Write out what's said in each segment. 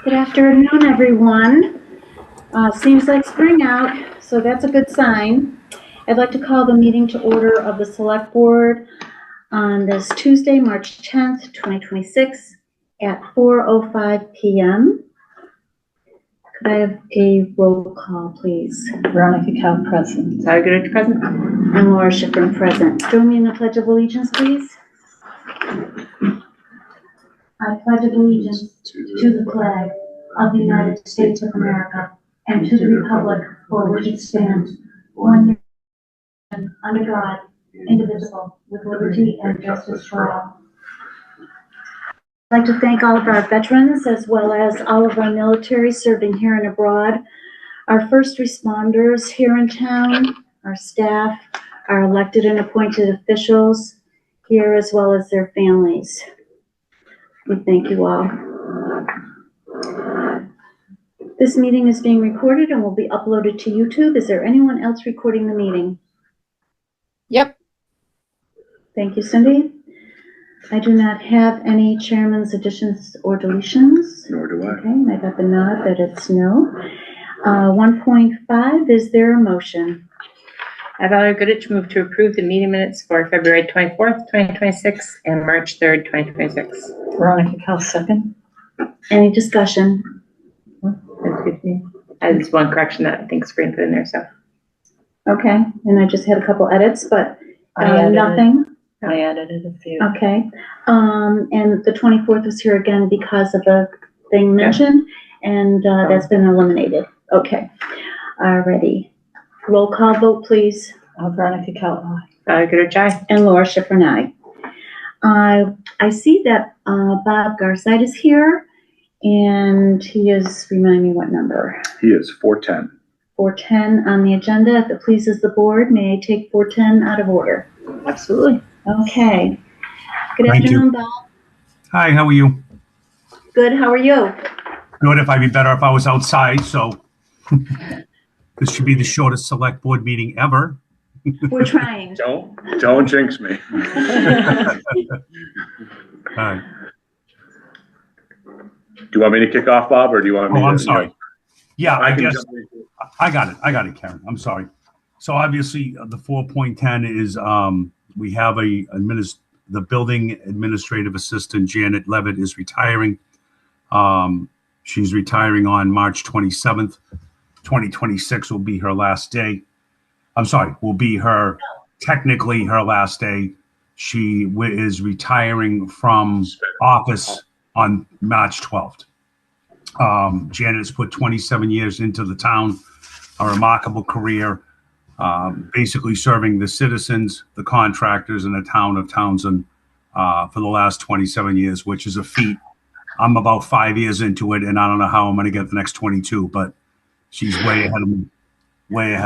Good afternoon, everyone. Seems like spring out, so that's a good sign. I'd like to call the meeting to order of the Select Board on this Tuesday, March 10th, 2026 at 4:05 p.m. Could I have a roll call, please? Veronica Cal present. Sally Goodrich present. And Laura Schifrin present. Join me in the Pledge of Allegiance, please. I pledge allegiance to the flag of the United States of America and to the republic for which it stands, one nation, under God, indivisible, with liberty and justice for all. I'd like to thank all of our veterans as well as all of our military serving here and abroad, our first responders here in town, our staff, our elected and appointed officials here as well as their families. We thank you all. This meeting is being recorded and will be uploaded to YouTube. Is there anyone else recording the meeting? Yep. Thank you, Cindy. I do not have any chairman's additions or deletions. Nor do I. Okay, I got the nod that it's no. 1.5, is there a motion? Valerie Goodrich move to approve the meeting minutes for February 24th, 2026 and March 3rd, 2026. Veronica Cal second. Any discussion? That's good to me. I just one correction that I think Spring put in there, so. Okay, and I just had a couple edits, but nothing. I added a few. Okay, and the 24th was here again because of the thing mentioned, and that's been eliminated. Okay, alrighty. Roll call vote, please. Veronica Cal, aye. Valerie Goodrich, aye. And Laura Schifrin, aye. I see that Bob Garside is here, and he is, remind me what number? He is 410. 410 on the agenda. If it pleases the board, may I take 410 out of order? Absolutely. Okay. Good Thank afternoon, you. Bob. Hi, how are you? Good, how are you? Good. If I'd be better if I was outside, so this should be the shortest select board meeting ever. We're trying. Don't jinx me. All right. Do you want me to kick off, Bob, or do you want me to? I'm sorry. Yeah, I can guess jump in. I got it, Karen. I'm sorry. So obviously the 4.10 is we have the building administrative assistant, Janet Levitt, is retiring. She's retiring on March 27th. 2026 will be her last day. I'm sorry, will be technically her last day. She is retiring from office on March 12th. Janet has put 27 years into the town, a remarkable career, basically serving the citizens, the contractors, and the town of Townsend for the last 27 years, which is a feat. I'm about 5 years into it, and I don't know how I'm going to get the next 22, but she's way ahead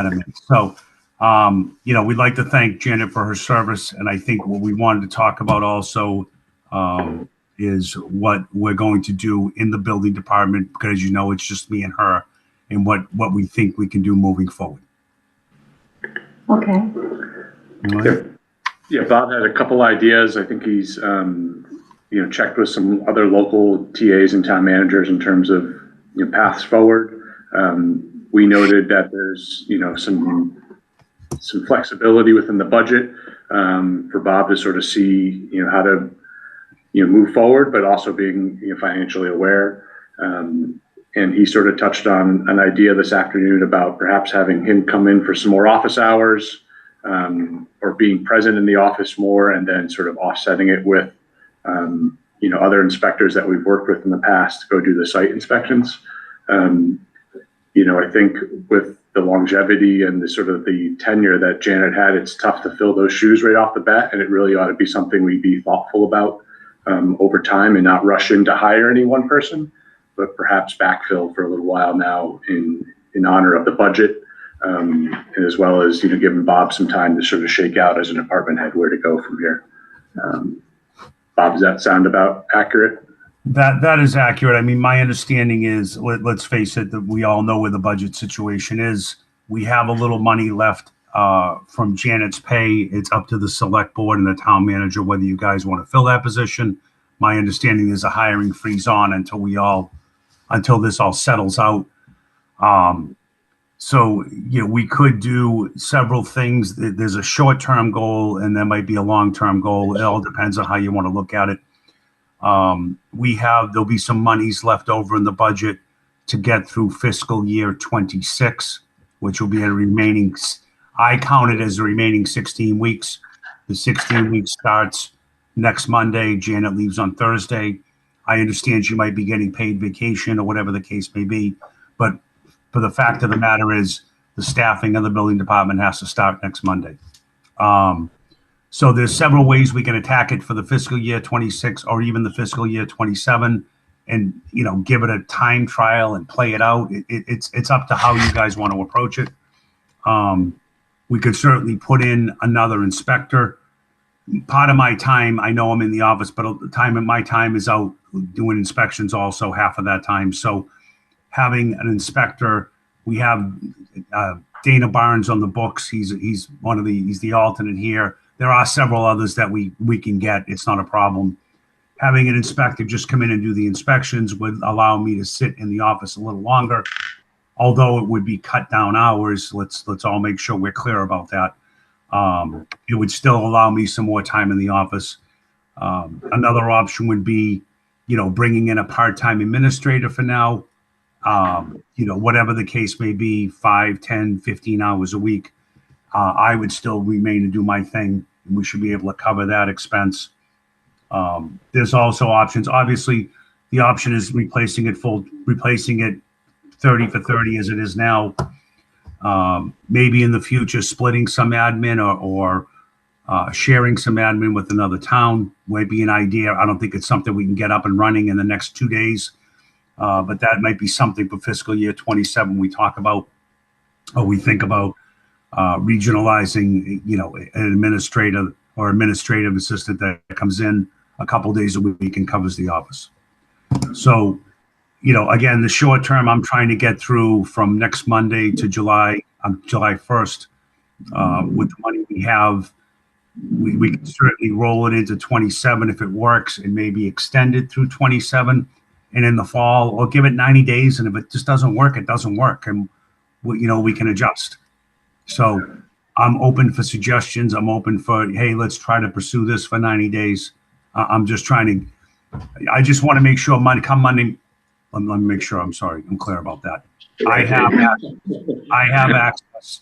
of me. So, we'd like to thank Janet for her service. And I think what we wanted to talk about also is what we're going to do in the building department, because, it's just me and her, and what we think we can do moving forward. Okay. Yeah, Bob had a couple ideas. I think he's, checked with some other local TAs and town managers in terms of, paths forward. We noted that there's, some flexibility within the budget for Bob to sort of see, how to, move forward, but also being financially aware. And he sort of touched on an idea this afternoon about perhaps having him come in for some more office hours, or being present in the office more, and then sort of offsetting it with, other inspectors that we've worked with in the past to go do the site inspections. I think with the longevity and the sort of the tenure that Janet had, it's tough to fill those shoes right off the bat, and it really ought to be something we'd be thoughtful about over time and not rush in to hire any one person, but perhaps backfill for a little while now in honor of the budget, and as well as giving Bob some time to sort of shake out as a department head where to go from here. Bob, does that sound about accurate? That is accurate. I mean, my understanding is, let's face it, that we all know where the budget situation is. We have a little money left from Janet's pay. It's up to the select board and the town manager whether you guys want to fill that position. My understanding is a hiring freeze on until we all until this all settles out. So, we could do several things. There's a short-term goal and there might be a long-term goal. It all depends on how you want to look at it. There'll be some monies left over in the budget to get through fiscal year 26, which will be a remaining, I count it as the remaining 16 weeks. The 16 weeks starts next Monday. Janet leaves on Thursday. I understand she might be getting paid vacation or whatever the case may be, but for the fact of the matter is the staffing of the building department has to start next Monday. So there's several ways we can attack it for the fiscal year 26 or even the fiscal year 27 and, give it a time trial and play it out. It's up to how you guys want to approach it. We could certainly put in another inspector. Part of my time, I know I'm in the office, but my time is out doing inspections also, half of that time. So having an inspector, we have Dana Barnes on the books. He's the alternate here. There are several others that we can get. It's not a problem. Having an inspector just come in and do the inspections would allow me to sit in the office a little longer, although it would be cut down hours. Let's all make sure we're clear about that. It would still allow me some more time in the office. Another option would be, bringing in a part-time administrator for now. Whatever the case may be, 5, 10, 15 hours a week. I would still remain to do my thing, and we should be able to cover that expense. There's also options. Obviously, the option is replacing it 30 for 30 as it is now. Maybe in the future, splitting some admin or sharing some admin with another town might be an idea. I don't think it's something we can get up and running in the next 2 days, but that might be something for fiscal year 27 we talk about, or we think about regionalizing, an administrator or administrative assistant that comes in a couple days a week and covers the office. So, again, the short term, I'm trying to get through from next Monday to July 1st. With the money we have, we can certainly roll it into 27 if it works and maybe extend it through 27. And in the fall, or give it 90 days. And if it just doesn't work, it doesn't work. And, we can adjust. So I'm open for suggestions. I'm open for, hey, let's try to pursue this for 90 days. I just want to make sure come Monday. Let me make sure. I'm sorry. I'm clear about that. I have access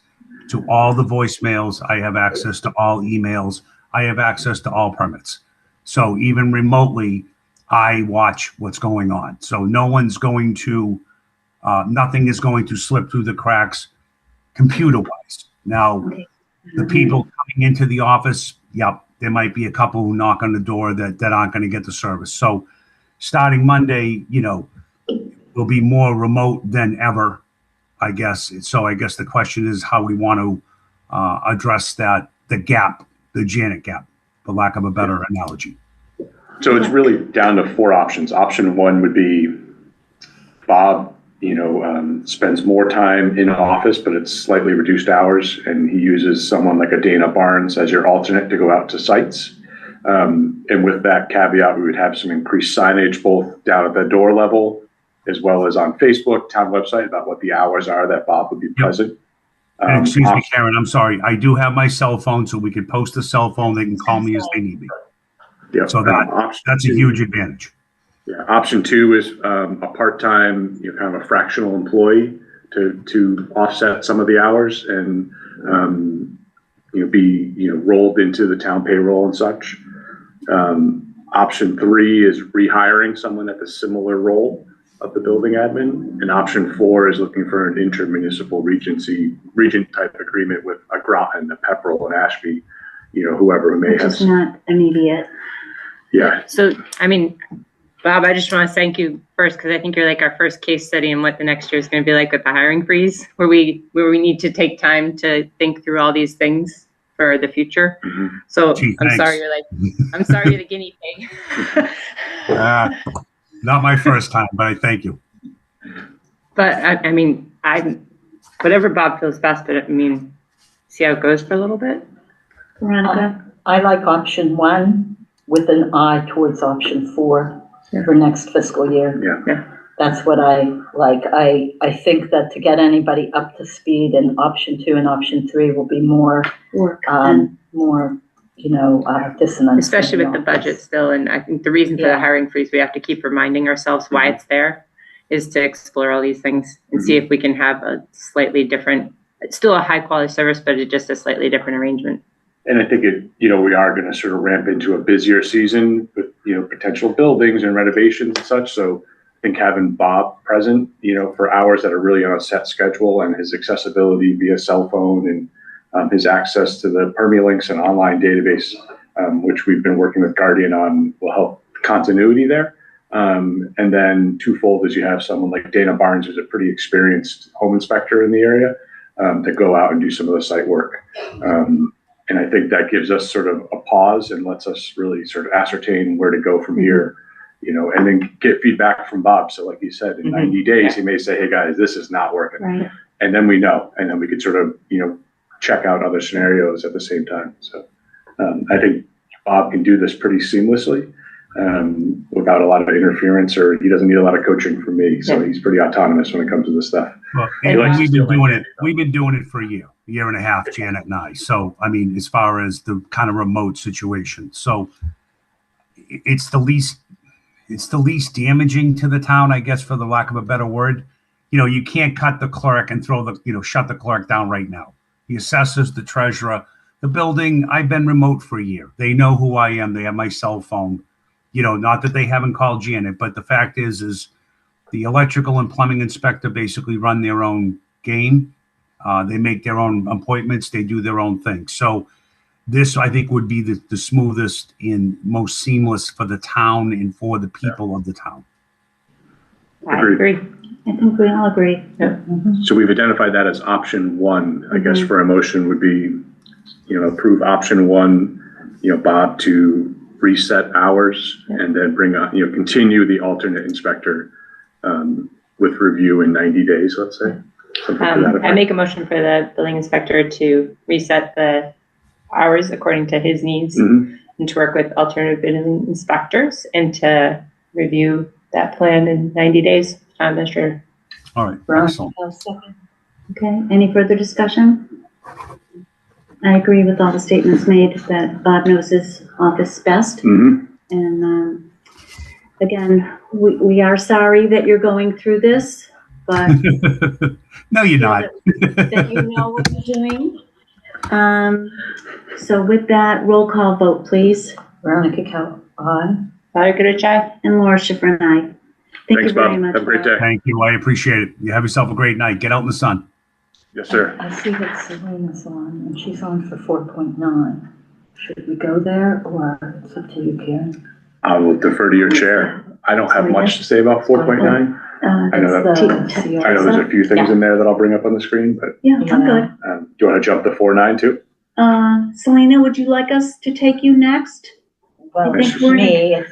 to all the voicemails. I have access to all emails. I have access to all permits. So even remotely, I watch what's going on. So nothing is going to slip through the cracks computer-wise. Now, the people coming into the office, there might be a couple who knock on the door that aren't going to get the service. So starting Monday, will be more remote than ever, I guess. So I guess the question is how we want to address the gap, the Janet gap, for lack of a better analogy. So it's really down to 4 options. Option 1 would be Bob, spends more time in office, but it's slightly reduced hours, and he uses someone like a Dana Barnes as your alternate to go out to sites. And with that caveat, we would have some increased signage both down at the door level as well as on Facebook, town website, about what the hours are that Bob would be present. And excuse me, Karen, I'm sorry. I do have my cell phone, so we can post a cell phone. They can call me as they need me. Yeah. So that's a huge advantage. Yeah. Option 2 is a part-time, kind of a fractional employee to offset some of the hours and be rolled into the town payroll and such. Option 3 is rehiring someone at the similar role of the building admin, and option 4 is looking for an intermunicipal regent type agreement with a Groton, a Pepperell, an Ashby, whoever who may Which have. is not immediate. Yeah. So, Bob, I just want to thank you first, because I think you're like our first case study in what the next year is going to be like with the hiring freeze, where we need to take time to think through all these things for the future. Mm-hmm. So Gee, I'm thanks. sorry I'm sorry you're the guinea pig. Not my first time, but I thank you. But I whatever Bob feels best, but see how it goes for a little bit. Veronica? I like option 1 with an eye towards option 4 for next fiscal year. Yeah. That's what I like. I think that to get anybody up to speed in option 2 and option 3 will be more, Work. more, dissonance. Especially with the budget still, and I think the reason for the Yeah. hiring freeze, we have to keep reminding ourselves why it's there, is to explore all these things and see if we can have a slightly different, it's still a high quality service, but it's just a slightly different arrangement. And I think we are going to sort of ramp into a busier season with, potential buildings and renovations and such. So I think having Bob present, for hours that are really on a set schedule, and his accessibility via cell phone and his access to the Permalinks and online database, which we've been working with Guardian on, will help continuity there. And then twofold is you have someone like Dana Barnes, who's a pretty experienced home inspector in the area, to go out and do some of the site work. And I think that gives us sort of a pause and lets us really sort of ascertain where to go from here, and then get feedback from Bob. So like you said, in 90 days, he may say, hey guys, this is not working. Right. And then we know, and then we could sort of, check out other scenarios at the same time. So I think Bob can do this pretty seamlessly, without a lot of interference, or he doesn't need a lot of coaching from me. So he's pretty autonomous when it comes to this stuff. Well, And and we've been doing it. like- We've been doing it for a year and a half, Janet and I. So, I mean, as far as the kind of remote situation, so it's the least damaging to the town, I guess, for the lack of a better word. You can't cut the clerk and shut the clerk down right now. The assessors, the treasurer, the building. I've been remote for a year. They know who I am. They have my cell phone. Not that they haven't called Janet, but the fact is the electrical and plumbing inspector basically run their own game. They make their own appointments. They do their own thing. So this, I think, would be the smoothest and most seamless for the town and for the people of the town. I Agreed. agree. I think we all agree. So we've identified that as option 1. I guess for a motion would be, approve option 1, Bob to reset hours and then bring up, continue the alternate inspector with review in 90 days, let's say. Something to that I effect. make a motion for the building inspector to reset the hours according to his needs Mhm. and to work with alternative building inspectors and to review that plan in 90 days. Sure. All right, Veronica excellent. Kell, second. Okay, any further discussion? I agree with all the statements made that Bob knows his office best. Mhm. And again, we are sorry that you're going through this, but No, you're not. that you know what you're doing. So with that, roll call vote, please. Veronica Kell, aye. And Laura Schifrin, aye. Thank Thanks, you very Bob. much. Have a great Bob. day. Thank you. I appreciate it. You have yourself a great night. Get out in the sun. Yes, sir. I see that Selena's on, and she's on for 4.9. Should we go there, or it's up to you, Karen? I will defer to your chair. I don't have much to say about 4.9. I know That's that- the- I know there's a few things in there that I'll bring up on the screen, but Yeah, I'm good. do you want to jump to 4.9 too? Selena, would you like us to take you next? Well, I think it's we're-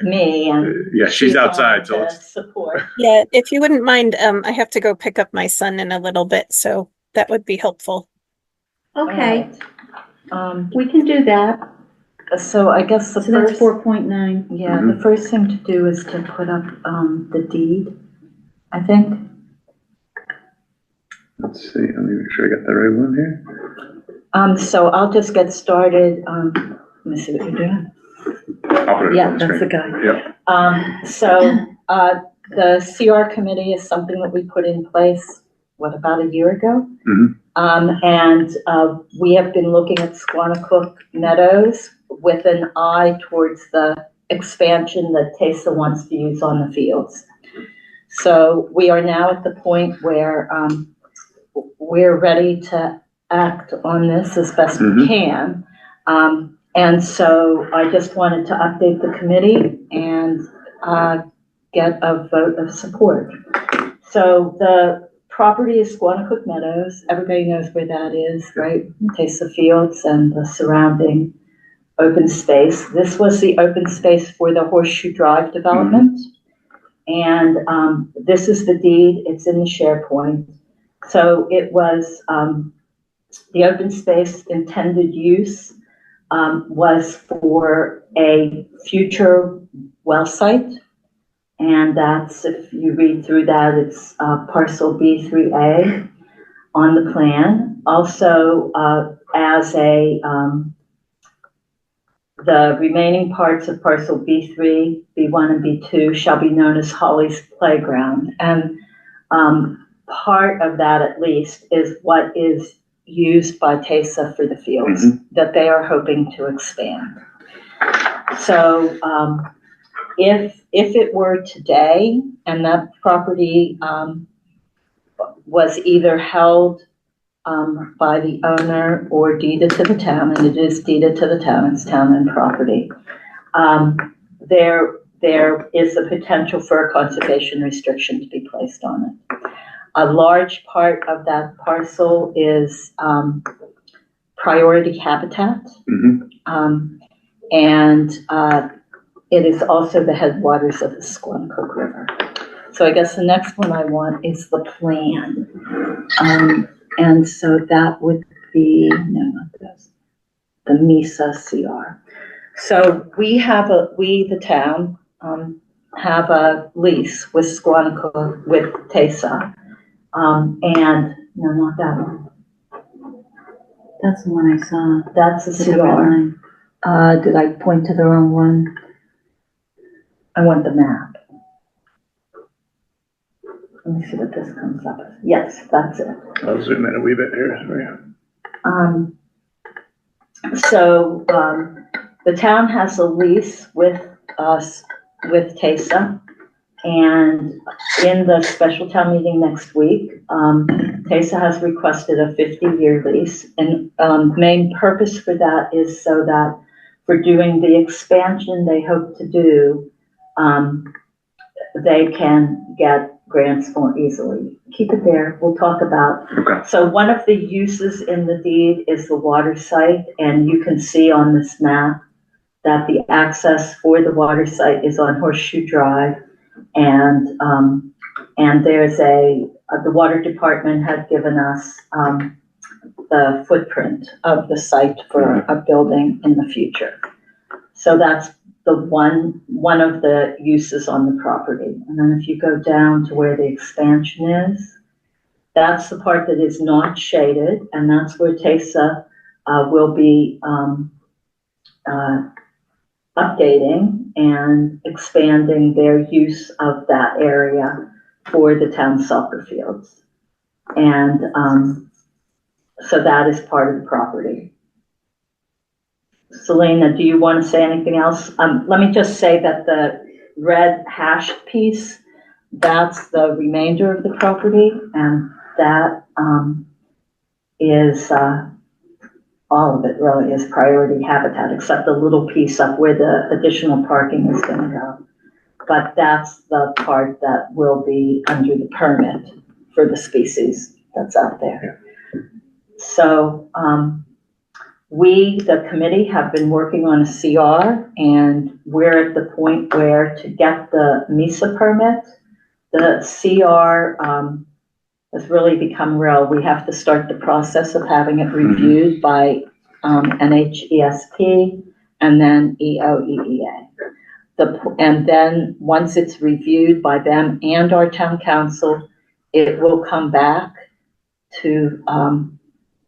me, and Yeah, she's on outside, so to let's, support. Yeah, if you wouldn't mind, I have to go pick up my son in a little bit, so that would be helpful. Okay, Alright. we can do that. So I guess the So that's first, 4.9. yeah, the first thing to do is to put up, the deed, I think. let's see, let me make sure I got the right one here. So I'll just get started. Let me see what you're doing. I'll put it Yeah, on the that's the screen. guy. Yep. The CR committee is something that we put in place, about a year ago? Mhm. We have been looking at Squanicook Meadows with an eye towards the expansion that Tesa wants to use on the fields. So we are now at the point where, we're ready to act on this as best we Mhm. can. And so I just wanted to update the committee and get a vote of support. So the property is Squanicook Meadows. Everybody knows where that is, right? Tesa Fields and the surrounding open space. This was the open space for the Horseshoe Drive development. And this is the deed. It's in the SharePoint. So it was the open space intended use was for a future well site. And that's, if you read through that, it's parcel B3A on the plan. Also, as the remaining parts of parcel B3, B1, and B2 shall be known as Holly's Playground. And part of that, at least, is what is used by TESA for the fields that they are hoping to expand. So if it were today and that property was either held by the owner or deeded to the town, and it is deeded to the town, it's town-owned property, there is a potential for a conservation restriction to be placed on it. A large part of that parcel is priority habitat, and it is also the headwaters of the Squancook River. So I guess the next one I want is the plan. And so that would be, no, not this, the MESA CR. So we, the town, have a lease with Squancook, with TESA. And, no, not that one. That's the one I saw. That's the With the red CR. line. Did I point to the wrong one? I want the map. Let me see what this comes up as. Yes, that's it. I'll zoom in a wee bit here for you. So the town has a lease with us, with TESA, and in the special town meeting next week, TESA has requested a 50-year lease, and main purpose for that is so that for doing the expansion they hope to do, they can get grants more easily. Keep it there, we'll talk about. Okay. So one of the uses in the deed is the water site, and you can see on this map that the access for the water site is on Horseshoe Drive, and there's the water department had given us the footprint of the site for a building in the future. So that's the one of the uses on the property. And then if you go down to where the expansion is, that's the part that is not shaded, and that's where TESA will be updating and expanding their use of that area for the town soccer fields. And so that is part of the property. Selena, do you want to say anything else? Let me just say that the red hashed piece, that's the remainder of the property, and that is all of it really is priority habitat, except the little piece up where the additional parking is going to go. But that's the part that will be under the permit for the species that's out there. So we, the committee, have been working on a CR, and we're at the point where to get the MESA permit, the CR has really become real. We have to start the process of having it reviewed by NHESP and then EOEEA. And then once it's reviewed by them and our town council, it will come back to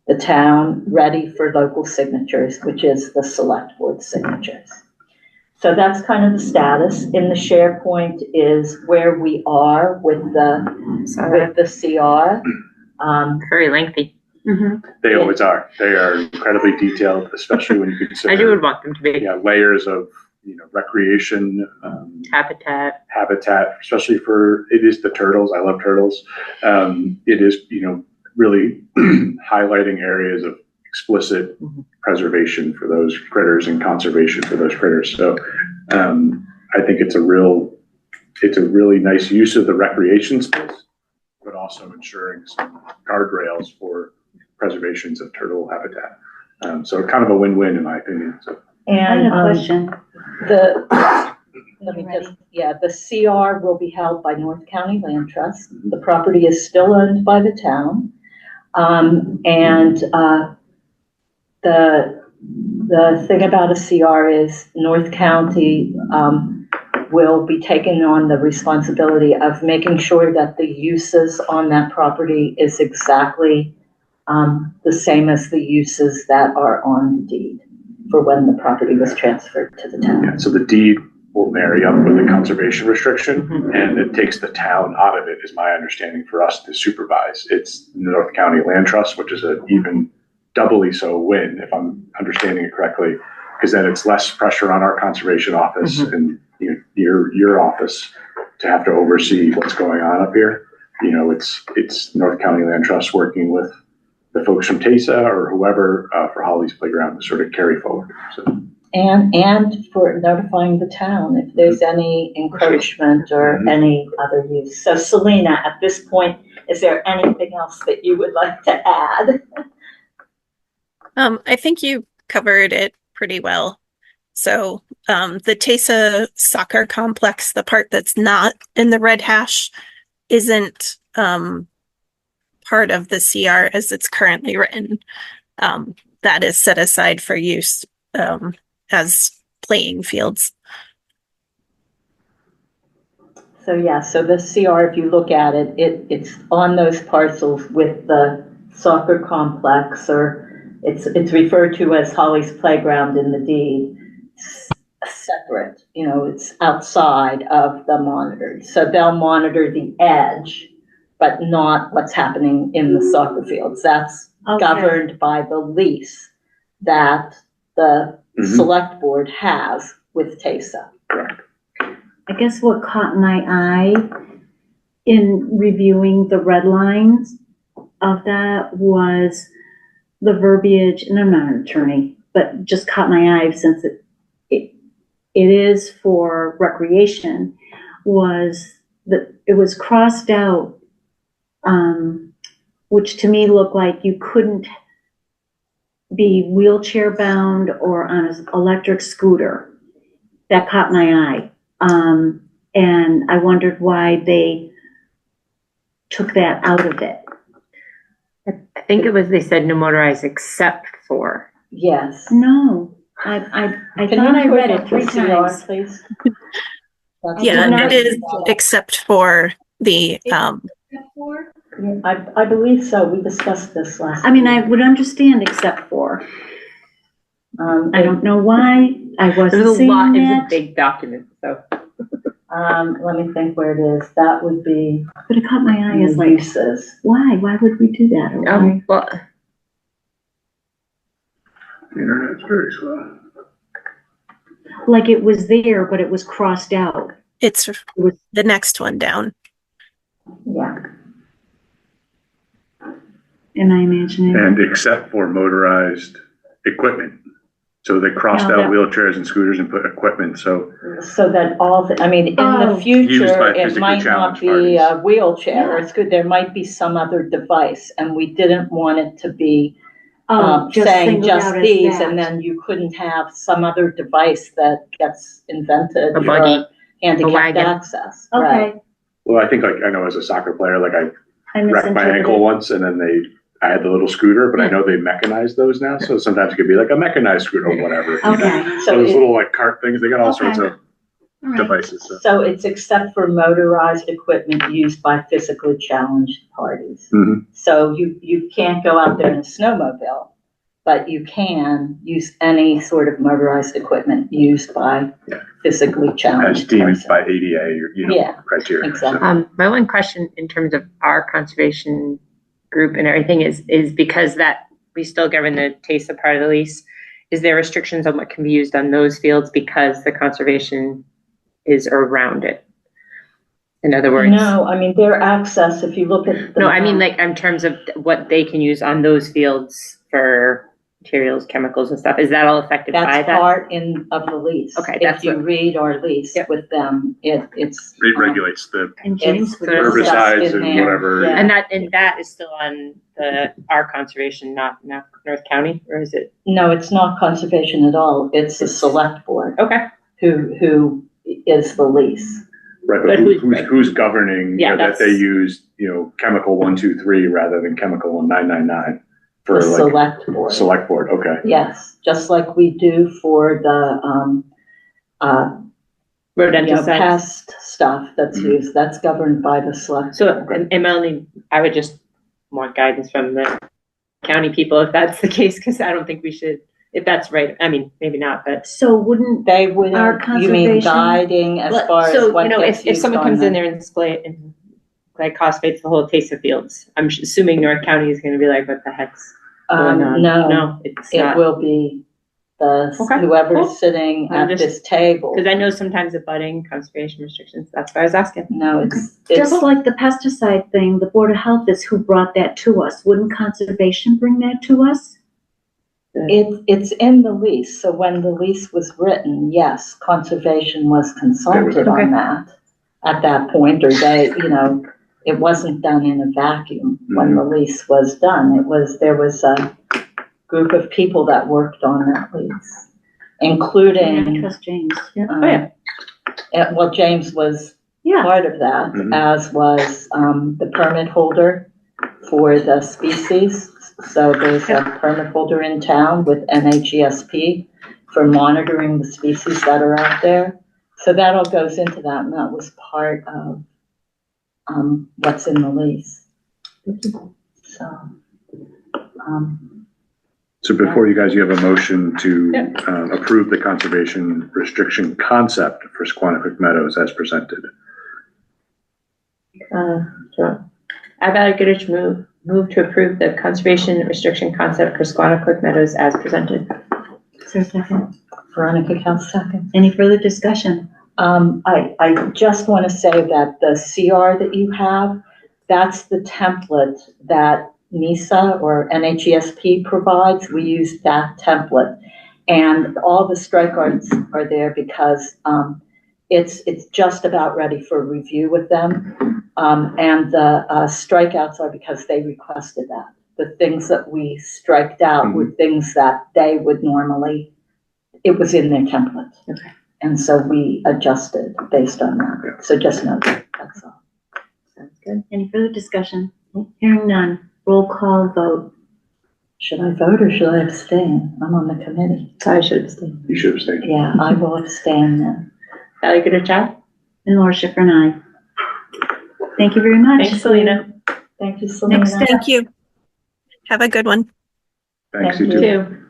the town ready for local signatures, which is the select board signatures. So that's kind of the status. In the SharePoint is where we are with the CR. Very lengthy. They always are. They are incredibly detailed, especially when you consider. I would want them to be. Yeah, layers of recreation, Habitat. especially for it is the turtles. I love turtles. It is really highlighting areas of explicit preservation for those critters and conservation for those critters. So I think it's a really nice use of the recreation space, but also ensuring some guardrails for preservations of turtle habitat. So kind of a win-win in my opinion. So. And I have a question. the CR will be held by North County Land Trust. The property is still owned by the town. And the thing about a CR is North County will be taking on the responsibility of making sure that the uses on that property is exactly the same as the uses that are on the deed for when the property was transferred to the town. Yeah, so the deed will marry up with the conservation restriction, and it takes the town out of it, is my understanding, for us to supervise. It's the North County Land Trust, which is an even doubly so win, if I'm understanding it correctly, because then it's less pressure on our conservation office and your office to have to oversee what's going on up here. It's North County Land Trust working with the folks from TESA or whoever for Holly's Playground to sort of carry forward. So. And for notifying the town if there's any encroachment or any other use. So Selena, at this point, is there anything else that you would like to add? I think you covered it pretty well. So the TESA soccer complex, the part that's not in the red hash, isn't part of the CR as it's currently written. That is set aside for use as playing fields. So yeah, so the CR, if you look at it, it's on those parcels with the soccer complex, or it's referred to as Holly's Playground in the deed. It's separate, it's outside of the monitored. So they'll monitor the edge, but not what's happening in the soccer fields. That's governed by the lease that the select board has with TESA. Correct. I guess what caught my eye in reviewing the red lines of that was the verbiage, and I'm not an attorney, but just caught my eye since it is for recreation, was that it was crossed out, which to me looked like you couldn't be wheelchair bound or on an electric scooter. That caught my eye. And I wondered why they took that out of it. I think it was, they said no motorized except for. Yes. No, I thought I read it 3 times. Please. Yeah, it is except for the I believe so. We discussed this last. I mean, I would understand except for. I don't know why. I wasn't seeing It was it. a big document, so. Let me think where it is. That would be. But it caught my eye as like, uses. why? Why would we do that? Or why? Well, The internet's very slow. Like it was there, but it was crossed out. it's the next one down. Yeah. Am I imagining? And except for motorized equipment. So they crossed No, out wheelchairs and scooters and put equipment, so. So that all, I mean, in the Oh. Used future, by it physically might not challenged be a parties. wheelchair, or it's good, there might be some other device, and we didn't want it to be saying singled just out as these, that. and then you couldn't have some other device that gets invented A for buggy, handicapped wagon. access. Right. Okay. Well, I think I know as a soccer player, I I wrecked my ankle misinterpreted. once and then I had the little scooter, but I know they mechanize those now. So sometimes it could be like a mechanized scooter or whatever. Okay. So those little cart things, they got all sorts of All right. devices. So. So it's except for motorized equipment used by physically challenged parties. Mhm. So you can't go out there in a snowmobile, but you can use any sort of motorized equipment used by physically As challenged deemed persons. by ADA or, Yeah, criteria. exactly. my one question in terms of our conservation group and everything is because that we still govern the TESA part of the lease, is there restrictions on what can be used on those fields because the conservation is around it? In other words. No, I mean, their access, if you look at the. No, I mean, like, in terms of what they can use on those fields for materials, chemicals and stuff, is that all affected by That's that? part of the lease. Okay, If that's you what- read our lease Yep. with them, it's. It regulates the And James would. It's know. herbicides in and there, whatever. yeah. And that is still on our conservation, not North County, or is it? No, it's not conservation at all. It's the select board Okay. who is the lease. Right, But but who's governing, Yeah, that they that's- use, chemical 123 rather than chemical 999 for The like select board. select board, okay. Yes, just like we do for the you know, Rodenticides. pest stuff that's used, that's governed by the select. So, I would just want guidance from the county people if that's the case, because I don't think we should, if that's right. I mean, maybe not, but. So wouldn't, They would, Our you mean conservation- guiding as far as So, what you know, gets if used someone on comes the- in there and display it and glyphosates the whole Tesa Fields, I'm assuming North County is gonna be like, what the heck's going on? No, It's it not. will be Okay, cool. whoever's sitting I'm at just- this table. Because I know sometimes the budding conservation restrictions, that's why I was asking. No, it's, just like the pesticide thing, the Board of Health is who brought that to us. Wouldn't conservation bring that to us? it's in the lease, so when the lease was written, yes, conservation was consulted Okay. on that at that point, or they, you know, it wasn't done in a vacuum when the lease was done. There was a group of people that worked on that lease, I including, trust James. Yeah. well, James was Yeah. part of that, Mhm. as was the permit holder for the species. So there's a permit holder in town with NHESP for monitoring the species that are out there. So that all goes into that, and that was part of what's in the lease. So, So before you guys, you have a motion to approve the conservation restriction concept for Squanicook Meadows as presented. Sure. I value Goodrich move to approve the conservation restriction concept for Squanicook Meadows as presented. Is there a second? Veronica Cal second. Any further discussion? I just want to say that the CR that you have, that's the template that NISA or NHESP provides. We use that template. And all the strike arts are there because it's just about ready for review with them. And the strikeouts are because they requested that. The things that we striked out were things that they would normally, it was in their template. Okay. And so we adjusted based on that. So just know that, that's all. Sounds good. Any further discussion? Hearing none. Roll call vote. Should I vote or should I abstain? I'm on the committee. I should abstain. You should abstain. Yeah, I will abstain then. Value Goodrich, aye. And Laura Schiffer and I. Thank you very much. Thanks, Selena. Thank you, Selena. Next step. Thank you. Have a good one. Thanks, Thank you too. Two.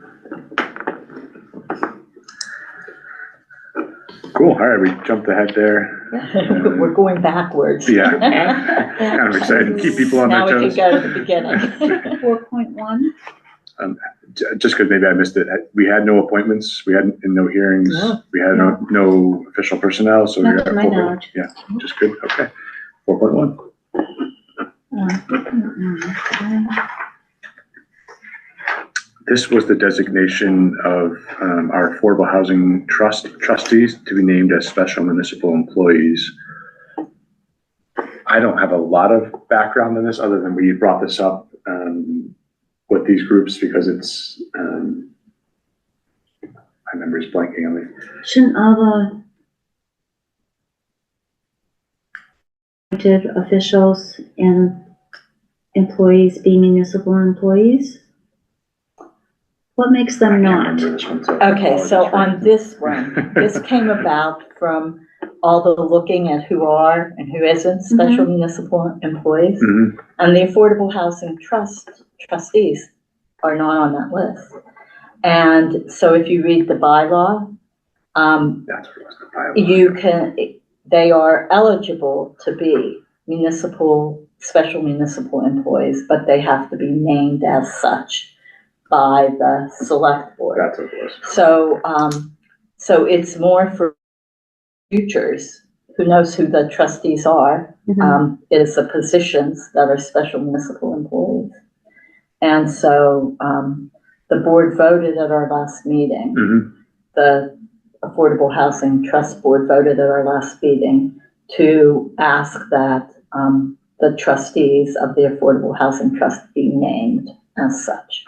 Cool, all right, we jumped ahead there. We're going backwards. Yeah. Kind of excited to keep people on Now their we toes. can go to the beginning. 4.1. Just because maybe I missed it, we had no appointments, we had no hearings, No. we had no official personnel, so. Not you're to at my 4.1. knowledge. Yeah, just good, okay. 4.1. This was the designation of our Affordable Housing Trust trustees to be named as special municipal employees. I don't have a lot of background in this, other than we brought this up with these groups because it's, my memory's blanking on me. Shouldn't all the elected officials and employees be municipal employees? What makes I them can't not? remember this one, so I Okay, so apologize on for- this one, this came about from all the looking at who are and who isn't special municipal employees. Mhm. And the Affordable Housing Trust trustees are not on that list. And so if you read the bylaw, That's what it was, the bylaw. they are eligible to be special municipal employees, but they have to be named as such by the select board. That's what it was. So it's more for futures. Who knows who the trustees are? It is the positions that are special municipal employees. And so the board voted at our last meeting. Mhm. The Affordable Housing Trust Board voted at our last meeting to ask that the trustees of the Affordable Housing Trust be named as such.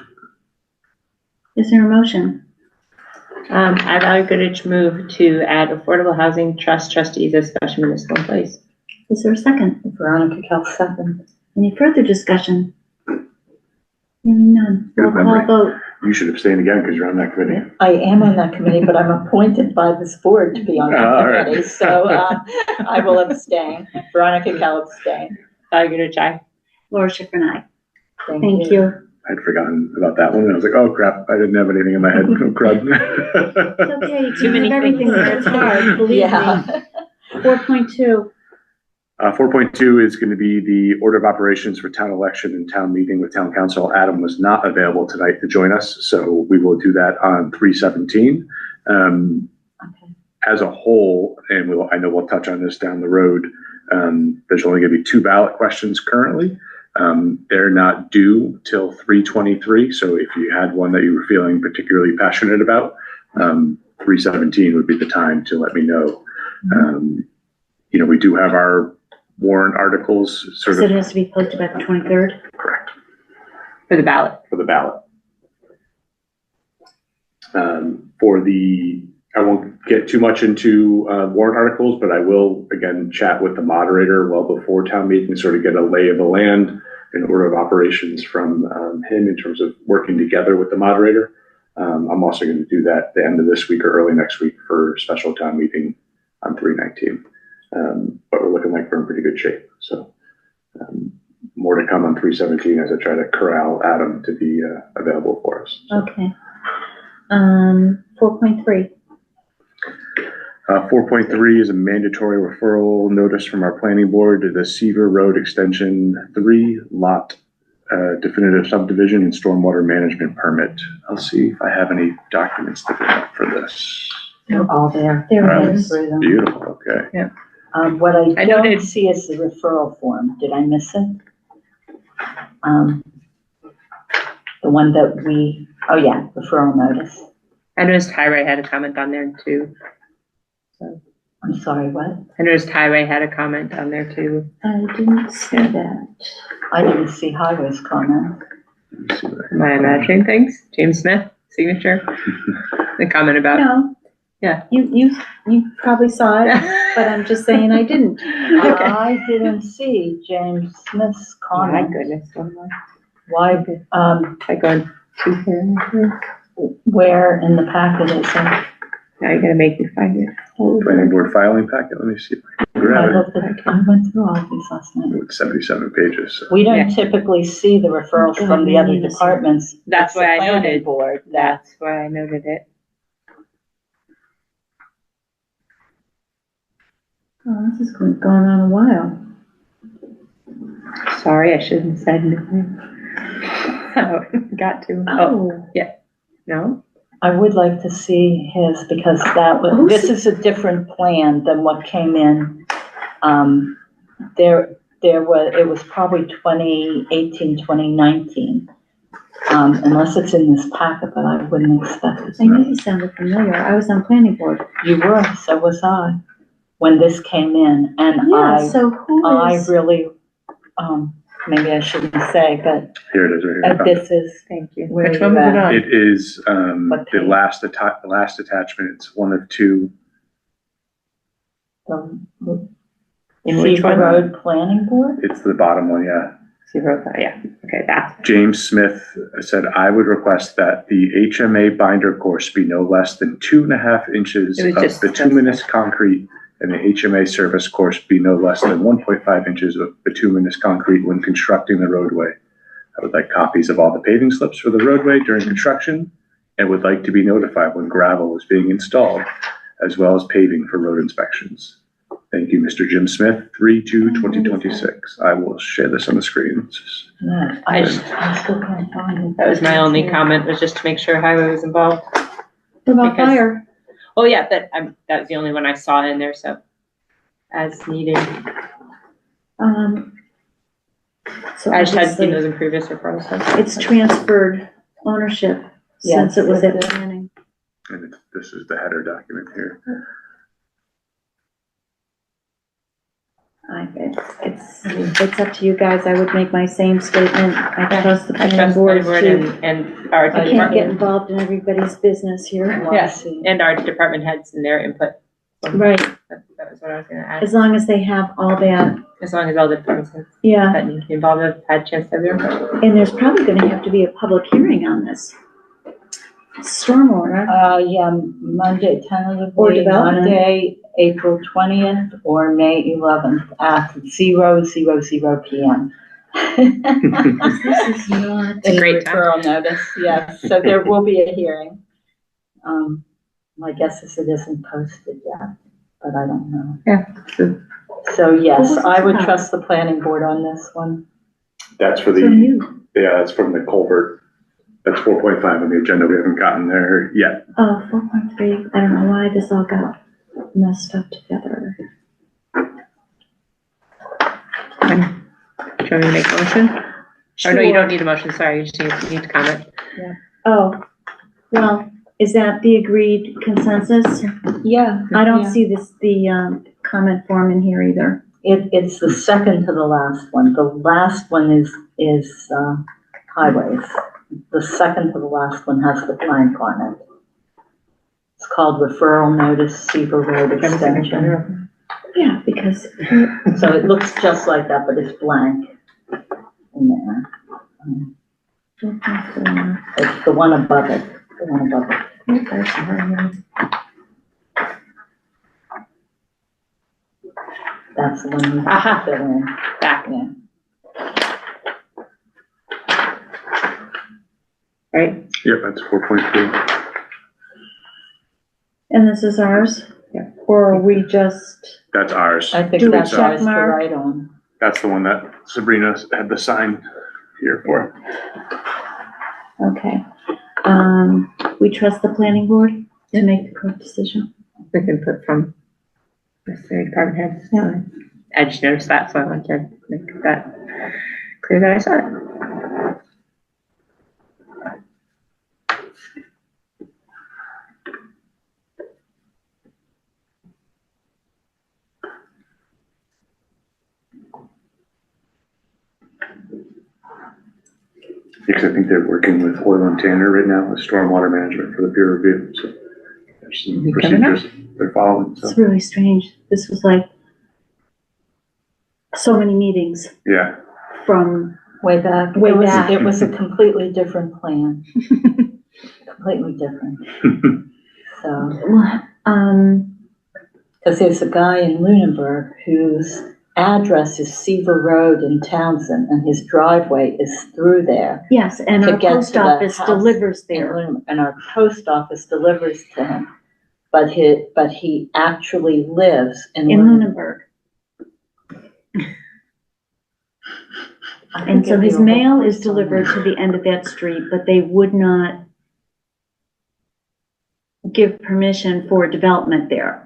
Is there a motion? I value Goodrich move to add Affordable Housing Trust trustees as special municipal employees. Is there a second? Veronica Kell, second. Any further discussion? Hearing none. Good Roll call memory. vote. You should abstain again because you're on that committee. I am on that committee, but I'm appointed by this board to be on All that right. committee, so I will abstain. Veronica Kell abstain. Chai. Laura Schifrin, aye. Thank you. I'd forgotten about that one. And I was like, oh crap, I didn't have anything in my head. Oh, crud. It's okay, you Too can many have everything things. there, it's hard, believe me. Yeah. 4.2, 4.2 is going to be the order of operations for town election and town meeting with town council. Adam was not available tonight to join us, so we will do that on 3/17. Okay. As a whole, and I know we'll touch on this down the road, there's only going to be 2 ballot questions currently. They're not due till 3/23, so if you had one that you were feeling particularly passionate about, 3/17 would be the time to let me know. We do have our warrant articles so it has to be posted by the 23rd? correct For the ballot. for the ballot. I won't get too much into warrant articles, but I will again chat with the moderator well before town meeting to sort of get a lay of the land and order of operations from him in terms of working together with the moderator. I'm also going to do that at the end of this week or early next week for special town meeting on 3/19. But we're looking like we're in pretty good shape. So more to come on 3/17 as I try to corral Adam to be available for us. Okay. 4.3, 4.3 is a mandatory referral notice from our planning board to the Seaver Road Extension 3 lot definitive subdivision and stormwater management permit. I'll see if I have any documents to bring up for this. They're all there. There I it went is. through them. Beautiful, okay. What I I don't noted- see is the referral form. Did I miss it? The one that referral notice. I noticed Highway had a comment on there too. I'm sorry, what? I noticed Highway had a comment on there too. I didn't see that. I didn't see Highway's comment. Let me see what I Am I imagining things? James Smith, signature. The comment about. No. Yeah. You probably saw it, but I'm just saying I didn't. I didn't see James Smith's Oh my comment. goodness. Oh my. Why, Like going too far. where in the packet is it? Now you're gonna make me find it. planning board filing packet. Let me see if I can I grab looked at, I went through all these last night. it. It's 77 pages. So. We don't typically see the referrals from the other departments. That's It's the why I planning noted. board that, That's why I noted it. Oh, this has gone on a while. Sorry, I shouldn't have said anything. Oh, got to. Oh, no? I would like to see his, because this is a different plan than what came in. It was probably 2018, 2019. Unless it's in this packet, but I wouldn't expect it. I knew he sounded familiar. I was on planning board. You were, so was I, when this came in, and Yeah, so who I is? really, maybe I shouldn't say, but Here it is right here. this is, Thank you. Where Which are one you was it at? on? It is What the page? last attachment. It's one of 2. the In which Seaver one? Road Planning Board? It's the bottom one, yeah. She wrote that, yeah. Okay, that. James Smith said, I would request that the HMA binder course be no less than 2.5 inches It was of just- bituminous concrete, and the HMA service course be no less than 1.5 inches of bituminous concrete when constructing the roadway. I would like copies of all the paving slips for the roadway during construction, and would like to be notified when gravel is being installed, as well as paving for road inspections. Thank you, Mr. Jim Smith, 3/2/2026. I will share this on the screen. Yeah, I still can't find it. That was my only comment, was just to make sure Highway was involved. What about because- fire? Oh, yeah, that was the only one I saw in there, so as needed. So I just hadn't seen obviously those in previous referrals. So. it's transferred ownership since Yes, it was it at is. planning. And this is the header document here. It's up to you guys. I would make my same statement. I trust the I planning trust the board board to. and our I can't get department, involved in everybody's business here. yes, and our department heads and their input. Right, That was what I was gonna add, as long as they have all that, as long as all the departments heads yeah. that need to be involved have had a chance to have their input. And there's probably gonna have to be a public hearing on this. Stormwater, Yeah, Monday, Or tentatively development. Monday, April 20th or May 11th at 0:00 PM. this is not, In Great time. referral notice, yes, so there will be a hearing. My guess is it isn't posted yet, but I don't know. Yeah. So yes, What was it I would about? trust the planning board on this one. That's for from the, you. yeah, that's from the culvert. That's 4.5 on the agenda. We haven't gotten there yet. Oh, 4.3, I don't know why this all got messed up together. Do you want me to make a motion? Or no, you don't need a motion, sorry, you just need to comment. Oh, well, is that the agreed consensus? Yeah. I don't Yeah. see the comment form in here either. It's the second to the last one. The last one is highways. The second to the last one has the blank on it. It's called referral notice, Seaver Road extension. Yeah, because, So it looks just like that, but it's blank in there. It's the one above it, the one above it. That's the one you have Aha. to fill in. Back, Yeah. right? Yep, that's 4.3. and this is ours? Yeah. Or are we just, That's ours. I think Do we that's check ours to mark? write on. That's the one that Sabrina had the sign here for. okay. We trust the planning board to make the correct decision? We can put from necessary department heads. Yeah. I just noticed that, so I want to make that clear that I saw it. Because I think they're working with Oil and Tanner right now, with stormwater management for the peer review, so there's some You coming up? procedures they're following, so, It's really strange. This was like so many meetings yeah. from, Way back. Way It was- back. It was a completely different plan. Completely different. So, because there's a guy in Lunenburg whose address is Seaver Road in Townsend, and his driveway is through there. yes, and To our get post to the office house delivers in there. Lunenburg, and our post office delivers to him. But he actually lives in In Lunenburg. Lunenburg. I can And so give his you a whole mail is list on delivered that. to the end of that street, but they would not give permission for development there.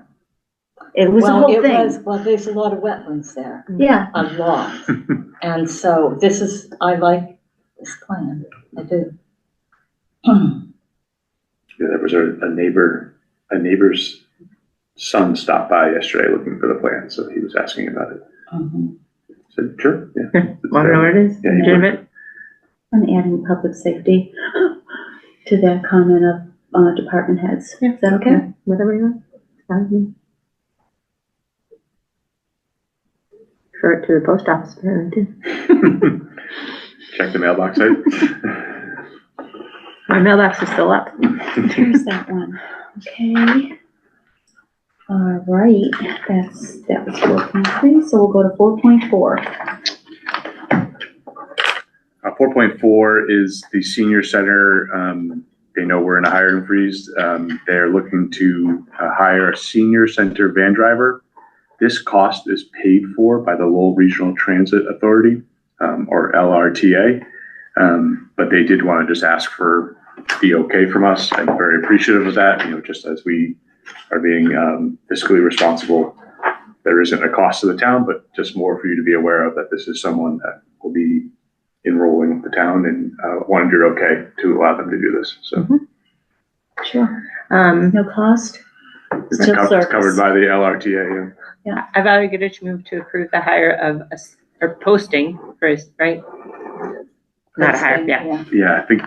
It was a Well, whole it was, thing. well, there's a lot of wetlands there, Yeah, a lot. And so I like this plan, I do. Yeah, there was a neighbor's son stopped by yesterday looking for the plan, so he was asking about it. Mhm. Said, sure, yeah. Want to know what it is? Yeah, you Legitimate? I'm adding public safety to that comment of department heads. Yeah. Is that okay? Whatever you want. Refer it to the post office, apparently, too. Check the mailbox out. My mailbox is still up. Here's that one. Okay. All right, that was 4.3, so we'll go to 4.4. 4.4 is the senior center. They know we're in a hiring freeze. They're looking to hire a senior center van driver. This cost is paid for by the Lowell Regional Transit Authority, or LRTA. But they did want to just ask for the okay from us. I'm very appreciative of that, just as we are being fiscally responsible. There isn't a cost to the town, but just more for you to be aware of that this is someone that will be enrolling with the town, and wanted your okay to allow them to do this. So Sure. Um, No cost? it's Still covered service. by the LRTA. Yeah. I value Goodrich move to approve the hire of or posting first, right? Not a hire, yeah. Yeah, I think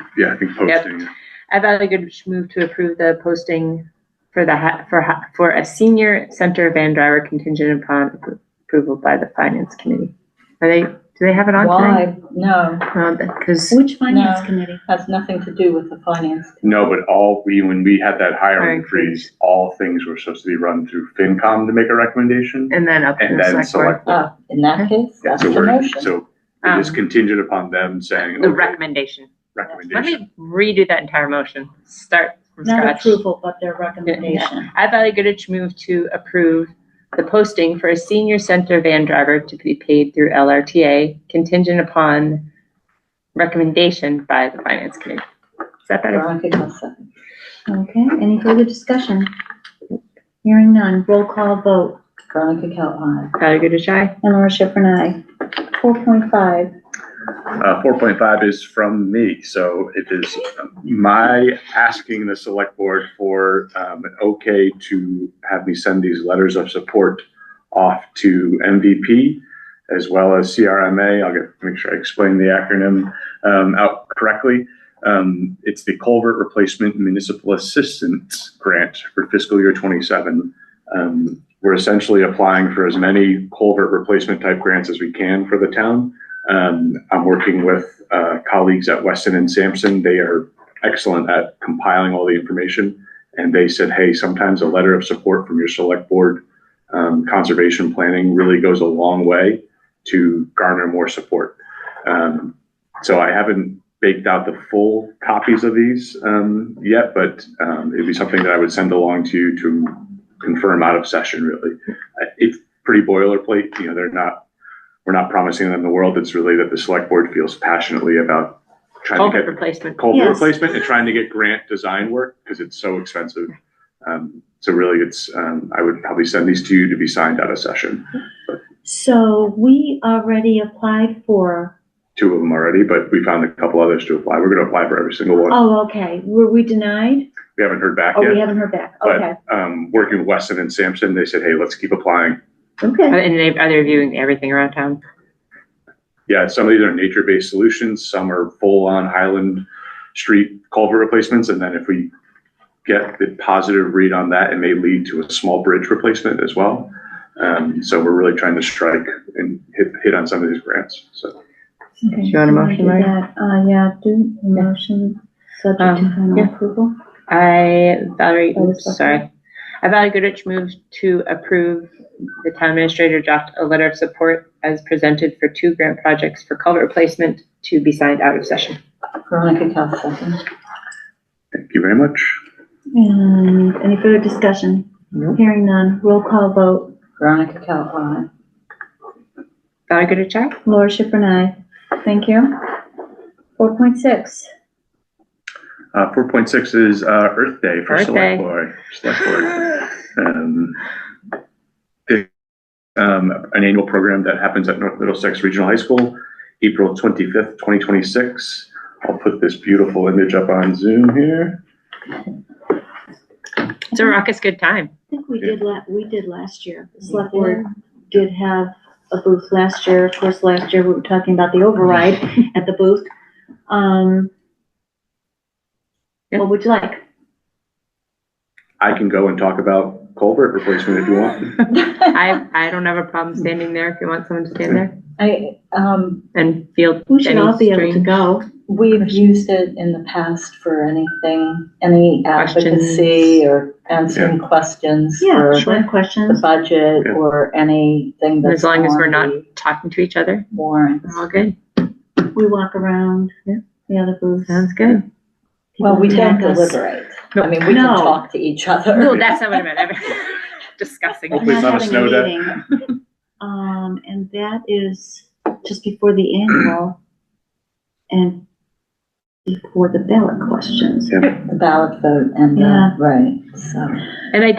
posting. I value Goodrich move to approve the posting for for a senior center van driver contingent upon approval by the finance committee. Do Do they have it on tonight? Why? No, Because Which finance No. committee? has nothing to do with the finance. No, but when we had that hiring Hiring freeze, all things were supposed to be run through FinCom to make a recommendation, and then up to and the then select board. select. In that case, Yeah, that's so the we're, motion. so it is contingent upon them saying, The okay, recommendation. Let recommendation. me redo that entire motion. Start from Not scratch. approval, but their recommendation. I, Valley Goodrich, move to approve the posting for a senior center van driver to be paid through LRTA, contingent upon recommendation by the finance committee. Is that better? Veronica Kell second. Okay, any further discussion? Hearing none, roll call vote. Veronica Kell, aye. Valley Goodrich, aye. And Laura Schiffern, aye. 4.5, 4.5 is from me, so it is my asking the select board for an okay to have me send these letters of support off to MVP as well as CRMA. I'll make sure I explain the acronym out correctly. It's the Culvert Replacement Municipal Assistance Grant for fiscal year 27. We're essentially applying for as many culvert replacement type grants as we can for the town. I'm working with colleagues at Weston and Sampson. They are excellent at compiling all the information. And they said, hey, sometimes a letter of support from your select board conservation planning really goes a long way to garner more support. So I haven't baked out the full copies of these yet, but it'd be something that I would send along to you to confirm out of session, really. It's pretty boilerplate. You know, we're not promising them the world. It's really that the select board feels passionately about trying Culvert to get replacement. culvert Yes. replacement and trying to get grant design work because it's so expensive. So really it's, I would probably send these to you to be signed out of session. so we already applied for, 2 of them already, but we found a couple others to apply. We're going to apply for every single one. oh, okay, were we denied? We haven't heard back Oh, we yet, haven't heard back, okay, but working with Weston and Sampson, they said, hey, let's keep applying. okay. And are they reviewing everything around town? Yeah, some of these are nature-based solutions. Some are full-on Highland Street culvert replacements. And then if we get the positive read on that, it may lead to a small bridge replacement as well. So we're really trying to strike and hit on some of these grants, so. Okay, Do you want a so I motion, did Mary? that. Yeah, do a motion subject to final yeah. approval. Valerie, Oh, oops, sorry. I, Valerie Goodrich, moved to approve the town administrator draft a letter of support as presented for 2 grant projects for culvert replacement to be signed out of session. Veronica Kell second. Thank you very much. And any further discussion? No. Hearing none, roll call vote. Veronica Kell, aye. Valerie Goodrich, aye. Laura Schiffern, aye. Thank you. 4.6, 4.6 is Earth Day for Earth Day. Select Board. An annual program that happens at North Middlesex Regional High School, April 25th, 2026. I'll put this beautiful image up on Zoom here. It's a raucous good time. I think we did last year. The select board did have a booth last year. Of course, last year we were talking about the override at the booth. What would you like? I can go and talk about culvert replacement if you want. I don't have a problem standing there if you want someone to stand there and field We should any all be able to strange- go. We've used it in the past for anything, any advocacy or answering questions Yeah, for sure. the Questions. budget Yeah. or anything that's As long as we're on not the talking to each other, warrants. we're all good. We walk around the other booths. Sounds good. Well, we People don't attack us. deliberate. No. I mean, we can No. talk to each other. No, that's not what I meant. I meant discussing. We're Hopefully it's not not a having snow day. meeting. And that is just before the annual and before the ballot questions. Yeah. The ballot vote and, Yeah. right, so. And I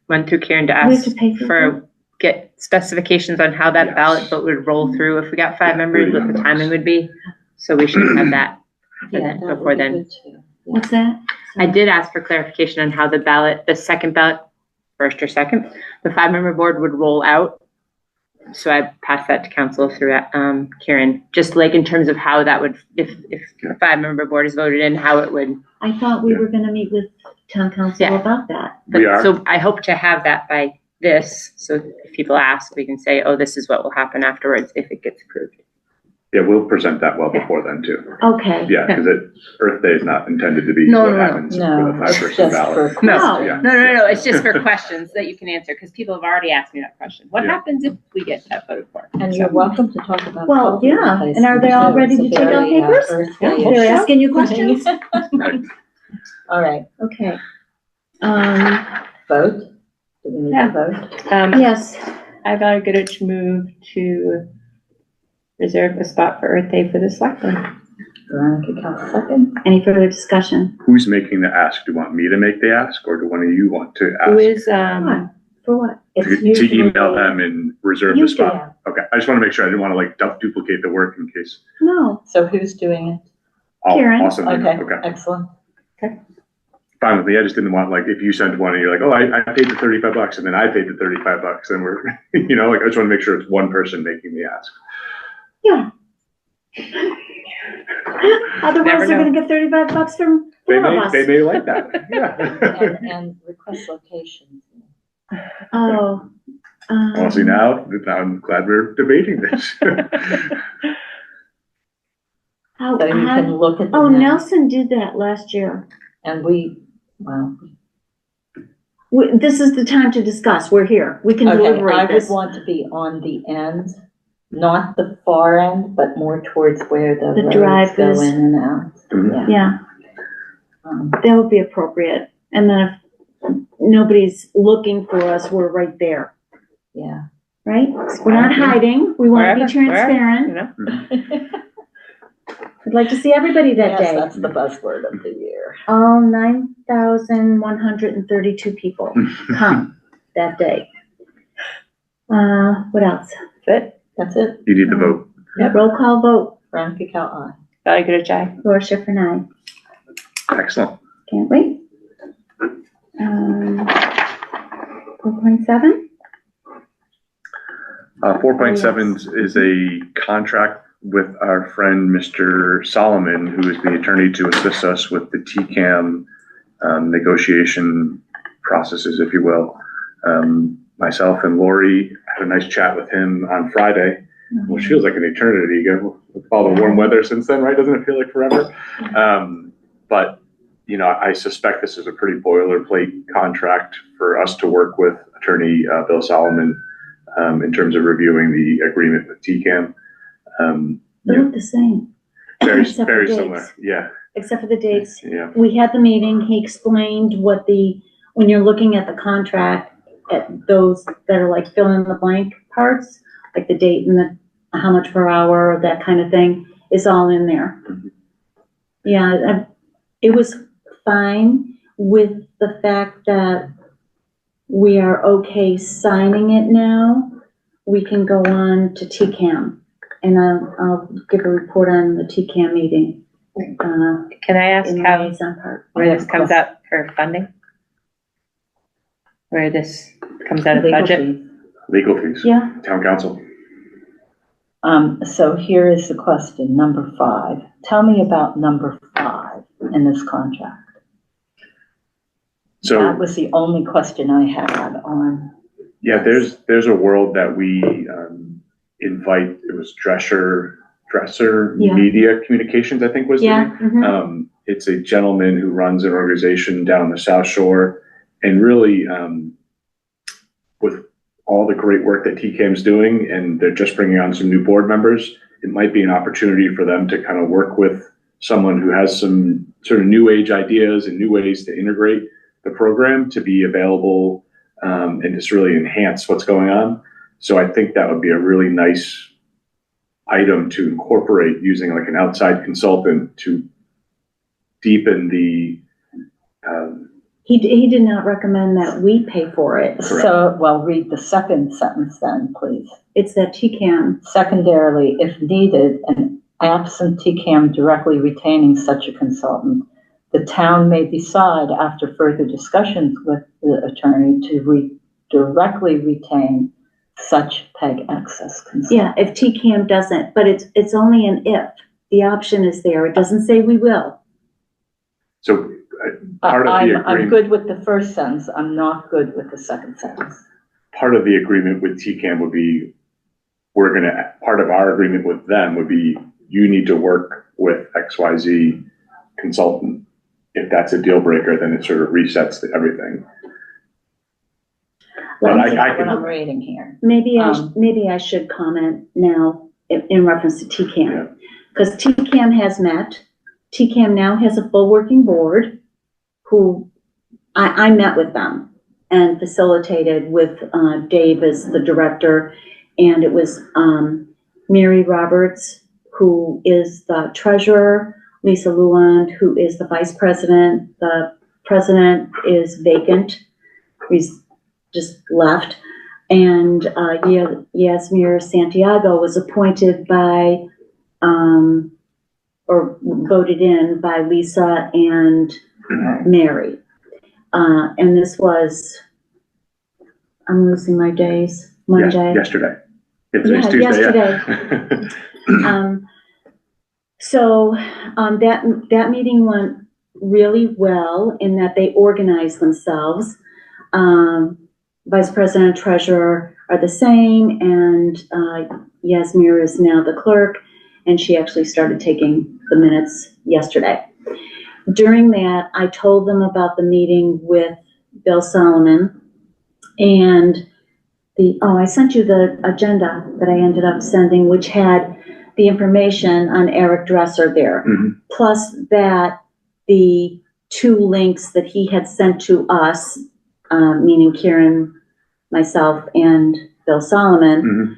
went through Karen to We have ask to pay for get specifications on how that ballot vote would roll through if we got 5 members, what the timing would be. So we should have that Yeah, that would before be then. good too. What's that? I did ask for clarification on how the second ballot, first or second, the 5-member board would roll out. So I passed that to council through Karen, just like in terms of how that would, if the 5-member board is voted in, how it would. I thought we were gonna meet with town council Yeah. about that. But We are. So I hope to have that by this, so if people ask, we can say, oh, this is what will happen afterwards if it gets approved. Yeah, we'll present that well before then too. Okay. Yeah, because Earth Day is not intended to be No, what no, no. happens with a No, it's 5% just ballot. for. No, Yeah. no, it's just for questions that you can answer, because people have already asked me that question. What Yeah. happens if we get that voted for? And you're welcome to talk about. Well, culvert yeah, and are they all replacement, ready too. to take out It's a very, papers? Earth Yeah, Day we'll They're issue. asking you questions? Right. All right, Okay. vote? Do we need to vote? Yes, I thought Goodrich moved to reserve a spot for Earth Day for the selectmen. Veronica Cal second. any further discussion? Who's making the ask? Do you want me to make the ask, or do one of you want to Who ask? is, For what? It's To usually email them and reserve the You spot? Okay, I just want to make sure. I didn't want to like duplicate the work in case. No, So who's doing it? Karen. Awesome. Okay, Okay. excellent. Fine with me. I just didn't want, like, if you sent one and you're like, oh, I paid the $35 and then I paid the $35 and we're, you know, like, I just want to make sure it's one person making the ask. yeah. Otherwise, Never they're know. gonna get $35 from They four of may, us. they may like that. Yeah. And request locations. Oh. Well, see, now I'm glad we're debating this. How, So you can look at the oh, map. Nelson did that last year. And well, This is the time to discuss. We're here. We can okay, I deliberate would this. want to be on the end, not the far end, but more towards where the The drive roads go is- in and out. Mhm. Yeah, that would be appropriate. And then if nobody's looking for us, we're right there, Yeah. right? We're not hiding. We want to be Wherever, you transparent. know? I'd like to see everybody that Yes, day. that's the buzzword of the year. All 9,132 people come that day. What else? That's it. You need the vote. Roll call vote. Veronica Cal, aye. Thought Goodrich, aye. Laura Schifrin, aye. Excellent. Can't wait. 4.7? 4.7 is a contract with our friend, Mr. Solomon, who is the attorney to assist us with the TCAM negotiation processes, if you will. Myself and Lori had a nice chat with him on Friday, which feels like an eternity ago with all the warm weather since then, right? Doesn't it feel like forever? But, you know, I suspect this is a pretty boilerplate contract for us to work with attorney Bill Solomon in terms of reviewing the agreement with TCAM. They look the same. Very, Except for very dates. similar. Yeah. Except for the dates. Yeah. We had the meeting, he explained when you're looking at the contract, at those that are like fill in the blank parts, like the date and the, how much per hour, that kind of thing, is all in there. Mhm. Yeah, it was fine with the fact that we are okay signing it now. We can go on to TCAM, and I'll give a report on the TCAM meeting. Can I ask In the how, liaison part. where this comes out for funding? Where this comes out of the Legal budget? fees. Legal fees. Yeah, Town council. So here is the question, number 5. Tell me about number 5 in this contract. So. That was the only question I had on. Yeah, there's a world that we invite. It was Dresser Yeah. Media Communications, I think was the yeah. name. Mhm. It's a gentleman who runs an organization down the South Shore, and really with all the great work that TCAM's doing, and they're just bringing on some new board members, it might be an opportunity for them to kind of work with someone who has some sort of new age ideas and new ways to integrate the program to be available and just really enhance what's going on. So I think that would be a really nice item to incorporate using like an outside consultant to deepen the. He did not recommend that we pay for it. So, well, read the second sentence then, please. It's that TCAM. Secondarily, if needed, and absent TCAM directly retaining such a consultant, the town may decide after further discussions with the attorney to directly retain such PEG access consultant. Yeah, if TCAM doesn't, but it's only an if. The option is there. It doesn't say we will. So part of the I'm agreement. good with the first sentence. I'm not good with the second sentence. part of the agreement with TCAM would be, part of our agreement with them would be, you need to work with XYZ consultant. If that's a deal breaker, then it sort of resets everything. But Well, I What I'm can, reading here. maybe I should comment now in reference to TCAM. Yeah. Because TCAM has met. TCAM now has a full working board who I met with them and facilitated with Dave as the director. And it was Mary Roberts, who is the treasurer, Lisa Luand, who is the vice president. The president is vacant. He's just left. And Yasmir Santiago was appointed by, or voted in by Lisa and Mary. And this was, I'm losing my days, Monday. yesterday. If today's Yeah, Tuesday, yeah. So that meeting went really well in that they organized themselves. Vice President and Treasurer are the same, and Yasmir is now the clerk, and she actually started taking the minutes yesterday. During that, I told them about the meeting with Bill Solomon, and I sent you the agenda that I ended up sending, which had the information on Eric Dresser there. Mhm. Plus that, the 2 links that he had sent to us, meaning Kieran, myself, and Bill Solomon,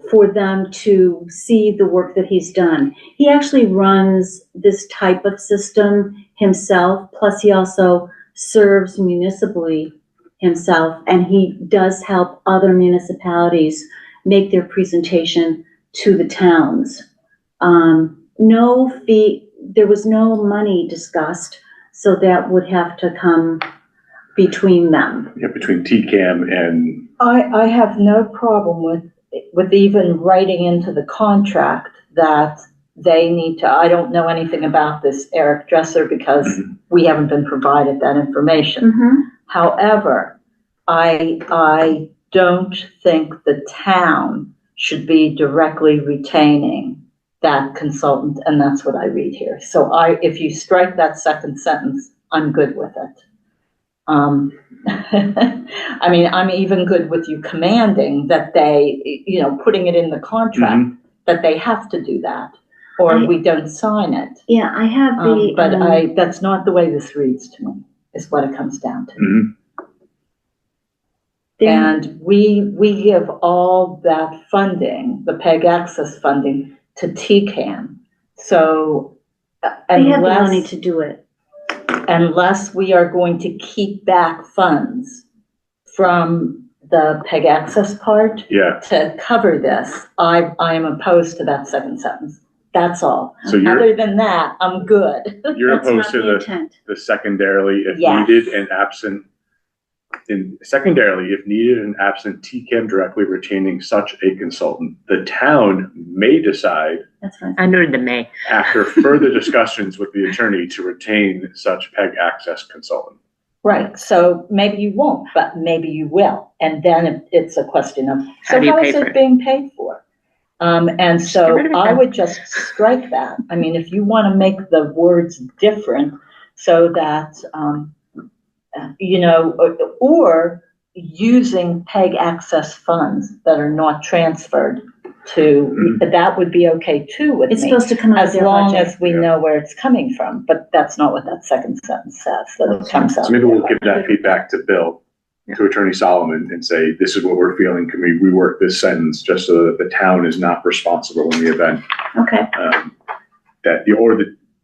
for them to see the work that he's done. He actually runs this type of system himself, plus he also serves municipally himself, and he does help other municipalities make their presentation to the towns. No fee, there was no money discussed, so that would have to come between them. Yeah, between TCAM and, I have no problem with even writing into the contract that they need to, I don't know anything about this Eric Dresser because we haven't been provided that information. However, I don't think the town should be directly retaining that consultant, and that's what I read here. So if you strike that second sentence, I'm good with it. I mean, I'm even good with you commanding that they, putting it in the contract that they have to do that, or we don't sign it. Yeah, I have the. But that's not the way this reads to me, is what it comes down to. And we give all that funding, the PEG access funding, to TCAM. So they have the money to do it. Unless we are going to keep back funds from the PEG access part to cover this, I am opposed to that second sentence. That's all. So other than that, I'm good. You're That's opposed not to intent. the secondarily if Yes. needed and absent. Secondarily, if needed and absent TCAM directly retaining such a consultant, the town may decide, That's right. Under the May. after further discussions with the attorney, to retain such PEG access consultant. Right. So maybe you won't, but maybe you will. And then it's a question of, How do you pay is for it it? being paid for? And get so rid of it I then. would just strike that. I mean, if you want to make the words different so that, or using PEG access funds that are not transferred to, that would be okay too with It's me. supposed to come out of As their long budget. as we know where it's coming from, but that's not what that second sentence says, that it comes out. So maybe we'll give that feedback to Bill, to Attorney Solomon, and say, this is what we're feeling. Can we rework this sentence just so that the town is not responsible in the event Okay.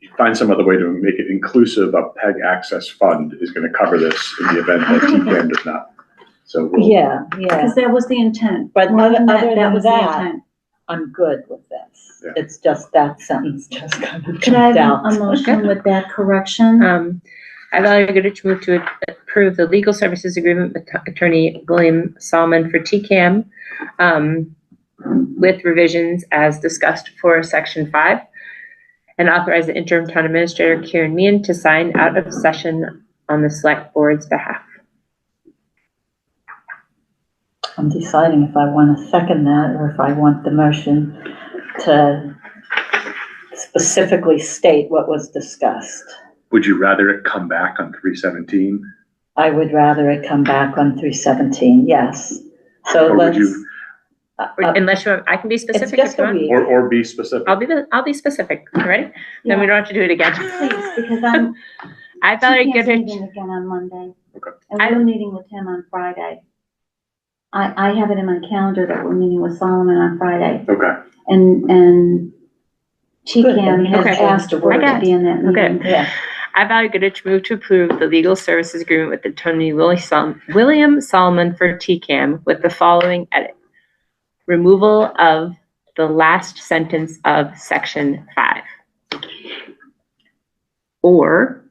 you find some other way to make it inclusive of PEG access fund is going to cover this in the event that TCAM does not. So Yeah. Because that was the intent. But More than other that than was the that, intent. I'm good with this. Yeah. It's just that sentence just kind of Could I jumped have out. a motion with that correction? I value to move to approve the legal services agreement with Attorney William Solomon for TCAM, with revisions as discussed for Section 5, and authorize the interim town administrator, Kieran Meehan, to sign out of session on the select board's behalf. I'm deciding if I want to second that or if I want the motion to specifically state what was discussed. Would you rather it come back on 317? I would rather it come back on 317, yes. So Or would let's. you- Unless you want, I can be It's specific just if you a want. week. Or be specific? I'll be specific. You ready? Then we don't have to do it again. Please, because I'm, I Valerie TCAM's Goodrich. meeting again on Monday. Okay. And we're meeting with him on Friday. I have it in my calendar that we're meeting with Solomon on Friday. Okay. And TCAM has Okay. asked for it to be in that Okay. meeting. Yeah, I Valerie Goodrich move to approve the legal services agreement with Attorney William Solomon for TCAM with the following edit. Removal of the last sentence of section 5. Or,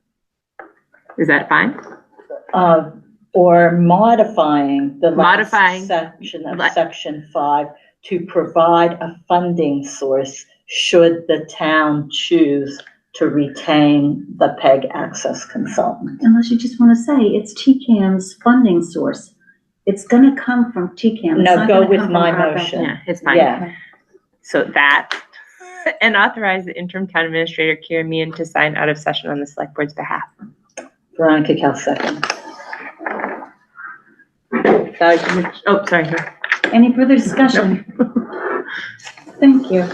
is that fine? or modifying the last Modifying. section of Let- section 5 to provide a funding source should the town choose to retain the PEG access consultant. Unless you just want to say it's TCAM's funding source. It's gonna come from TCAM. It's No, not go gonna with come from my our motion. budget. Yeah, it's fine. Yeah, So that, and authorize the interim town administrator, Kieran Meehan, to sign out of session on the select board's behalf. Veronica Cal second. Oh, sorry. Any further discussion? Thank you.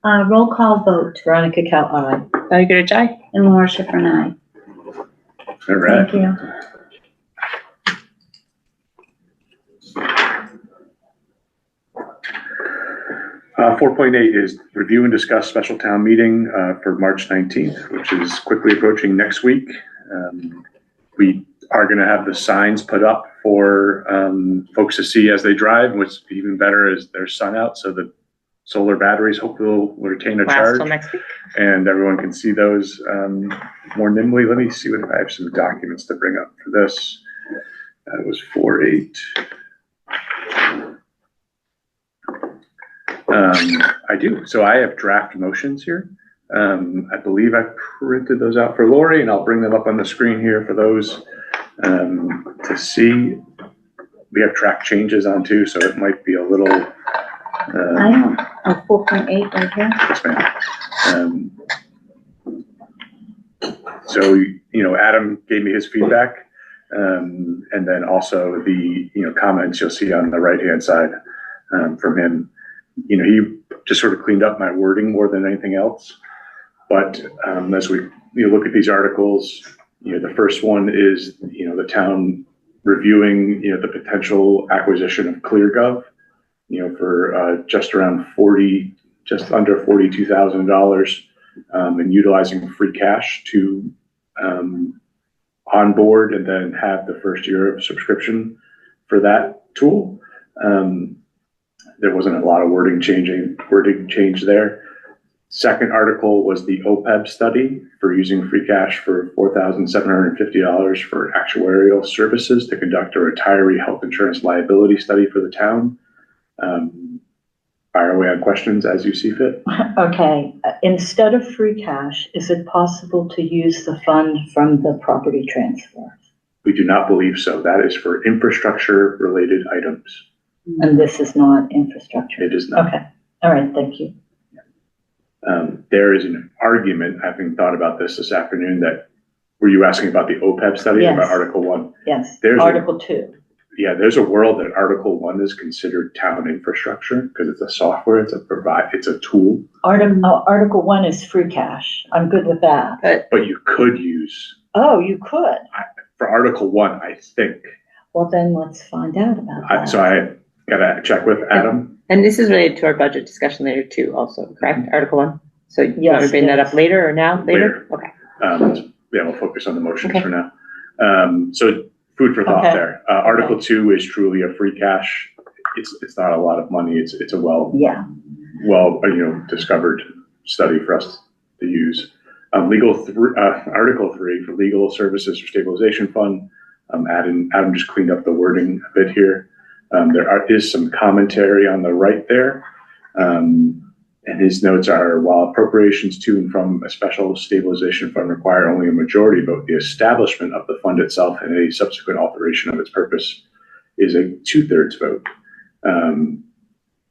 Roll call vote, Veronica Cal, aye. Valerie Goodrich, aye. and Laura Schiffer and I. All right. Thank you. 4.8 is review and discuss special town meeting for March 19th, which is quickly approaching next week. We are going to have the signs put up for folks to see as they drive. What's even better is there's sun out, so the solar batteries hopefully will retain a Last charge, till next week. and everyone can see those more nimbly. Let me see if I have some documents to bring up for this. That was 4.8. I do. So I have draft motions here. I believe I printed those out for Lori, and I'll bring them up on the screen here for those to see. We have track changes on too, so it might be a little. I don't, 4.8 right here. Yes, ma'am. So, you know, Adam gave me his feedback, and then also the, you know, comments you'll see on the right-hand side from him. You know, he just sort of cleaned up my wording more than anything else. But as we look at these articles, you know, the first one is, you know, the town reviewing, you know, the potential acquisition of ClearGov, you know, for just under $42,000, and utilizing free cash to onboard and then have the first year of subscription for that tool. There wasn't a lot of wording change there. Second article was the OPEB study for using free cash for $4,750 for actuarial services to conduct a retiree health insurance liability study for the town. Fire away on questions as you see fit. Okay, instead of free cash, is it possible to use the fund from the property transfer? We do not believe so. That is for infrastructure related items. And this is not infrastructure? It is not. Okay, all right, thank you. There is an argument, having thought about this afternoon, that, were you asking about the OPEB study? Yes. About Article 1? Yes, There's Article 2. Yeah, there's a world that Article 1 is considered town infrastructure because it's a software, it's a tool. Article 1 is free cash. I'm good with that. But you could use, Oh, you could? for Article 1, I think. Well, then let's find out about that. So I gotta check with Adam. And this is related to our budget discussion later too, also, correct? Article 1? So you want Yes, to bring that yes. up later or now? Later? Okay. Yeah, we'll focus on the motions Okay. for now. So food for thought Okay. there. Article 2 is truly a free cash. It's not a lot of money. It's a Yeah, discovered study for us to use. Article 3 for legal services for stabilization fund. Adam just cleaned up the wording a bit here. There is some commentary on the right there. And his notes are, while appropriations to and from a special stabilization fund require only a majority vote, the establishment of the fund itself and any subsequent alteration of its purpose is a 2/3 vote.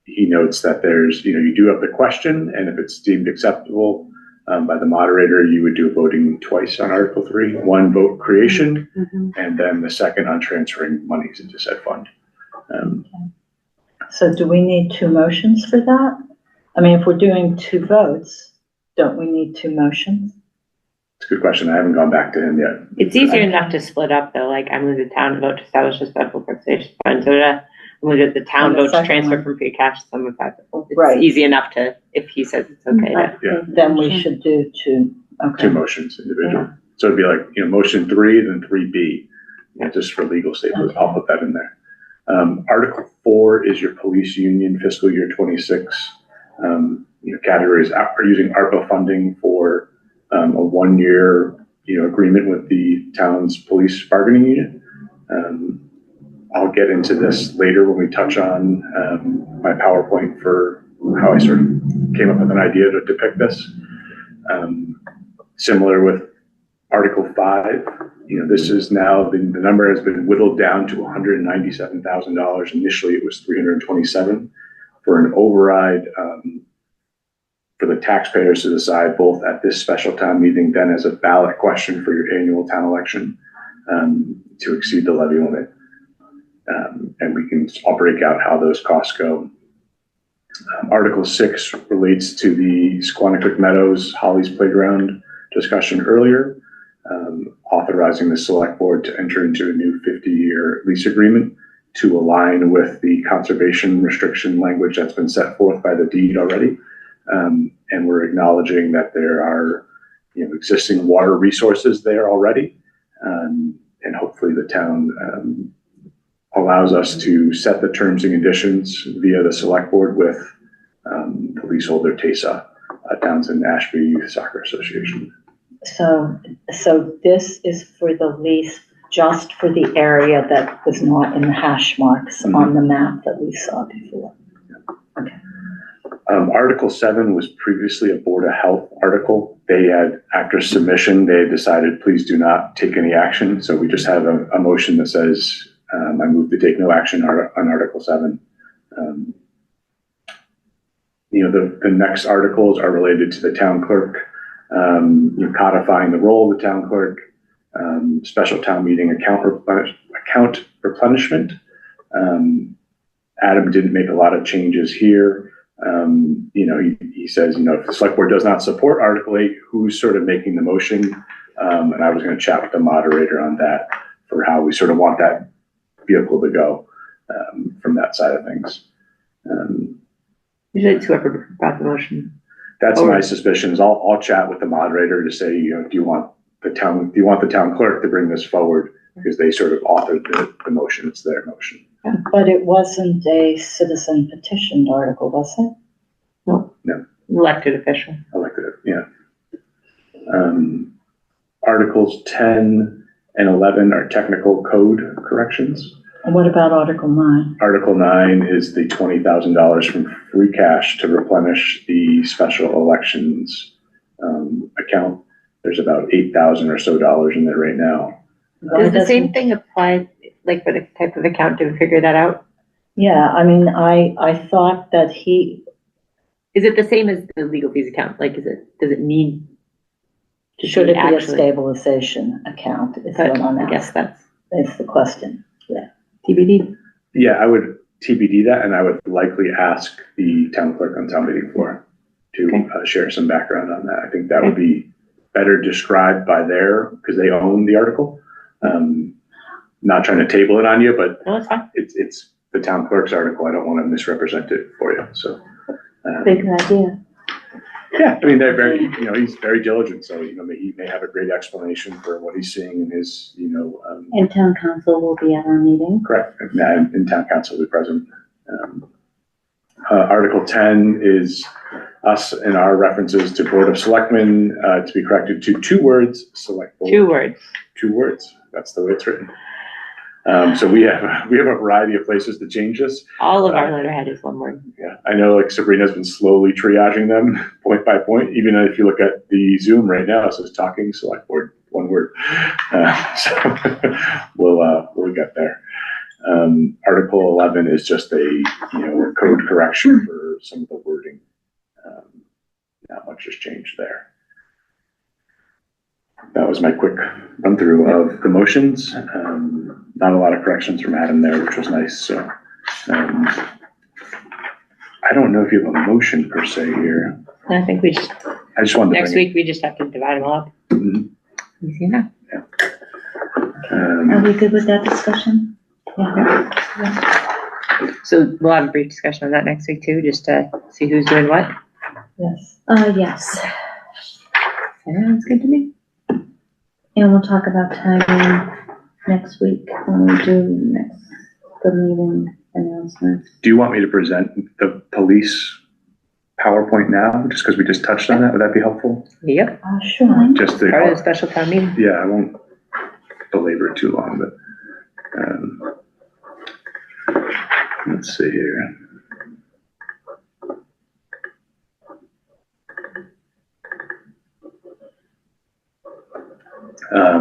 He notes that there's, you do have the question, and if it's deemed acceptable by the moderator, you would do voting twice on Article 3, one vote creation, and then the second on transferring monies into said fund. So do we need 2 motions for that? I mean, if we're doing 2 votes, don't we need 2 motions? It's a good question. I haven't gone back to him yet. It's easier enough to split up though, like I move the town vote to establish a special preservation fund, so I'm gonna do the town And the vote to second transfer one. from free cash to some of that. It's Right. easy enough to, if he says it's okay to. Yeah. Then we should do 2. Okay. 2 motions individually. So it'd be like, motion 3, then 3B, just for legal statements. I'll put that in there. Article 4 is your police union fiscal year 26. Categories are using ARPA funding for a 1-year, agreement with the town's police bargaining unit. I'll get into this later when we touch on my PowerPoint for how I sort of came up with an idea to depict this. Similar with Article 5, this is now, the number has been whittled down to $197,000. Initially, it was $327 for an override for the taxpayers to decide both at this special town meeting, then as a ballot question for your annual town election to exceed the levy limit. And I'll break out how those costs go. Article 6 relates to the Squanicook Meadows Holly's Playground discussion earlier, authorizing the select board to enter into a new 50-year lease agreement to align with the conservation restriction language that's been set forth by the deed already. And we're acknowledging that there are existing water resources there already. And hopefully the town allows us to set the terms and conditions via the select board with the leaseholder TESA, Townsend Ashby Youth Soccer Association. So this is for the lease, just for the area that was not in the hash marks on the map that we saw before. Okay. Article 7 was previously a Board of Health article. They had, after submission, they had decided, please do not take any action. So we just have a motion that says, I move to take no action on Article 7. The next articles are related to the town clerk, codifying the role of the town clerk, special town meeting account replenishment. Adam didn't make a lot of changes here. He says, if the select board does not support Article 8, who's sort of making the motion? And I was going to chat with the moderator on that for how we sort of want that vehicle to go from that side of things. Usually it's whoever brought the motion. That's my suspicions. I'll chat with the moderator to say, do you want the town clerk to bring this forward? Because they sort of authored the motion. It's their motion. But it wasn't a citizen petitioned article, was it? No. Elected official. Elected, yeah. Articles 10 and 11 are technical code corrections. And what about Article 9? Article 9 is the $20,000 from free cash to replenish the special elections account. There's about $8,000 or so in there right now. Does the same thing apply, like for the type of account? Did we figure that out? Yeah, I mean, I thought that Is it the same as the legal fees account? Like, does it need? Should it be a stabilization account? Is what I'm asking. I guess that's the question. Yeah. TBD. Yeah, I would TBD that, and I would likely ask the town clerk on town meeting floor to share some background on that. I think that would be better described by because they own the article. Not trying to table it on you, but no, it's fine. It's the town clerk's article. I don't want to misrepresent it for you. So, Big idea. yeah, I mean, they're very, he's very diligent. So, he may have a great explanation for what he's seeing in his, And town council will be at our meeting. correct. And town council will be present. Article 10 is us and our references to Board of Selectmen to be corrected to 2 words, select board. 2 words. 2 words. That's the way it's written. So we have a variety of places to change this. All of our letterhead is 1 word. Yeah, I know Sabrina's been slowly triaging them point by point. Even if you look at the Zoom right now, it says talking select board, 1 word. So we'll get there. Article 11 is just a code correction for some of the wording. Not much has changed there. That was my quick run through of the motions. Not a lot of corrections from Adam there, which was nice. So I don't know if you have a motion per se here. I think we just, I just wanted to next week, we just have to divide them all up. Mhm. Easy enough. Are we good with that discussion? Yeah. So we'll have a brief discussion on that next week too, just to see who's doing what. Yes. Yes, Sounds good to me. and we'll talk about timing next week when we do the meeting announcements. Do you want me to present the police PowerPoint now, just because we just touched on that? Would that be helpful? Yep, Sure. Just to, part of the special town meeting. yeah, I won't belabor it too long, but let's see here.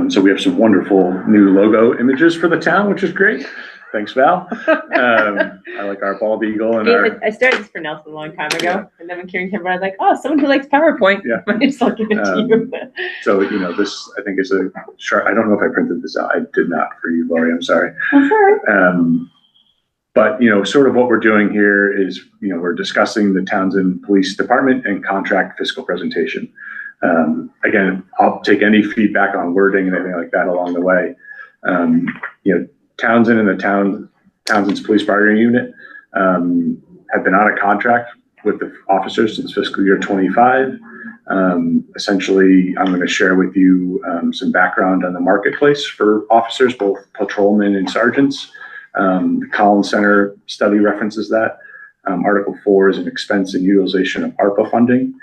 So we have some wonderful new logo images for the town, which is great. Thanks, Val. I like our bald eagle and our, I started this for Nelson a long time ago, and then when Karen came around, I was like, oh, someone who likes PowerPoint. Yeah. I just I'll give it to you. so, this I think is a sharp, I don't know if I printed this out. I did not for you, Lori, I'm sorry. But, sort of what we're doing here is, we're discussing the Townsend Police Department and contract fiscal presentation. Again, I'll take any feedback on wording and anything like that along the way. Townsend and the Townsend's Police Bargaining Unit have been out of contract with the officers since fiscal year 25. Essentially, I'm going to share with you some background on the marketplace for officers, both patrolmen and sergeants. The Collins Center study references that. Article 4 is an expense and utilization of ARPA funding.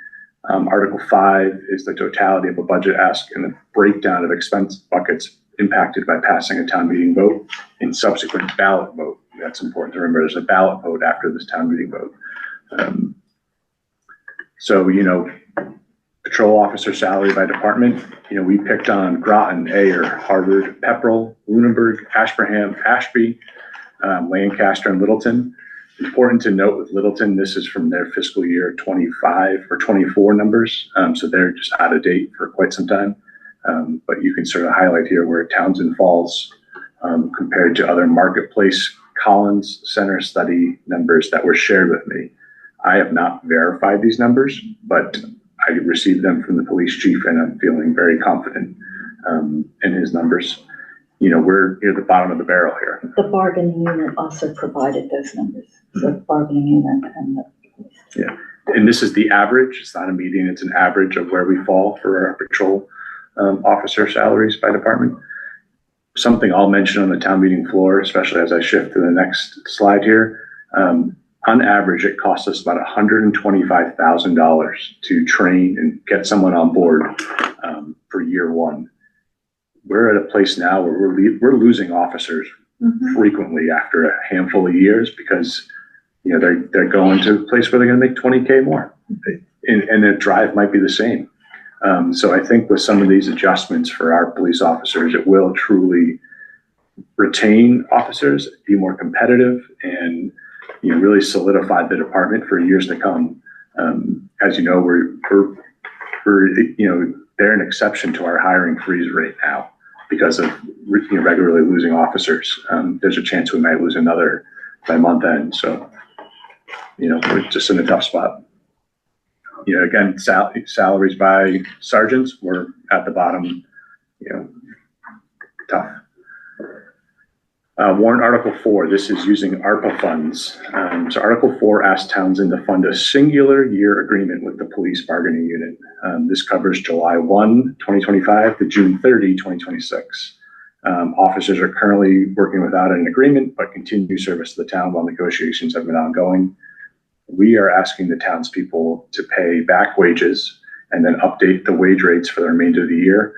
Article 5 is the totality of a budget ask and the breakdown of expense buckets impacted by passing a town meeting vote and subsequent ballot vote. That's important to remember. There's a ballot vote after this town meeting vote. Patrol officer salary by department, we picked on Groton, Ayer, Harvard, Pepperell, Lunenburg, Ashburnham, Ashby, Lancaster, and Littleton. Important to note with Littleton, this is from their fiscal year 25 or 24 numbers. So they're just out of date for quite some time. But you can sort of highlight here where Townsend falls compared to other marketplace Collins Center study numbers that were shared with me. I have not verified these numbers, but I received them from the police chief and I'm feeling very confident in his numbers. We're near the bottom of the barrel here. The bargaining unit also provided those numbers. So the bargaining unit and the police. Yeah, and this is the average. It's not a median. It's an average of where we fall for our patrol officer salaries by department. Something I'll mention on the town meeting floor, especially as I shift to the next slide here. On average, it costs us about $125,000 to train and get someone on board for year one. We're at a place now where we're losing officers frequently after a handful of years because they're going to a place where they're going to make 20K more, and their drive might be the same. So I think with some of these adjustments for our police officers, it will truly retain officers, be more competitive, and really solidify the department for years to come. As you know, they're an exception to our hiring freeze rate now because of regularly losing officers. There's a chance we might lose another by month end. So, we're just in a tough spot. Again, salaries by sergeants, we're at the bottom, tough. Warrant Article 4, this is using ARPA funds. So Article 4 asks Townsend to fund a singular year agreement with the police bargaining unit. This covers July 1, 2025 to June 30, 2026. Officers are currently working without an agreement, but continue service to the town while negotiations have been ongoing. We are asking the townspeople to pay back wages and then update the wage rates for the remainder of the year.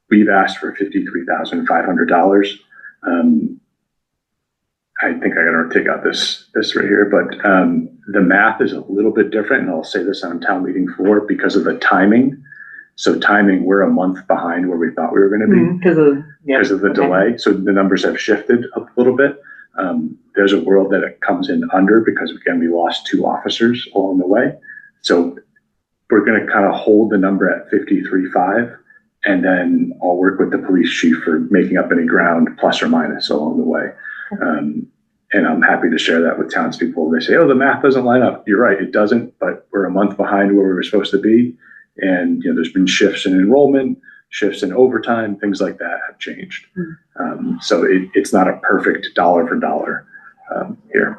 We've asked for $53,500. I think I gotta take out this right here, but the math is a little bit different, and I'll say this on town meeting floor because of the timing. So timing, we're a month behind where we thought we were going to be because of the delay. So the numbers have shifted a little bit. There's a world that it comes in under because, again, we lost 2 officers along the way. So we're going to kind of hold the number at 53.5, and then I'll work with the police chief for making up any ground plus or minus along the way. And I'm happy to share that with townspeople. They say, oh, the math doesn't line up. You're right, it doesn't, but we're a month behind where we were supposed to be. And there's been shifts in enrollment, shifts in overtime, things like that have changed. So it's not a perfect dollar for dollar here.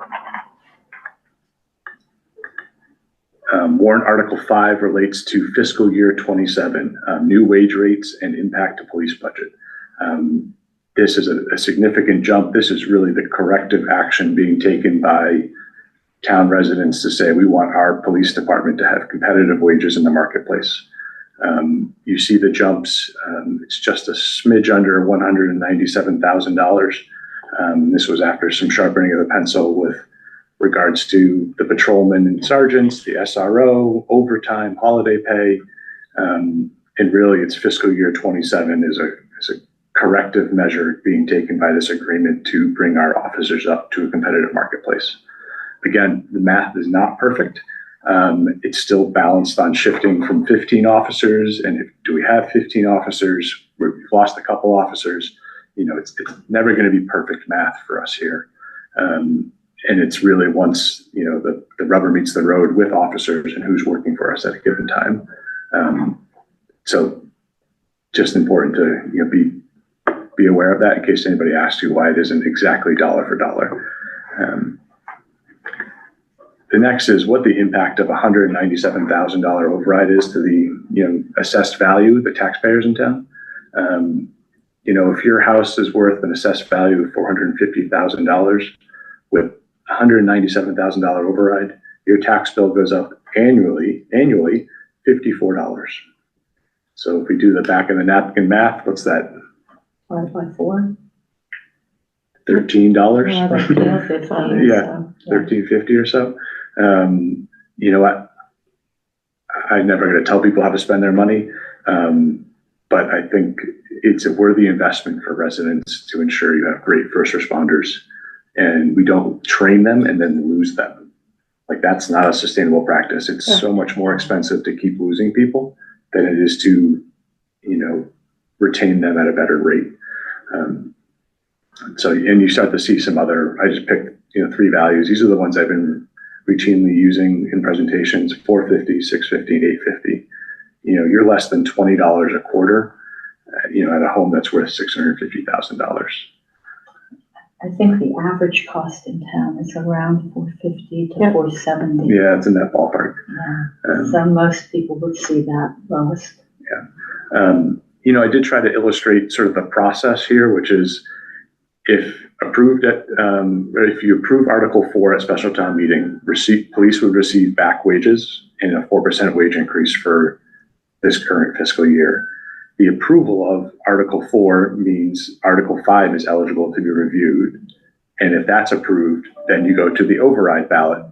Warrant Article 5 relates to fiscal year 27, new wage rates and impact to police budget. This is a significant jump. This is really the corrective action being taken by town residents to say we want our police department to have competitive wages in the marketplace. You see the jumps. It's just a smidge under $197,000. This was after some sharpening of the pencil with regards to the patrolmen and sergeants, the SRO, overtime, holiday pay, and really it's fiscal year 27 is a corrective measure being taken by this agreement to bring our officers up to a competitive marketplace. Again, the math is not perfect. It's still balanced on shifting from 15 officers, and do we have 15 officers? We've lost a couple officers. It's never going to be perfect math for us here. And it's really once, the rubber meets the road with officers and who's working for us at a given time. So just important to, be aware of that in case anybody asks you why it isn't exactly dollar for dollar. The next is what the impact of $197,000 override is to the, assessed value of the taxpayers in town. If your house is worth an assessed value of $450,000 with $197,000 override, your tax bill goes up annually $54. So if we do the back of the napkin math, what's that? 5 by 4. $13. Yeah, that's $15, Yeah, so, $13.50 or so. I'm never going to tell people how to spend their money, but I think it's a worthy investment for residents to ensure you have great first responders and we don't train them and then lose them. Like, that's not a sustainable practice. It's so much more expensive to keep losing people than it is to, retain them at a better rate. And you start to see some other, I just picked, 3 values. These are the ones I've been routinely using in presentations: $450, $650, and $850. You're less than $20 a quarter, at a home that's worth $650,000. I think the average cost in town is around $450 to $470. Yeah, it's in that ballpark. Yeah. So most people would see that lowest. Yeah. I did try to illustrate sort of the process here, which is if you approve Article 4 at special town meeting, police would receive back wages and a 4% wage increase for this current fiscal year. The approval of Article 4 means Article 5 is eligible to be reviewed. And if that's approved, then you go to the override ballot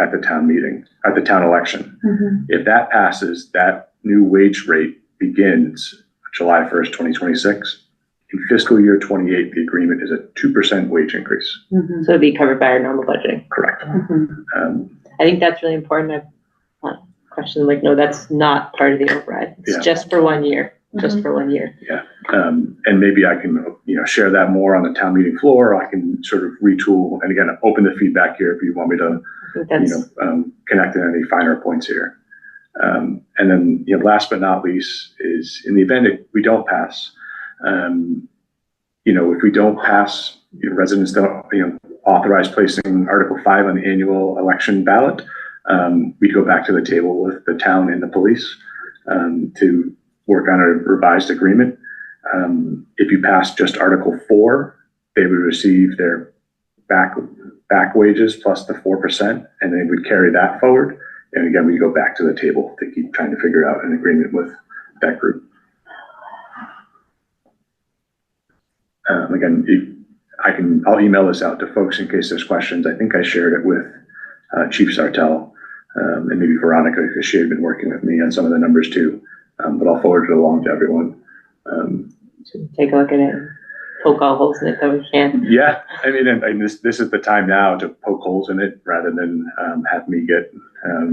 at the town meeting, at the town election. Mm-hmm. If that passes, that new wage rate begins July 1st, 2026. In fiscal year 28, the agreement is a 2% wage increase. Mm-hmm. So it'd be covered by our normal budgeting. Correct. Mm-hmm. I think that's really important. Question no, that's not part of the override. It's just for 1 year. Just for 1 year. Yeah. And maybe I can, share that more on the town meeting floor. Or I can sort of retool, and again, open the feedback here if you want me to, connect in any finer points here. And then, last but not least is in the event that we don't pass, if we don't pass, residents don't, authorize placing Article 5 on the annual election ballot, we go back to the table with the town and the police to work on a revised agreement. If you pass just Article 4, they would receive their back wages plus the 4%, and they would carry that forward. And again, we go back to the table to keep trying to figure out an agreement with that group. I'll email this out to folks in case there's questions. I think I shared it with Chief Sartell and maybe Veronica, because she had been working with me on some of the numbers too. But I'll forward it along to everyone. Take a look at it. poke all holes in it that we can. Yeah, I mean, and this is the time now to poke holes in it rather than have me get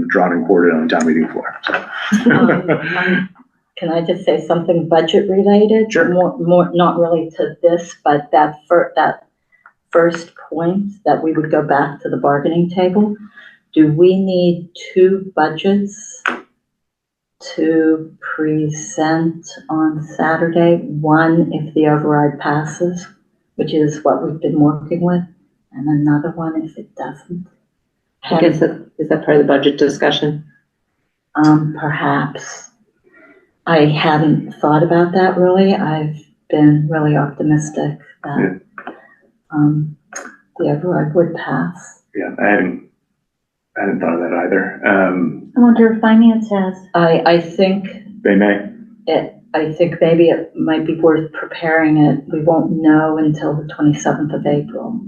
drawn and quartered on the town meeting floor. So. Can I just say something budget related? Sure. More, not really to this, but that first point that we would go back to the bargaining table. Do we need 2 budgets to present on Saturday? One, if the override passes, which is what we've been working with, and another one if it doesn't. I guess is that part of the budget discussion? Perhaps. I hadn't thought about that really. I've been really optimistic that the override would pass. Yeah, I hadn't thought of that either. I wonder if finance has. I think They may. I think maybe it might be worth preparing it. We won't know until the 27th of April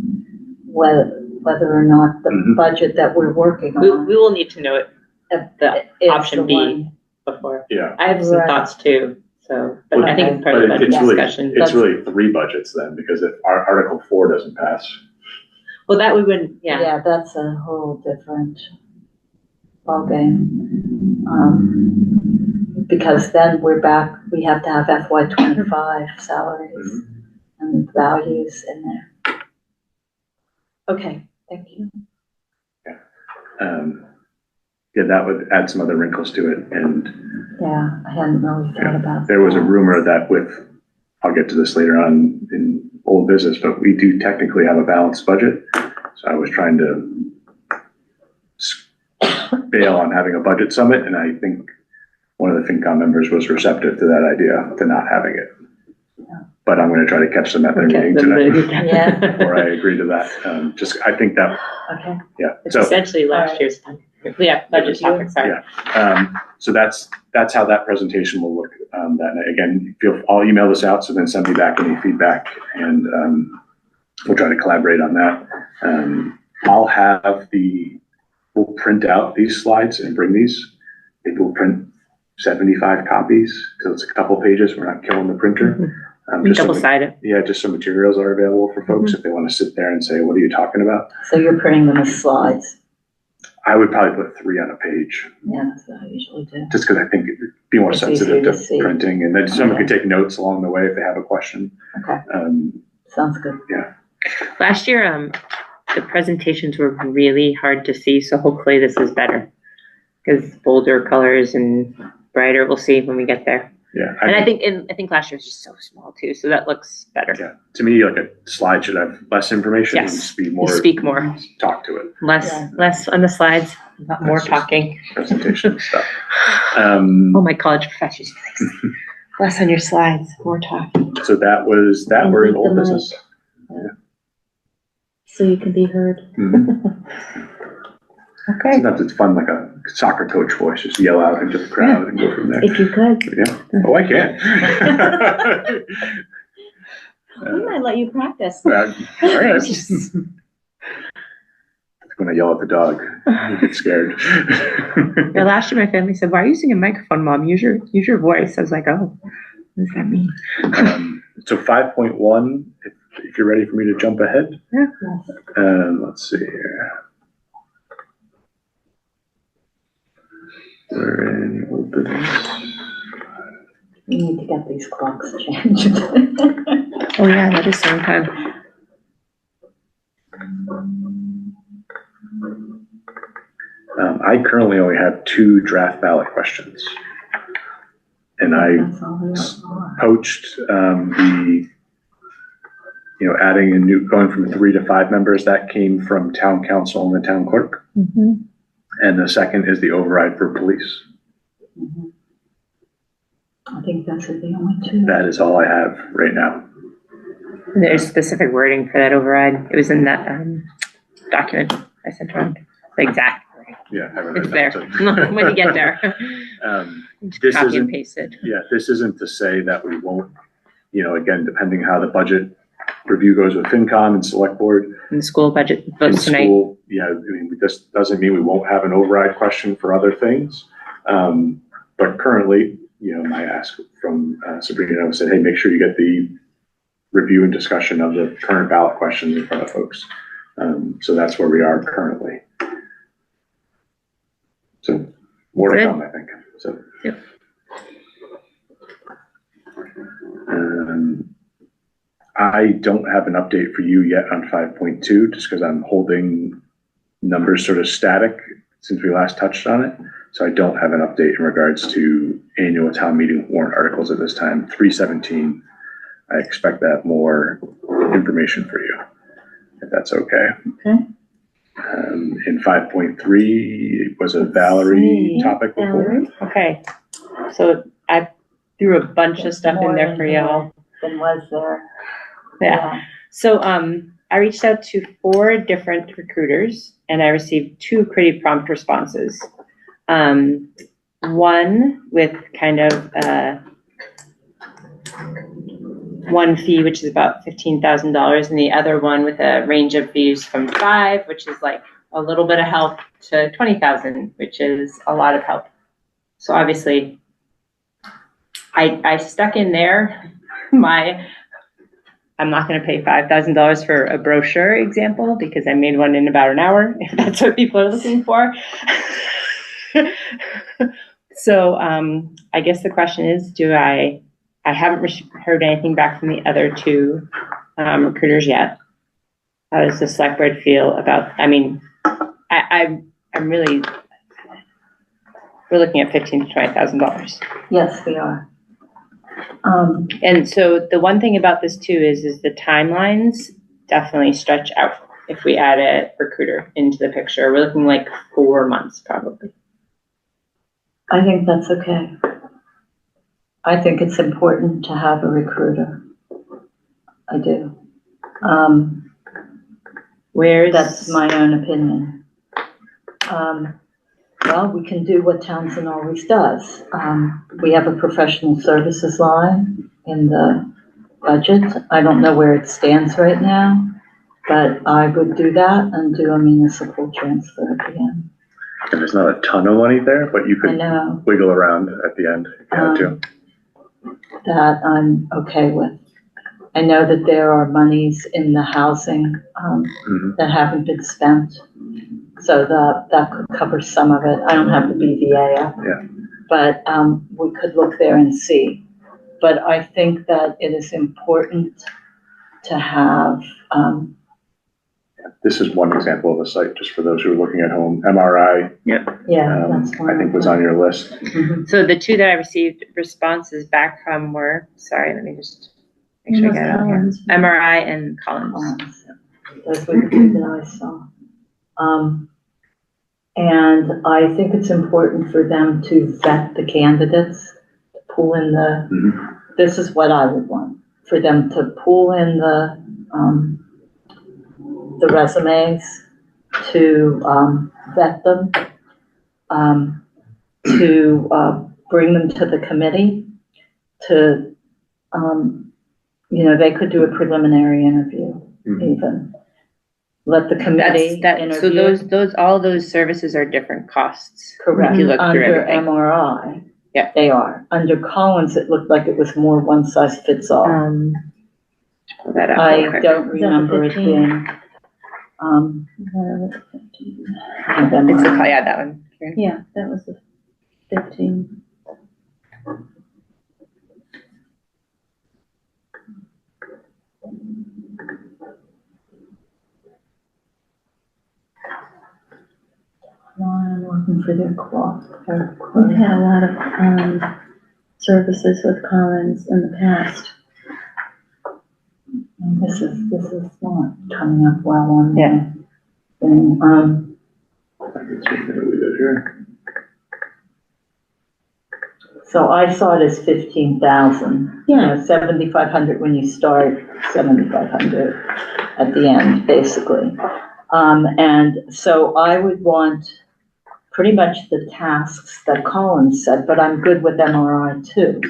whether or not the Mhm. budget that we're working We on. will need to know it the is option the B. one. Before. Yeah. I have some Right. thoughts too, so, but I think it's part of But the budget it's really, discussion. it's really 3 budgets then, because if Article 4 doesn't pass, Well, that we wouldn't, yeah. Yeah, that's a whole different ballgame. Because then we're back, we have to have FY25 salaries and values in there. Okay, thank you. yeah, that would add some other wrinkles to it. And Yeah, I hadn't really thought about that. there was a rumor that I'll get to this later on in old business, but we do technically have a balanced budget. So I was trying to bail on having a budget summit, and I think one of the FinCom members was receptive to that idea, to not having it. But I'm going to try to catch them at their meeting tonight Yeah. before I agree to that. I think that, Okay. yeah. It's So, essentially last year's, yeah, budget topic, sorry. yeah. So that's how that presentation will look that night. Again, I'll email this out, so then send me back any feedback, and we'll try to collaborate on that. We'll print out these slides and bring these. Maybe we'll print 75 copies, because it's a couple pages. We're not killing the printer. Double-sided. Yeah, just some materials are available for folks if they want to sit there and say, what are you talking about? So you're printing them as slides? I would probably put 3 on a page, Yeah, that's what I usually do. just because I think it'd be more It's sensitive easier to to see. printing, and then someone could take notes along the way if they have a question. Okay, sounds good. Last year, the presentations were really hard to see, so hopefully this is better. Because bolder colors and brighter, we'll see when we get there. Yeah. And I think last year was just so small too, so that looks better. Yeah, to me, like a slide should have less information and Yes. be more. You speak more. Talk to it, Less on the slides, more That's just- talking. presentation stuff. Oh, my college professors, less on your slides, more talking. So we're in old business. So you can be heard. Mhm. Okay. Sometimes it's fun, like a soccer coach voice, just yell out into the crowd and go from there. If you could. Yeah. Oh, I can. We might let you practice. All right. When I yell at the dog, I get scared. Yeah, last year my family said, "Why are you using a microphone, Mom? Use your voice." I was like, "Oh, what does that mean?" So 5.1, if you're ready for me to jump ahead. Yeah. Let's see here. We're in old business. We need to get these clocks changed. Oh yeah, that is sometime. I currently only have 2 draft ballot questions. And I That's all we are. poached adding going from 3 to 5 members. That came from town council and the town clerk. And the second is the override for police. Mhm. I think those are the only 2. That is all I have right now. There's specific wording for that override. It was in that document I sent around. The exact wording. Yeah, I haven't It's read there that, when you get there. This Just copy and isn't- paste it. Yeah, this isn't to say that we won't, again, depending how the budget review goes with FinCom and Selectboard. And the school budget In votes tonight. school, this doesn't mean we won't have an override question for other things. But currently, my ask from Sabrina said, hey, make sure you get the review and discussion of the current ballot questions in front of folks. So that's where we are currently. So more to Good. come, I think. So. Yep. I don't have an update for you yet on 5.2, just because I'm holding numbers sort of static since we last touched on it. So I don't have an update in regards to annual town meeting warrant articles at this time. 317, I expect to have more information for you, if that's okay. Okay. In 5.3 was a Valerie topic before. Valerie? Okay, so I threw a bunch of stuff in there for y'all. Than was there. Yeah. So I reached out to 4 different recruiters and I received 2 pretty prompt responses. One with kind of one fee, which is about $15,000, and the other one with a range of fees from 5, which is like a little bit of help, to 20,000, which is a lot of help. So obviously, I stuck in there I'm not going to pay $5,000 for a brochure example because I made one in about an hour, if that's what people are looking for. So I guess the question is, I haven't heard anything back from the other 2 recruiters yet. How does the select board feel about, I mean, I'm really, we're looking at $15,000 to $20,000. Yes, we are. And so the one thing about this too is the timelines definitely stretch out if we add a recruiter into the picture. We're looking like 4 months probably. I think that's okay. I think it's important to have a recruiter. I do. That's my own opinion. Well, we can do what Townsend always does. We have a professional services line in the budget. I don't know where it stands right now, but I would do that and do a municipal transfer at the end. And there's not a ton of money there, but you I could know wiggle around at the end if you had to. that I'm okay with. I know that there are monies in the housing that haven't been spent. So that could cover some of it. I don't have the BVA up. Yeah. But we could look there and see. But I think that it is important to have, This is one example of a site, just for those who are looking at home. MRI, that's one. I think was on your list. Mhm. So the 2 that I received responses back from were, sorry, let me just make sure I got it out here. MRI and Collins. Those were the 2 that I saw. And I think it's important for them to vet the candidates, pull in this is what I would want, for them to pull in the resumes, to vet them, to bring them to the committee, to, they could do a preliminary interview even. Let the committee interview. So those all those services are different costs. Correct. If you look through Under everything. MRI, Yeah. they are. Under Collins, it looked like it was more one size fits all. Pull that up real I quick. don't remember it 15? being, It's that one. Yeah, that was the 15. I'm looking for their cloth. We've had a lot of services with Collins in the past. This is not coming up well on Yeah. the thing. I can see what we did here. So I saw it as 15,000. Yeah. 7,500 when you start, 7,500 at the end, basically. And so I would want pretty much the tasks that Collins said, but I'm good with MRI too.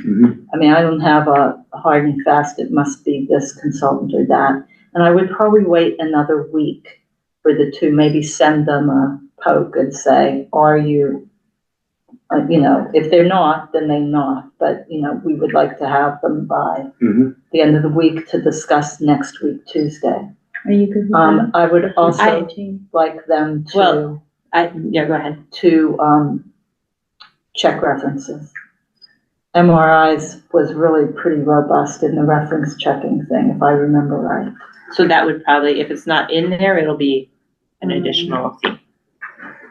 I mean, I don't have a hard and fast, it must be this consultant or that. And I would probably wait another week for the 2, maybe send them a poke and say, are you You know, if they're not, then they're not, but, you know, we would like to have them by Mhm. the end of the week to discuss next week, Tuesday. Are you good with that? I would also I- like them Well- yeah, go ahead. to check references. MRIs was really pretty robust in the reference checking thing, if I remember right. So that would probably, if it's not in there, it'll be an additional fee.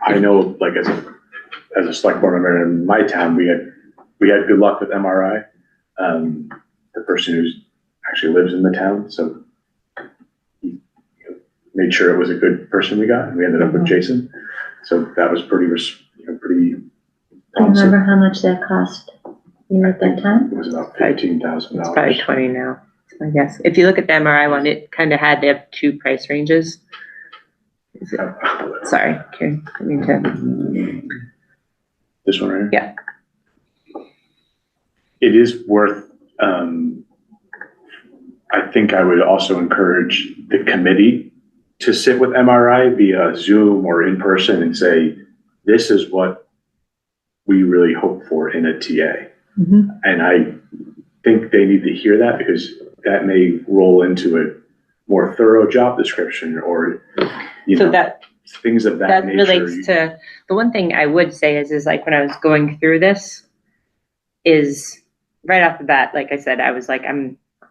I know, like, as a select board member in my town, we had good luck with MRI. The person who's actually lives in the town, so he made sure it was a good person we got, and we ended up with Jason. So that was pretty Do you promising. remember how much that cost you at that time? It was about $15,000. It's probably 20 now, I guess. If you look at the MRI one, it kind of had, they have two price ranges. Is it- Sorry, Karen, I mean to. This one right here? Yeah. It is worth, I think I would also encourage the committee to sit with MRI via Zoom or in person and say, this is what we really hope for in a TA. Mhm. And I think they need to hear that, because that may roll into a more thorough job description, or, you So know, that, things of that that nature. relates to, the one thing I would say is like when I was going through this, is right off the bat, like I said, I was like,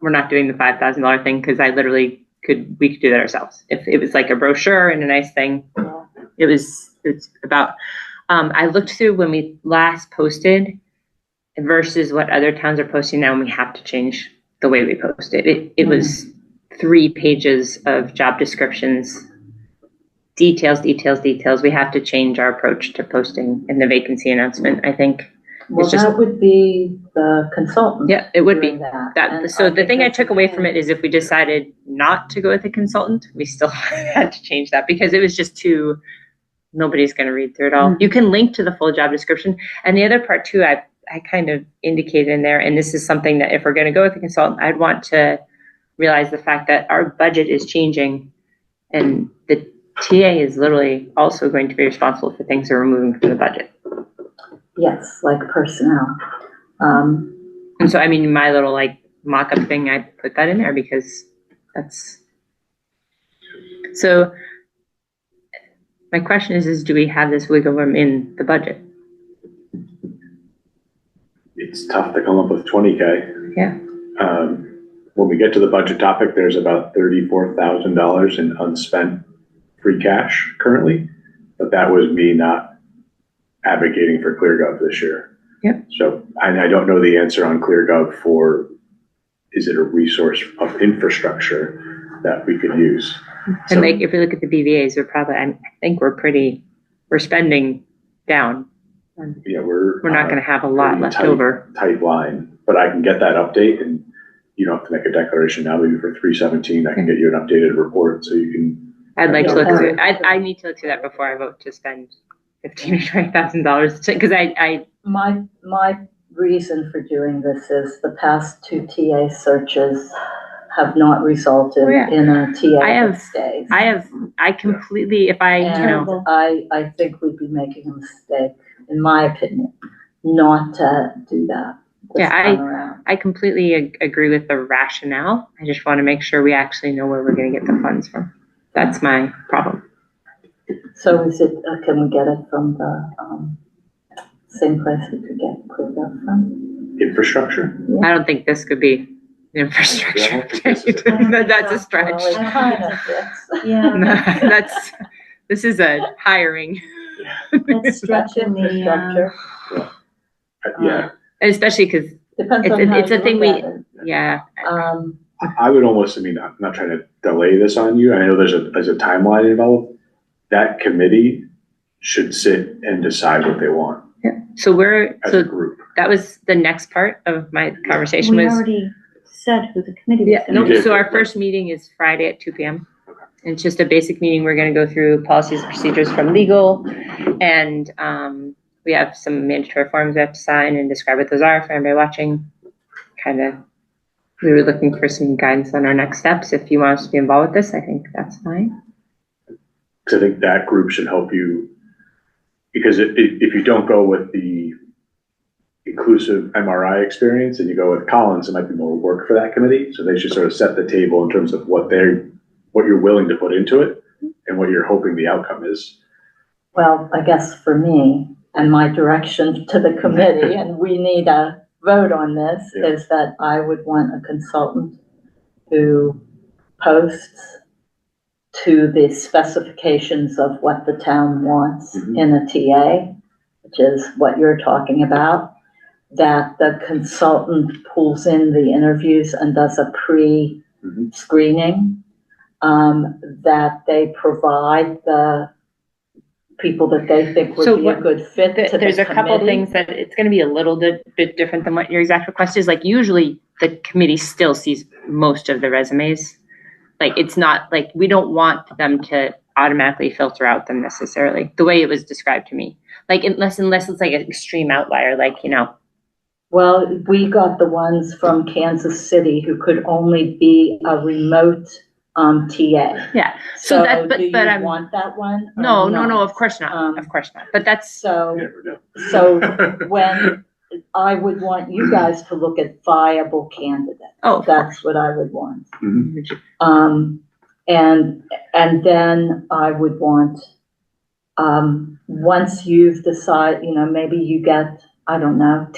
we're not doing the $5,000 thing, because I literally we could do that ourselves. If it was like a brochure and a nice thing, it's about, I looked through when we last posted versus what other towns are posting now, and we have to change the way we post it. It was 3 pages of job descriptions, details. We have to change our approach to posting in the vacancy announcement, I think. Well, It's just- that would be the consultant. Yeah, it would be. doing that. That, And so I the think thing I that's took away okay. from it is if we decided not to go with a consultant, we still had to change that, because it was just nobody's going to read through it all. You can link to the full job description. And the other part too, I kind of indicated in there, and this is something that if we're going to go with a consultant, I'd want to realize the fact that our budget is changing, and the TA is literally also going to be responsible for things that we're moving from the budget. Yes, like personnel. And so, I mean, my little like mock-up thing, I put that in there because that's, so my question is do we have this wiggle room in the budget? It's tough to come up with 20K. Yeah. When we get to the budget topic, there's about $34,000 in unspent free cash currently, but that was me not advocating for ClearGov this year. Yep. So I don't know the answer on ClearGov for, is it a resource of infrastructure that we could use? And like, if we look at the BVAs, I think we're spending down. Yeah, we're Not going to have a lot left tight- over. Tight line, but I can get that update, and you don't have to make a declaration now. Maybe for 317, I can get you an updated report so you can. I'd like to look Yeah. through, I need to look through that before I vote to spend $15,000 or $20,000, because I My reason for doing this is the past 2 TA searches have not resulted Oh, yeah. in a TA I have- that stays. I completely, if I, And I think we'd be making a mistake, in my opinion, not to do that this Yeah, time around. I completely agree with the rationale. I just want to make sure we actually know where we're going to get the funds from. That's my problem. So is it, can we get it from the same place we could get ClearGov from? Infrastructure? I don't think this could be infrastructure. Yeah, I don't think this is That's a stretch. Well, it kind of fits. Yeah, No, this is a hiring, that's stretching the, Infrastructure. Yeah, especially because, Depends It's- on how it's a you thing look at it. yeah, I would almost, I'm not trying to delay this on you. I know there's a timeline involved. That committee should sit and decide what they want so as a group. that was the next part of my conversation we was. already said who the committee was Yeah, gonna no, You did. so our first meeting is Friday at 2 p.m. And it's just a basic meeting. We're gonna go through policies and procedures from legal. And we have some mandatory forms we have to sign and describe what those are for anybody watching. We were looking for some guidance on our next steps. If you want us to be involved with this, I think that's fine. Because I think that group should help you, because if you don't go with the all-inclusive MRI experience and you go with Collins, it might be more work for that committee. So they should sort of set the table in terms of what you're willing to put into it and what you're hoping the outcome is. Well, I guess for me and my direction to the committee, and we need a vote on this, is that I would want a consultant who posts to the specifications of what the town wants in a TA, which is what you're talking about, that the consultant pulls in the interviews and does a pre-screening, that they provide the people that they think would be a good fit to the committee. There's a couple things that it's going to be a little bit different than what your exact request is. Like usually the committee still sees most of the resumes. Like it's not like we don't want them to automatically filter out them necessarily the way it was described to me. Like unless it's like an extreme outlier, like, you know. Well, we got the ones from Kansas City who could only be a remote TA. Yeah. So that, do you want that one? No, of course not. Of course not. But that's so Never know. when I would want you guys to look at viable candidates. Oh, that's what I would want. Mhm. And then I would want, once you've decided, you know, maybe you get, I don't know,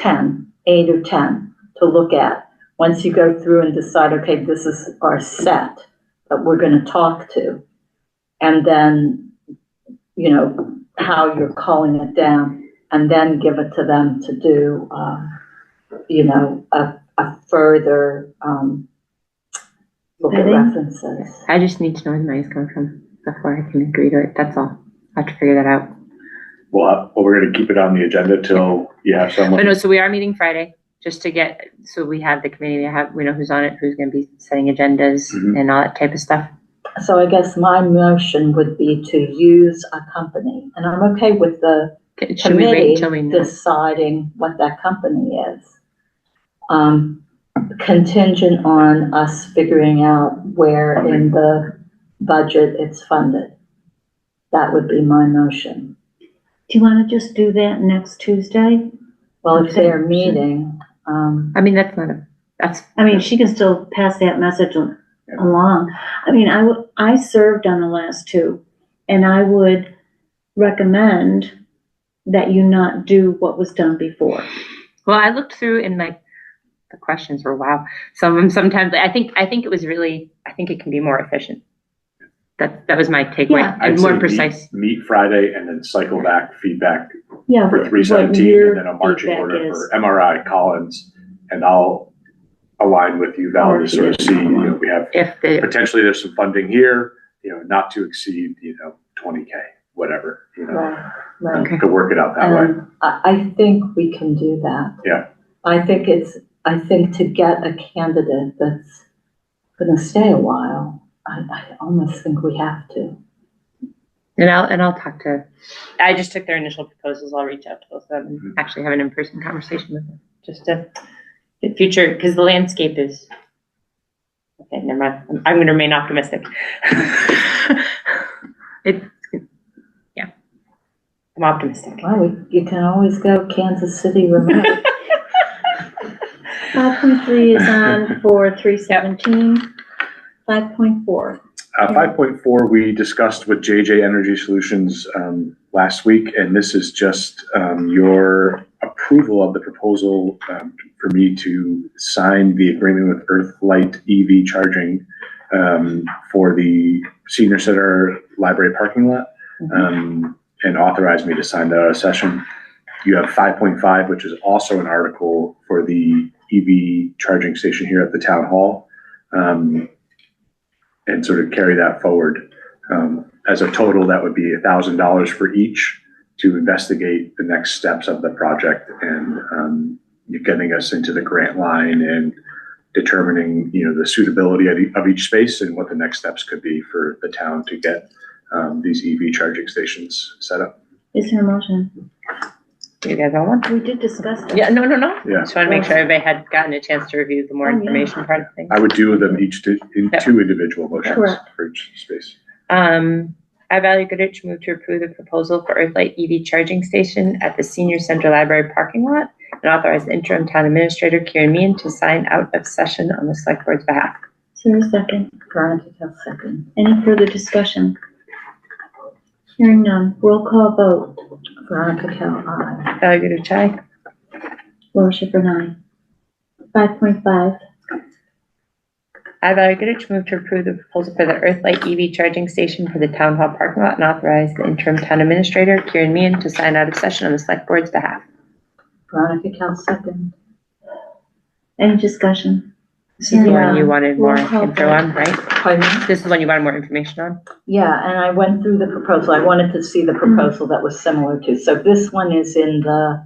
8 or 10 to look at. Once you go through and decide, okay, this is our set that we're going to talk to, and then, you know, how you're calling it down, and then give it to them to do, you know, a further look at references. I just need to know where the money's coming from before I can agree to it. That's all. I have to figure that out. Well, we're going to keep it on the agenda till you have someone. But no, so we are meeting Friday just to get, so we have the committee, we know who's on it, who's going to be setting agendas and all that type of stuff. So I guess my motion would be to use a company, and I'm okay with the Should we wait committee until we know? deciding what that company is. Contingent on us figuring out where in the budget it's funded. That would be my motion. Do you want to just do that next Tuesday? Well, if they're meeting, I mean, that's. I mean, she can still pass that message along. I mean, I served on the last two, and I would recommend that you not do what was done before. Well, I looked through and like the questions were wow. Some of them sometimes I think it was really, I think it can be more efficient. That was my takeaway. Yeah. And more precise. Meet Friday and then cycle back feedback Yeah, for 317 and then a marching order for MRI Collins, and I'll align with you, Val, to sort of see, you know, we have potentially there's some funding here, you know, not to exceed, you know, 20K, whatever, you know, right. to work it out that way. I think we can do that. Yeah. I think to get a candidate that's going to stay a while, I almost think we have to. And I'll talk to, I just took their initial proposals. I'll reach out to both of them and actually have an in-person conversation with them just to the future, because the landscape is, okay, never mind. I'm going to remain optimistic. Yeah, I'm optimistic. Well, you can always go Kansas City remote. 5.3 is on for 317. 5.4. 5.4, we discussed with JJ Energy Solutions last week, and this is just your approval of the proposal for me to sign the agreement with Earthlight EV charging for the Senior Center Library parking lot, and authorize me to sign that out of session. You have 5.5, which is also an article for the EV charging station here at the town hall. And sort of carry that forward. As a total, that would be $1,000 for each to investigate the next steps of the project and getting us into the grant line and determining, you know, the suitability of each space and what the next steps could be for the town to get these EV charging stations set up. Is there a motion? You guys all want? We did discuss this. Yeah, no. Yeah. Just want to make sure everybody had gotten a chance to review the more information part of things. I would do them each in two individual motions Correct. for each space. I, Valerie Goodrich, move to approve the proposal for Earthlight EV charging station at the Senior Center Library parking lot and authorize the interim town administrator, Kieran Meehan, to sign out of session on the select board's behalf. Is there a second? Veronica Cal second. Any further discussion? Hearing none, roll call vote. Veronica Cal, aye. Valerie Goodrich, aye. Laura Schifrin, aye. 5.5, I, Valerie Goodrich, move to approve the proposal for the Earthlight EV charging station for the town hall parking lot and authorize the interim town administrator, Kieran Meehan, to sign out of session on the select board's behalf. Veronica Cal second. any discussion? This is the one you Yeah. wanted more Roll call info vote. on, right? Pardon me? This is the one you wanted more information on? Yeah, and I went through the proposal. I wanted to see the proposal that was similar to, so this one is in the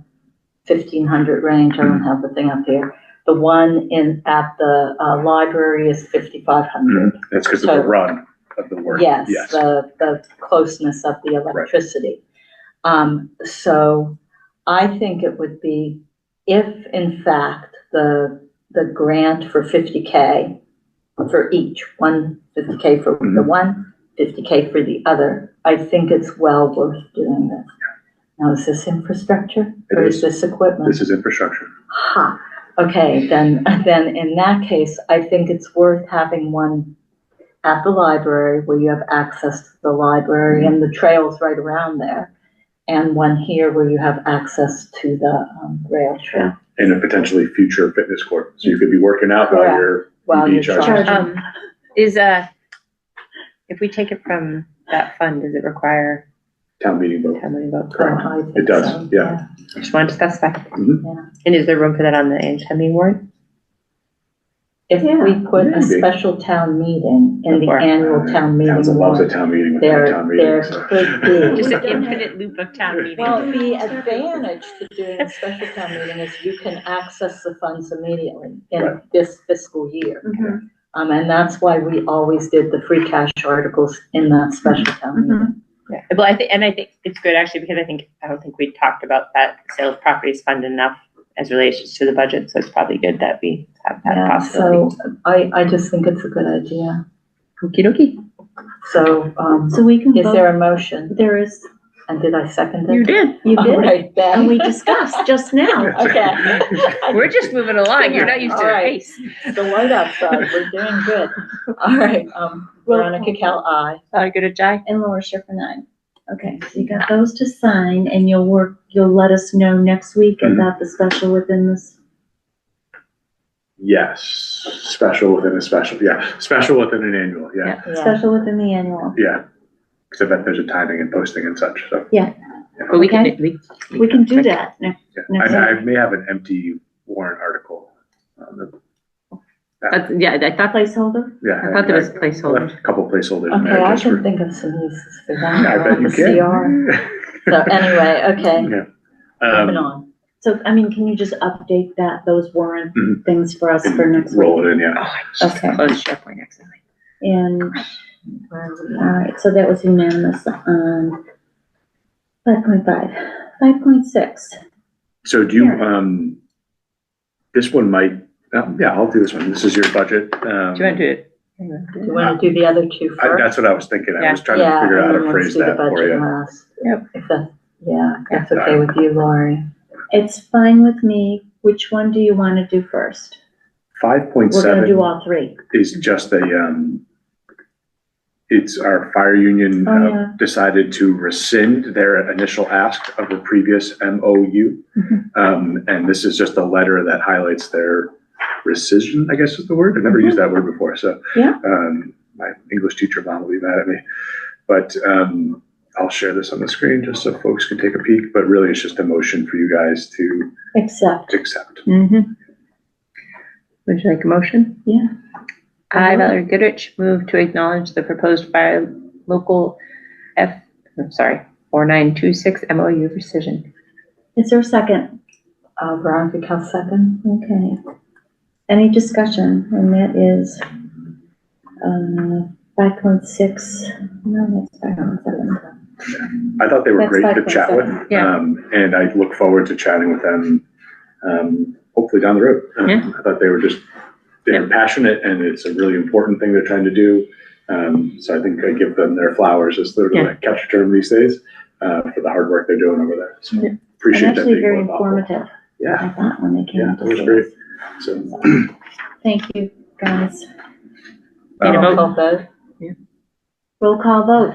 1,500 range. I don't have the thing up here. The one at the library is 5,500. That's because of So- the run of the work. Yes, the closeness of the electricity. So I think it would be, if in fact the grant for 50K for each, one 50K for the one, 50K for the other, I think it's well worth doing this. Now, is this infrastructure It or is. is this equipment? This is infrastructure. Ha, okay, then in that case, I think it's worth having one at the library where you have access to the library and the trails right around there. And one here where you have access to the rail trail. And a potentially future fitness court. So you could be working out while Correct. you're While EV you're charging. charging. If we take it from that fund, does it require Town meeting vote. town meeting vote? Correct. I think It does, so, yeah. I just wanted to specify. Mhm. Yeah. And is there room for that on the annual town meeting warrant? If we put a Maybe. special town meeting in the Before. annual town meeting Townsend loves a warrant, town meeting with there, their town meeting. there so. could be. Just We an don't have- infinite loop of town meetings. Well, the advantage to doing a special town meeting is you can access the funds immediately in Right. this fiscal year. Mhm. And that's why we always did the free cash articles in that special town meeting. Yeah, well, I think it's good actually, because I don't think we talked about that sale of properties fund enough as relations to the budget, so it's probably good that we have that Yeah, possibility. so I just think it's a good idea. Okey dokey. So, So we can is there vote, a motion? there is, And did I second it? You did. you All did, right, and Ben. we discussed just now. Okay. We're just moving along. You're not used to All the right. pace. It's the light outside, we're doing good. All right, Veronica Cal, aye. Good to Jai. And Laura Schifrin, aye. Okay, so you got those to sign, and you'll let us know next week Mhm. about the special within this. Yes, special within a special, special within an annual, yeah. Yeah. Special within the annual. Because I bet there's a timing and posting and such, so. But we can, Okay. We can do that next. Yeah. I may have an empty warrant article. yeah, I thought, Placeholder? Yeah. I thought there was I placeholder. left a couple placeholders in Okay, there I just for. can think of some uses for I that. bet you The CR. can. So anyway, okay, Yeah. moving on. So, I mean, can you just update those warrant Mhm. things for us for next Roll week? it in, yeah. Oh, I just Okay. closed SharePoint accidentally. And, Where are we? all right, so that was unanimous on 5.5. 5.6, So do you, this one might, I'll do this one. This is your budget. Do you want to do it? Do you want to do the other two first? That's what I was thinking. I Yeah. was trying to Yeah, figure out how and to then let's phrase do the that for budget you. last. Yep. If that's okay with you, Lori. it's fine with me. Which one do you want to do first? We're gonna do 5.7 all three. is just it's our fire union Oh, yeah. decided to rescind their initial ask of the previous MOU. Mhm. And this is just a letter that highlights their rescission, I guess is the word. I've never used that word before, so. Yeah. My English teacher mom will be mad at me. But I'll share this on the screen just so folks can take a peek, but really it's just a motion for you guys to Except, accept. Mm-hmm. Would you like a motion? yeah. I, Valerie Goodrich, move to acknowledge the proposed fire local 4926 MOU rescission. Is there a second? Veronica Cal second. Okay. Any discussion? And that is 5.6. No, that's 5.7. I thought they were That's great to chat with. 5.7, yeah. And I look forward to chatting with them, hopefully down the road. Yeah. I thought they were passionate, and it's a really important thing they're trying to do. So I think I give them their flowers, as the Yeah. catch term these days, for the hard work they're doing over there. So Yeah. appreciate And that actually being very more thoughtful. informative. I thought when they came Yeah, to that was see great. us. So, Thank you, guys. Need a vote? Roll call vote. Roll call vote.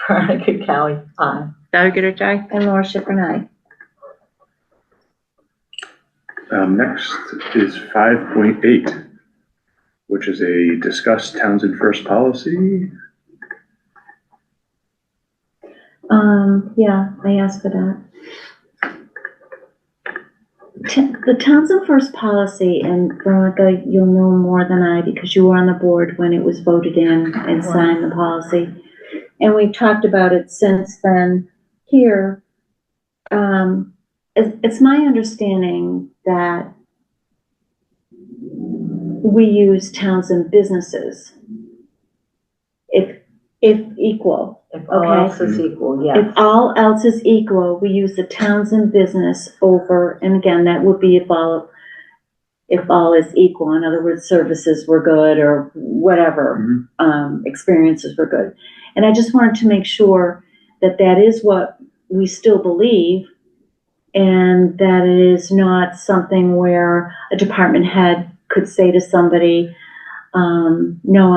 Veronica Kelly, aye. Valerie Goodrich, And Laura Schifrin, aye. next is 5.8, which is a discuss Townsend First policy. Yeah, I asked for that. The Townsend First policy, and Veronica, you'll know more than I because you were on the board when it was voted in and signed the policy. And we've talked about it since then here. It's my understanding that we use Townsend businesses if equal. If all Okay. else is equal, yes. If all else is equal, we use the Townsend business over, and again, that would be if all is equal. In other words, services were good or whatever, experiences were good. And I just wanted to make sure that that is what we still believe, and that it is not something where a department head could say to somebody, no,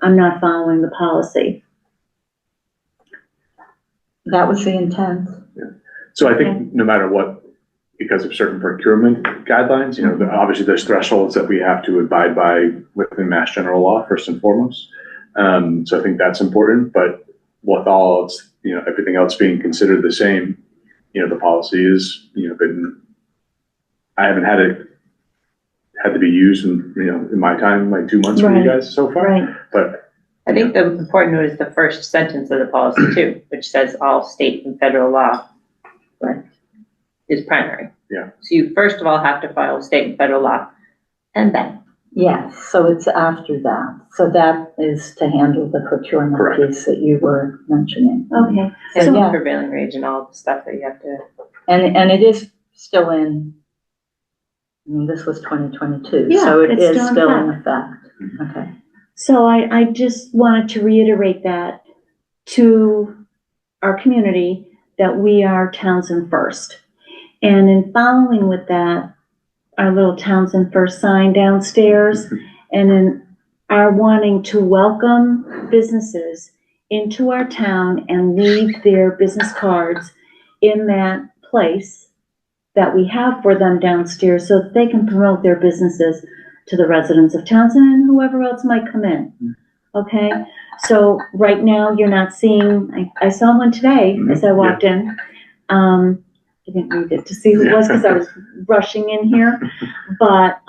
I'm not following the policy. That was the intent. So I think no matter what, because of certain procurement guidelines, you know, obviously there's thresholds that we have to abide by within Mass General Law first and foremost. So I think that's important, but with all else, you know, everything else being considered the same, you know, the policy is, you know, I haven't had to be used in, you know, in my time, like 2 months for you guys so far. Right. But I think the important note is the first sentence of the policy too, which says all state and federal law is primary. Yeah. So you first of all have to follow state and federal law, and then. Yes, so it's after that. So that is to handle the procurement Correct. piece that you were mentioning. Okay. And So, the yeah. prevailing wage and all the stuff that you have to. And it is still in, I mean, this was 2022, Yeah, so it it's is still in still in effect. Okay. So I just wanted to reiterate that to our community, that we are Townsend First. And in following with that, our little Townsend First sign downstairs, and in our wanting to welcome businesses into our town and leave their business cards in that place that we have for them downstairs so that they can promote their businesses to the residents of Townsend and whoever else might come in. Okay, so right now you're not seeing, I saw one today as I walked in. I didn't read it to see who it was because I was rushing in here, but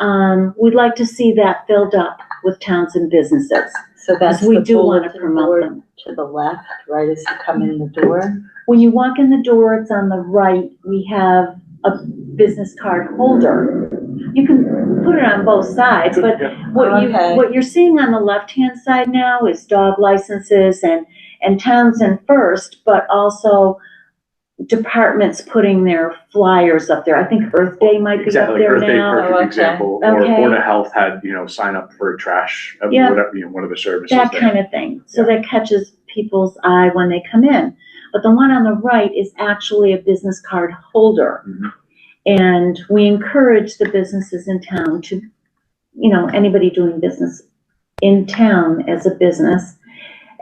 we'd like to see that filled up with Townsend businesses. So that's We the do want to bulletin promote board them. to the left, right as you come in the door. When you walk in the door, it's on the right. We have a business card holder. You can put it on both sides, but Okay. what you're seeing on the left-hand side now is dog licenses and Townsend First, but also departments putting their flyers up there. I think Earth Day might be up exactly, there Earth Day, now. perfect okay. example. Okay. Or Board of Health had, you know, sign up for trash, Yeah. whatever, you know, one of the services That there. kind of thing. So that catches people's eye when they come in. But the one on the right is actually a business card holder. And we encourage the businesses in town to, you know, anybody doing business in town as a business,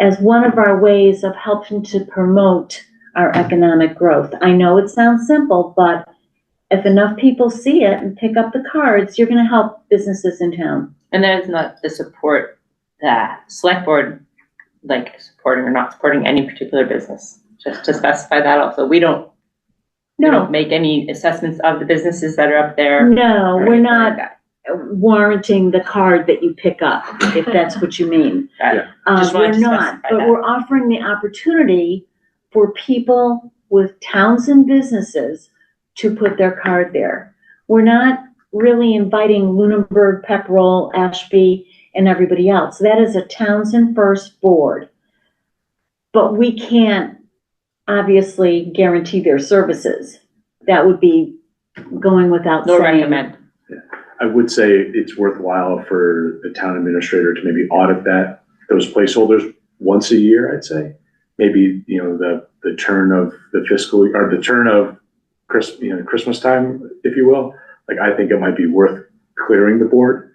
as one of our ways of helping to promote our economic growth. I know it sounds simple, but if enough people see it and pick up the cards, you're going to help businesses in town. And that is not the support that select board, like supporting or not supporting any particular business. Just to specify that also, we don't make any assessments of the businesses that are up there. No, or we're anything not like that. warranting the card that you pick up, if that's what you mean. Got it. Just wanted We're to not, specify but that. we're offering the opportunity for people with Townsend businesses to put their card there. We're not really inviting Lunenburg, Pepperell, Ashby, and everybody else. That is a Townsend First board. But we can't obviously guarantee their services. That would be going without Nor saying. recommend. I would say it's worthwhile for the town administrator to maybe audit those placeholders once a year, I'd say. Maybe, you know, the turn of the fiscal, or the turn of Christmas time, if you will, like, I think it might be worth clearing the board.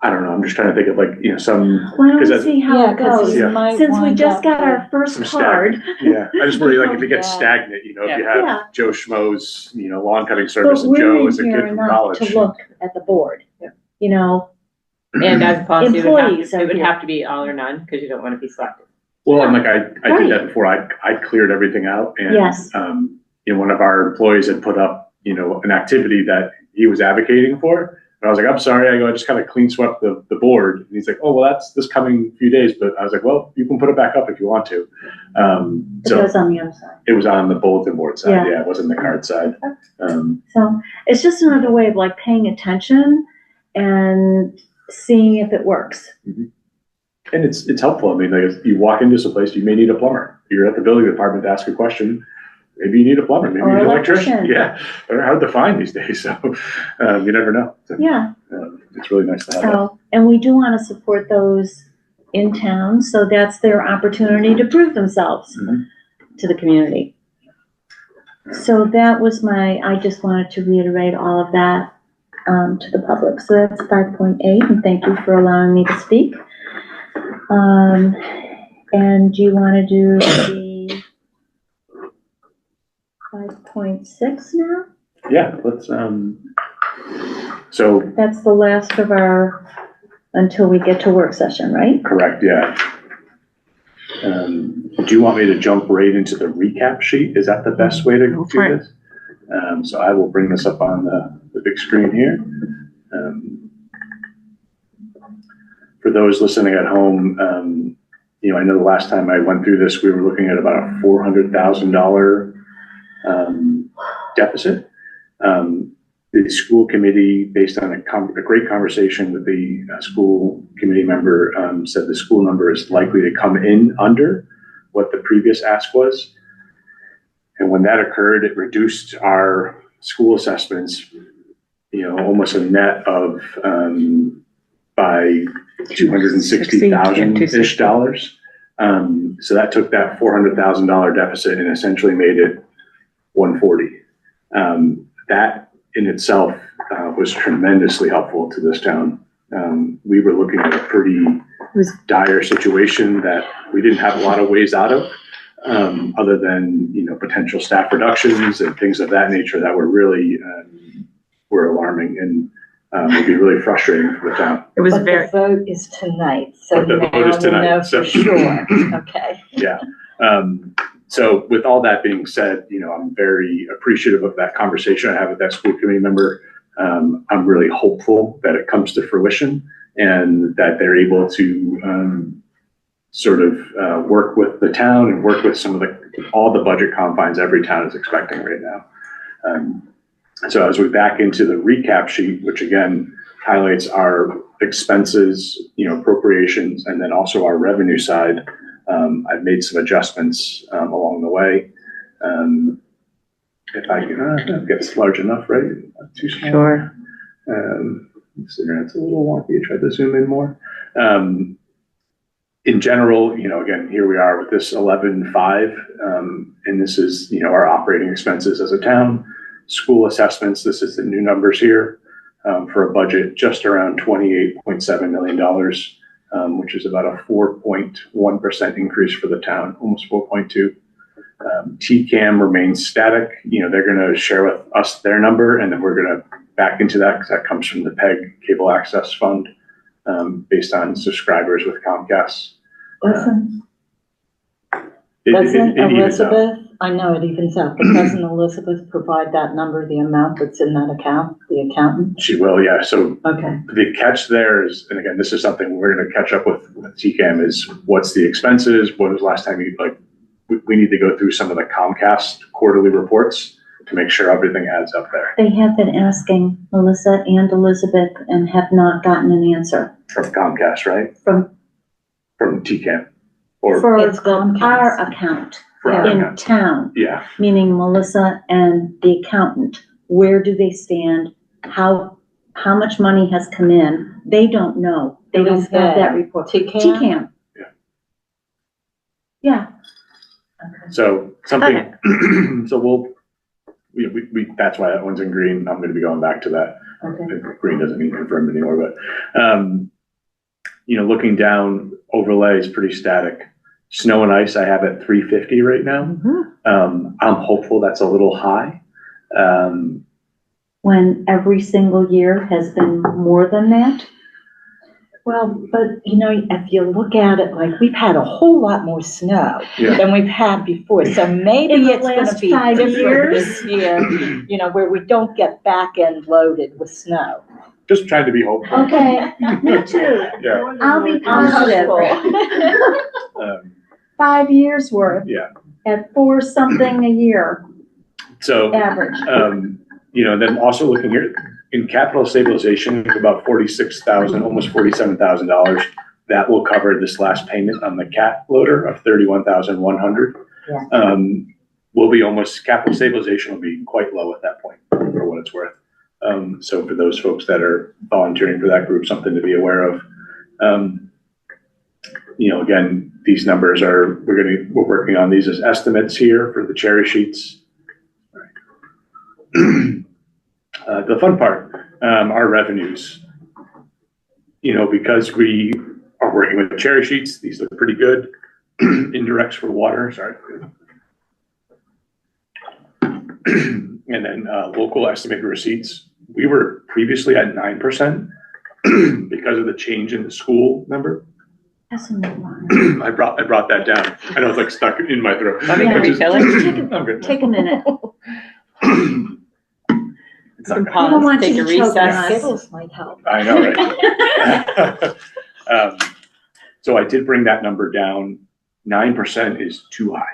I don't know, I'm just trying to think of like, some, Why don't 'cause we that's- see how Yeah, it 'cause goes? you Yeah. might Since we wind just up got with- our first some card. stagnant. Yeah, I just worry, like, if it gets Yeah. stagnant, if you Yeah. have Joe Schmo's, lawn cutting But service, and we're Joe in is a here kid from enough college. to look at the board. Yeah. You know, And as a policy, Employees are it would here. have to be all or none, because you don't want to be selective. Well, and like, I Right. did that before, I cleared everything out, and, Yes. one of our employees had put up, an activity that he was advocating for. And I was like, I'm sorry, I just kind of clean swept the board. And he's like, oh, well, that's this coming few days. But I was like, well, you can put it back up if you want to. it So goes on the other side. it was on the bulletin board side. Yeah. Yeah, it wasn't the card side. So it's just another way of like paying attention and seeing if it works. And it's helpful. I mean, like, if you walk into some place, you may need a plumber. You're at the building department to ask a question. Maybe you need a plumber, maybe Or you need an electrician. electrician. Yeah, they're hard to find these days, so you never know. So, Yeah. it's really nice to have that. So, and we do want to support those in town, so that's their opportunity to prove themselves Mhm. to the community. So that was I just wanted to reiterate all of that to the public. So that's 5.8, and thank you for allowing me to speak. And do you want to do the 5.6 now? Yeah, let's, so, That's the last of our, until we get to work session, right? correct, yeah. Do you want me to jump right into the recap sheet? Is that the best way to Go do for it. this? So I will bring this up on the big screen here. For those listening at home, I know the last time I went through this, we were looking at about a $400,000 deficit. The school committee, based on a great conversation with the school committee member, said the school number is likely to come in under what the previous ask was. And when that occurred, it reduced our school assessments, almost a net of by $260,000-ish dollars. So that took that $400,000 deficit and essentially made it 140. That in itself was tremendously helpful to this town. We were looking at a pretty dire situation that we didn't have a lot of ways out of, other than, potential staff reductions and things of that nature that were really, were alarming and would be really frustrating for the town. It was But very, the vote is tonight, so But the now vote is we tonight, know so- for sure. Okay. Yeah. So with all that being said, I'm very appreciative of that conversation I had with that school committee member. I'm really hopeful that it comes to fruition and that they're able to sort of work with the town and work with all the budget confines every town is expecting right now. So as we back into the recap sheet, which again highlights our expenses, appropriations, and then also our revenue side, I've made some adjustments along the way. If I can get this large enough, right? Not too small. sure. It's a little wonky. I tried to zoom in more. In general, again, here we are with this 11.5, and this is, our operating expenses as a town. School assessments, this is the new numbers here, for a budget just around $28.7 million, which is about a 4.1% increase for the town, almost 4.2. TCAM remains static. They're going to share with us their number, and then we're going to back into that because that comes from the PEG Cable Access Fund, based on subscribers with Comcast. Doesn't It evens out. Elizabeth, I know it evens out, but doesn't Elizabeth provide that number, the amount that's in that account, the accountant? She will, yeah. So Okay. the catch there is, and again, this is something we're going to catch up with TCAM, is what's the expenses? When was the last time we need to go through some of the Comcast quarterly reports to make sure everything adds up there They have been asking Melissa and Elizabeth and have not gotten an answer from Comcast, right? from TCAM or for It's Comcast. our account for our in account. town, Yeah, meaning Melissa and the accountant. Where do they stand? How much money has come in? They don't know. They Who don't is have that? that report. TCAM? TCAM. Yeah. Yeah. so something, so that's why that one's in green. I'm gonna be going back to that. Okay. Green doesn't mean confirmed anymore, but, looking down, overlay is pretty static. Snow and ice, I have at 350 right now. I'm hopeful that's a little high. When every single year has been more than that? Well, but if you look at it, like we've had a whole lot more snow Yeah. than we've had before. So maybe In the it's going to last be 5 different years? this year, where we don't get back end loaded with snow. Just trying to be hopeful. Okay, me too. Yeah. I'll be positive. Um, 5 years worth yeah. at 4 something a year So, average. then also looking here in capital stabilization, about $46,000, almost $47,000. That will cover this last payment on the cat loader of $31,100. Yeah. Will be almost, capital stabilization will be quite low at that point for what it's worth. So for those folks that are volunteering for that group, something to be aware of. Again, these numbers are, we're working on these as estimates here for the cherry sheets. The fun part, our revenues. Because we are working with cherry sheets, these look pretty good. Indirects for water, sorry. And then local estimated receipts. We were previously at 9% because of the change in the school number. That's a new one. I brought that down. I know it's like stuck in my throat. Want me to refill it? I'm good. Take a minute. It's not You can gonna- I don't want take you a to choke on recess. us. Skittles might help. I know, right? So I did bring that number down. 9% is too high.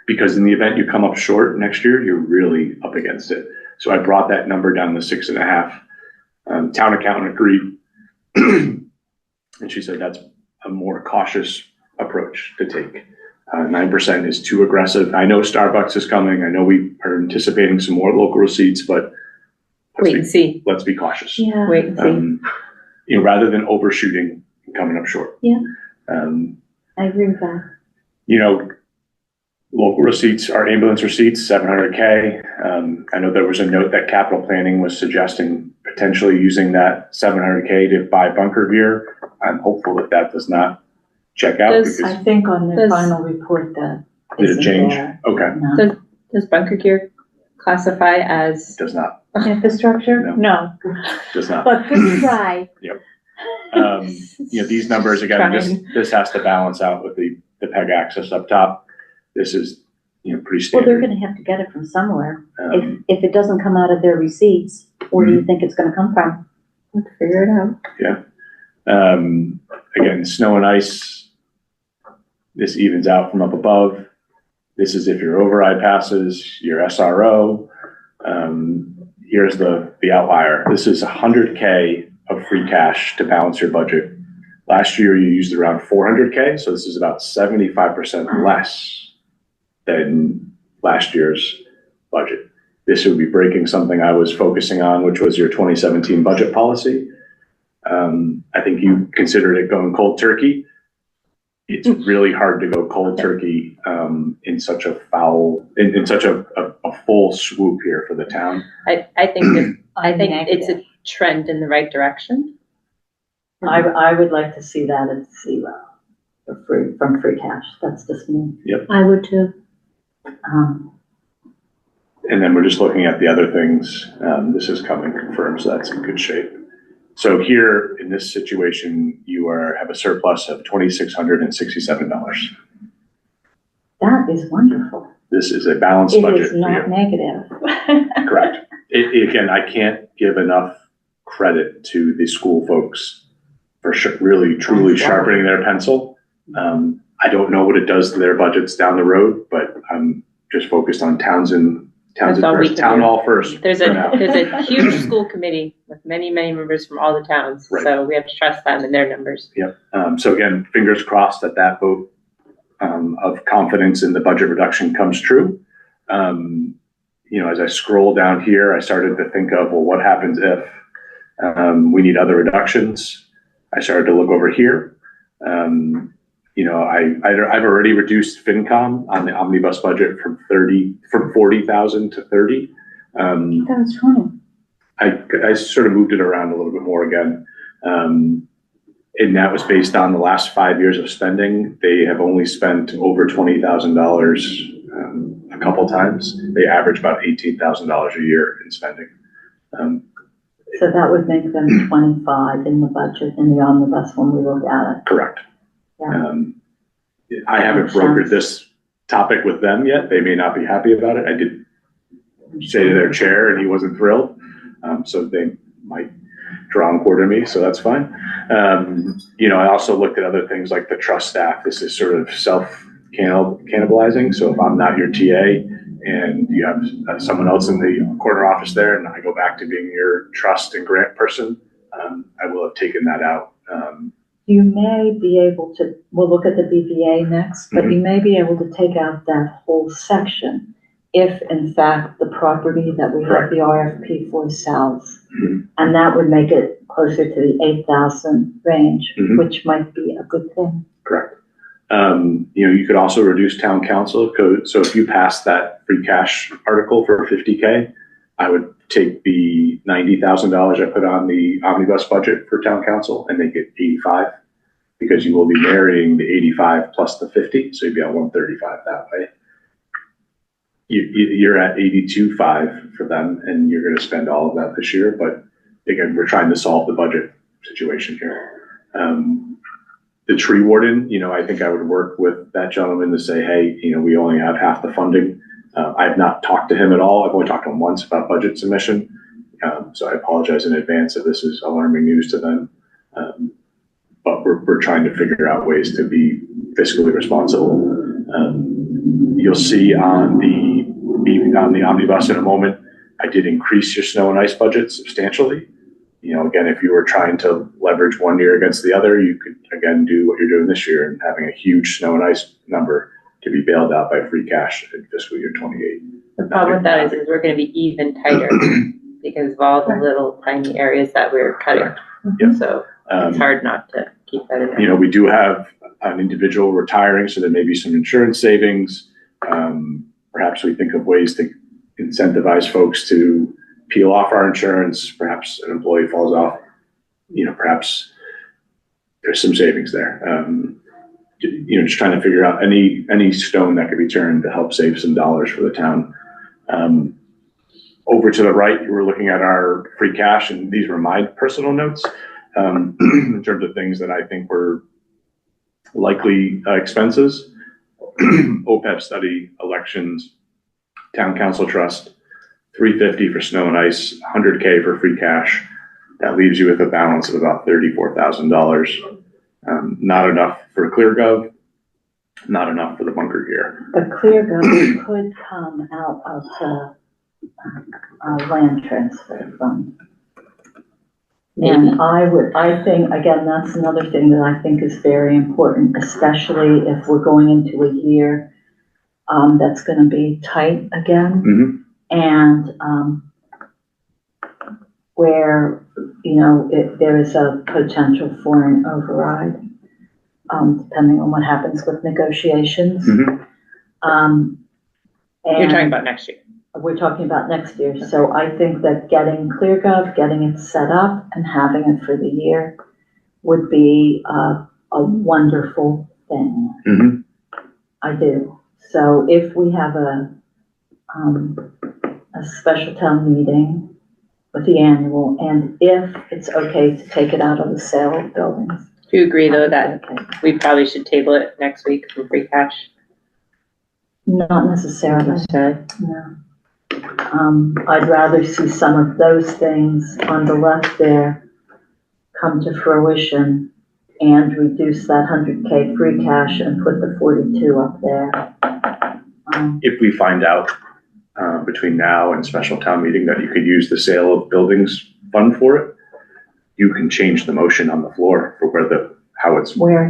Because in the event you come up short next year, you're really up against it. So I brought that number down to 6.5. Town accountant agreed. And she said that's a more cautious approach to take. 9% is too aggressive. I know Starbucks is coming. I know we are anticipating some more local receipts, but Wait and see. let's be cautious. Yeah. Wait and see. Rather than overshooting and coming up short. Yeah. Um, I agree with that. Local receipts, our ambulance receipts, 700K. I know there was a note that capital planning was suggesting potentially using that 700K to buy bunker gear. I'm hopeful that does not check out. Does- I Because think on the Does- final report that did it isn't change? there. Okay, No. Does bunker gear classify as, does not, Infrastructure? No. does not. But good try. These numbers, again, this has to balance out with the PEG access up top. This is, pretty Well, standard. they're gonna have to get it from somewhere. Um, If it doesn't come out of their receipts, where do you think it's gonna come from? let's figure it out. Again, snow and ice, this evens out from up above. This is if your override passes, your SRO. Here's the outlier. This is 100K of free cash to balance your budget. Last year, you used around 400K, so this is about 75% less than last year's budget. This would be breaking something I was focusing on, which was your 2017 budget policy. I think you considered it going cold turkey. It's really hard to go cold turkey in such a full swoop here for the town. I think it's a trend in the right direction. I would like to see that at zero from free cash. That's just me. I would too. And then we're just looking at the other things. This is coming confirmed, so that's in good shape. So here in this situation, you have a surplus of $2,667. That is wonderful. This is a balanced It budget is for not you. negative. Correct. Again, I can't give enough credit to the school folks for really, truly That's sharpening their pencil. I don't know what it does to their budgets down the road, but I'm just focused on Townsend That's all we first, can Town do. Hall first. There's for now. a huge school committee with many, many members from all the towns. Right. So we have to trust them and their numbers. Yep. So again, fingers crossed that vote of confidence in the budget reduction comes true. As I scroll down here, I started to think of, well, what happens if we need other reductions? I started to look over here. I've already reduced FinCom on the omnibus budget from 40,000 to 30. That was 20. I sort of moved it around a little bit more again. And that was based on the last 5 years of spending. They have only spent over $20,000 a couple times. They average about $18,000 a year in spending. So that would make them 25 in the budget in the omnibus when we look at it. Correct. Yeah. I haven't brokered this topic with them yet. They may not be happy about it. I did say to their chair and he wasn't thrilled. So they might draw and quarter me, so that's fine. I also looked at other things like the trust staff. This is sort of self-cannibalizing. So if I'm not your TA and you have someone else in the corner office there and I go back to being your trust and grant person, I will have taken that out. You may be able to, we'll look at the BVA next, but you may be able to take out that whole section if in fact the property that we have the RFP for sells. And that would make it closer to the 8,000 range, which might be a good thing. Correct. You could also reduce town council code. So if you pass that free cash article for 50K, I would take the $90,000 I put on the omnibus budget for town council and make it 85, because you will be marrying the 85 plus the 50. So you'd be at 135 that way. You're at 82.5 for them, and you're going to spend all of that this year. But again, we're trying to solve the budget situation here. The tree warden, I think I would work with that gentleman to say, hey, we only have half the funding. I've not talked to him at all. I've only talked to him once about budget submission. So I apologize in advance if this is alarming news to them. But we're trying to figure out ways to be fiscally responsible. You'll see on the omnibus in a moment, I did increase your snow and ice budget substantially. Again, if you were trying to leverage one year against the other, you could again do what you're doing this year and having a huge snow and ice number to be bailed out by free cash in fiscal year 28. The problem with that is we're going to be even tighter because of all the little tiny areas that we're cutting. Yep. So it's hard not to keep that in there. We do have an individual retiring, so there may be some insurance savings. Perhaps we think of ways to incentivize folks to peel off our insurance. Perhaps an employee falls off. Perhaps there's some savings there. Just trying to figure out any stone that could be turned to help save some dollars for the town. Over to the right, you were looking at our free cash, and these were my personal notes in terms of things that I think were likely expenses. OPEB study, elections, town council trust, $350 for snow and ice, $100K for free cash. That leaves you with a balance of about $34,000. Not enough for ClearGov, not enough for the bunker gear. But ClearGov could come out of the land transfer fund. And I think, again, that's another thing that I think is very important, especially if we're going into a year that's going to be tight again. And where, if there is a potential for an override, depending on what happens with negotiations. You're talking about next year. We're talking about next year. So I think that getting ClearGov, getting it set up and having it for the year would be a wonderful thing. I do. So if we have a special town meeting with the annual, and if it's okay to take it out of the sale of buildings. Do you agree though that Okay. we probably should table it next week for free cash? Not necessarily, no. I'd rather see some of those things on the left there come to fruition and reduce that 100K free cash and put the 42 up there. If we find out between now and special town meeting that you could use the sale of buildings fund for it, you can change the motion on the floor for Where it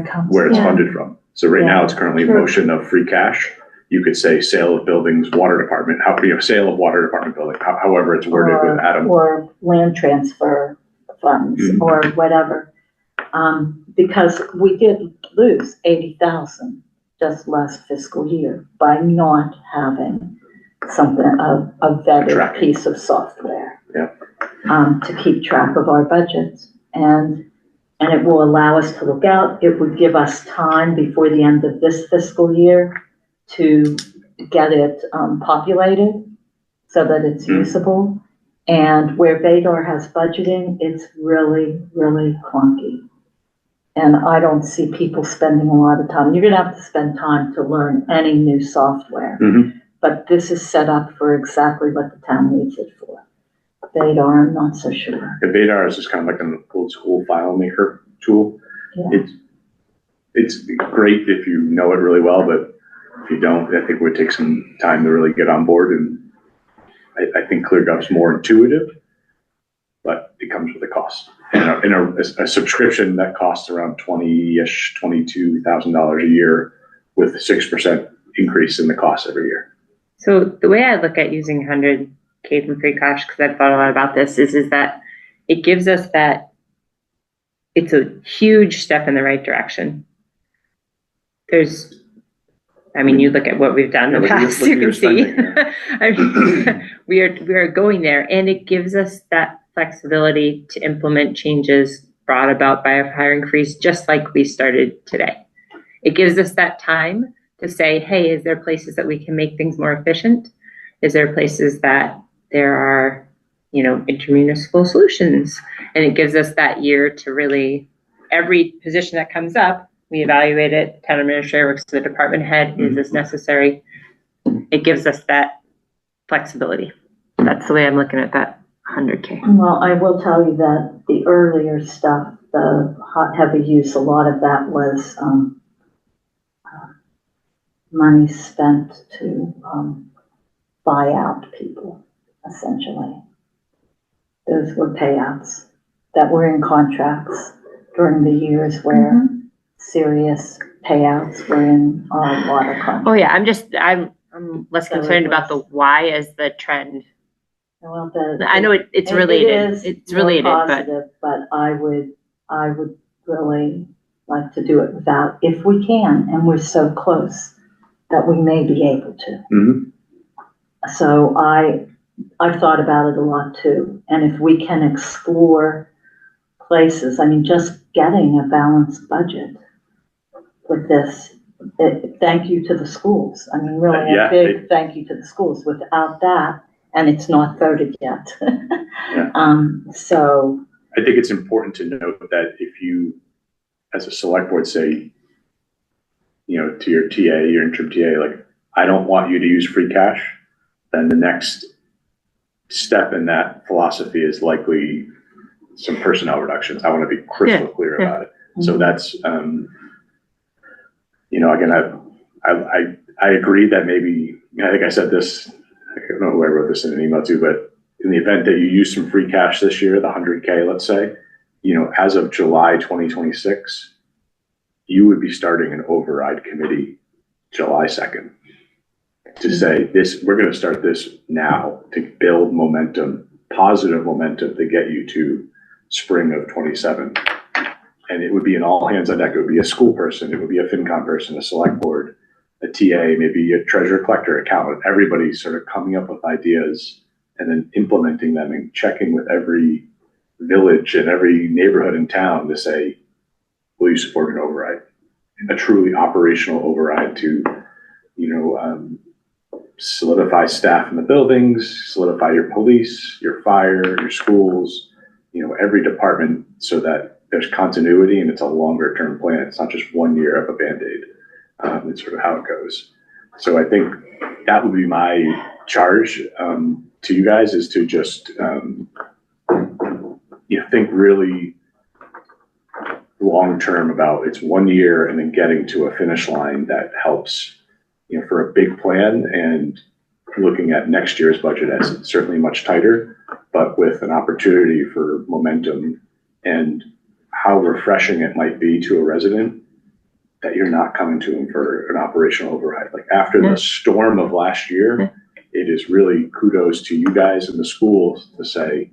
comes. where it's Yeah. funded from. So right now it's currently a True. motion of free cash. You could say sale of buildings, water department, sale of water department building, however it's worded with Adam. Or land transfer funds or whatever. Because we did lose 80,000 just last fiscal year by not having something, a vetted Tracking. piece of software. Yeah. To keep track of our budgets. And it will allow us to look out. It would give us time before the end of this fiscal year to get it populated so that it's usable. And where Vadar has budgeting, it's really, really clunky. And I don't see people spending a lot of time. You're gonna have to spend time to learn any new software. Mhm. But this is set up for exactly what the town needs it for. Vadar, I'm not so sure. The Vadar is just kind of like an old school file maker tool. Yeah. It's great if you know it really well, but if you don't, I think it would take some time to really get on board. And I think ClearGov's more intuitive, but it comes with a cost. And a subscription that costs around $20-ish, $22,000 a year with a 6% increase in the cost every year. So the way I look at using 100K from free cash, because I've thought a lot about this, is that it gives us that, it's a huge step in the right direction. You look at what we've done in the past, you can see. I mean, we are going there, and it gives us that flexibility to implement changes brought about by a hiring freeze, just like we started today. It gives us that time to say, hey, is there places that we can make things more efficient? Is there places that there are, intermunicipal solutions? And it gives us that year to really, every position that comes up, we evaluate it. Town administrator works with the department head. Is this necessary? It gives us that flexibility. That's the way I'm looking at that 100K. Well, I will tell you that the earlier stuff, the hot heavy use, a lot of that was money spent to buy out people, essentially. Those were payouts that were in contracts during the years where serious payouts were in our water contracts. Oh yeah, I'm less So concerned it about the was- why as the trend. Well, I know it's related. It's more related, positive, but I would really like to do it without, if we can, and we're so close that we may be able to. Mhm. So I've thought about it a lot too, and if we can explore places, just getting a balanced budget with this, thank you to the schools. Really Yeah, a big thank you to the schools. Without that, and it's not voted yet. So I think it's important to note that if you, as a select board, say, to your TA, your interim TA, like, I don't want you to use free cash, then the next step in that philosophy is likely some personnel reductions. I want to be crystal clear about it. So that's, again, I agree that maybe, I think I said this, I don't know who I wrote this in an email to, but in the event that you use some free cash this year, the 100K, let's say, as of July 2026, you would be starting an override committee July 2nd to say this, we're going to start this now to build momentum, positive momentum to get you to spring of 27. And it would be an all hands on deck. It would be a school person. It would be a FinCom person, a select board, a TA, maybe a treasurer collector, accountant, everybody sort of coming up with ideas and then implementing them and checking with every village and every neighborhood in town to say, will you support an override? A truly operational override to, solidify staff in the buildings, solidify your police, your fire, your schools, every department, so that there's continuity and it's a longer term plan. It's not just 1 year of a Band-Aid. It's sort of how it goes. So I think that would be my charge to you guys, is to just think really long term about, it's 1 year and then getting to a finish line that helps for a big plan, and looking at next year's budget as certainly much tighter, but with an opportunity for momentum, and how refreshing it might be to a resident that you're not coming to them for an operational override. Like after the storm of last year, it is really kudos to you guys in the schools to say,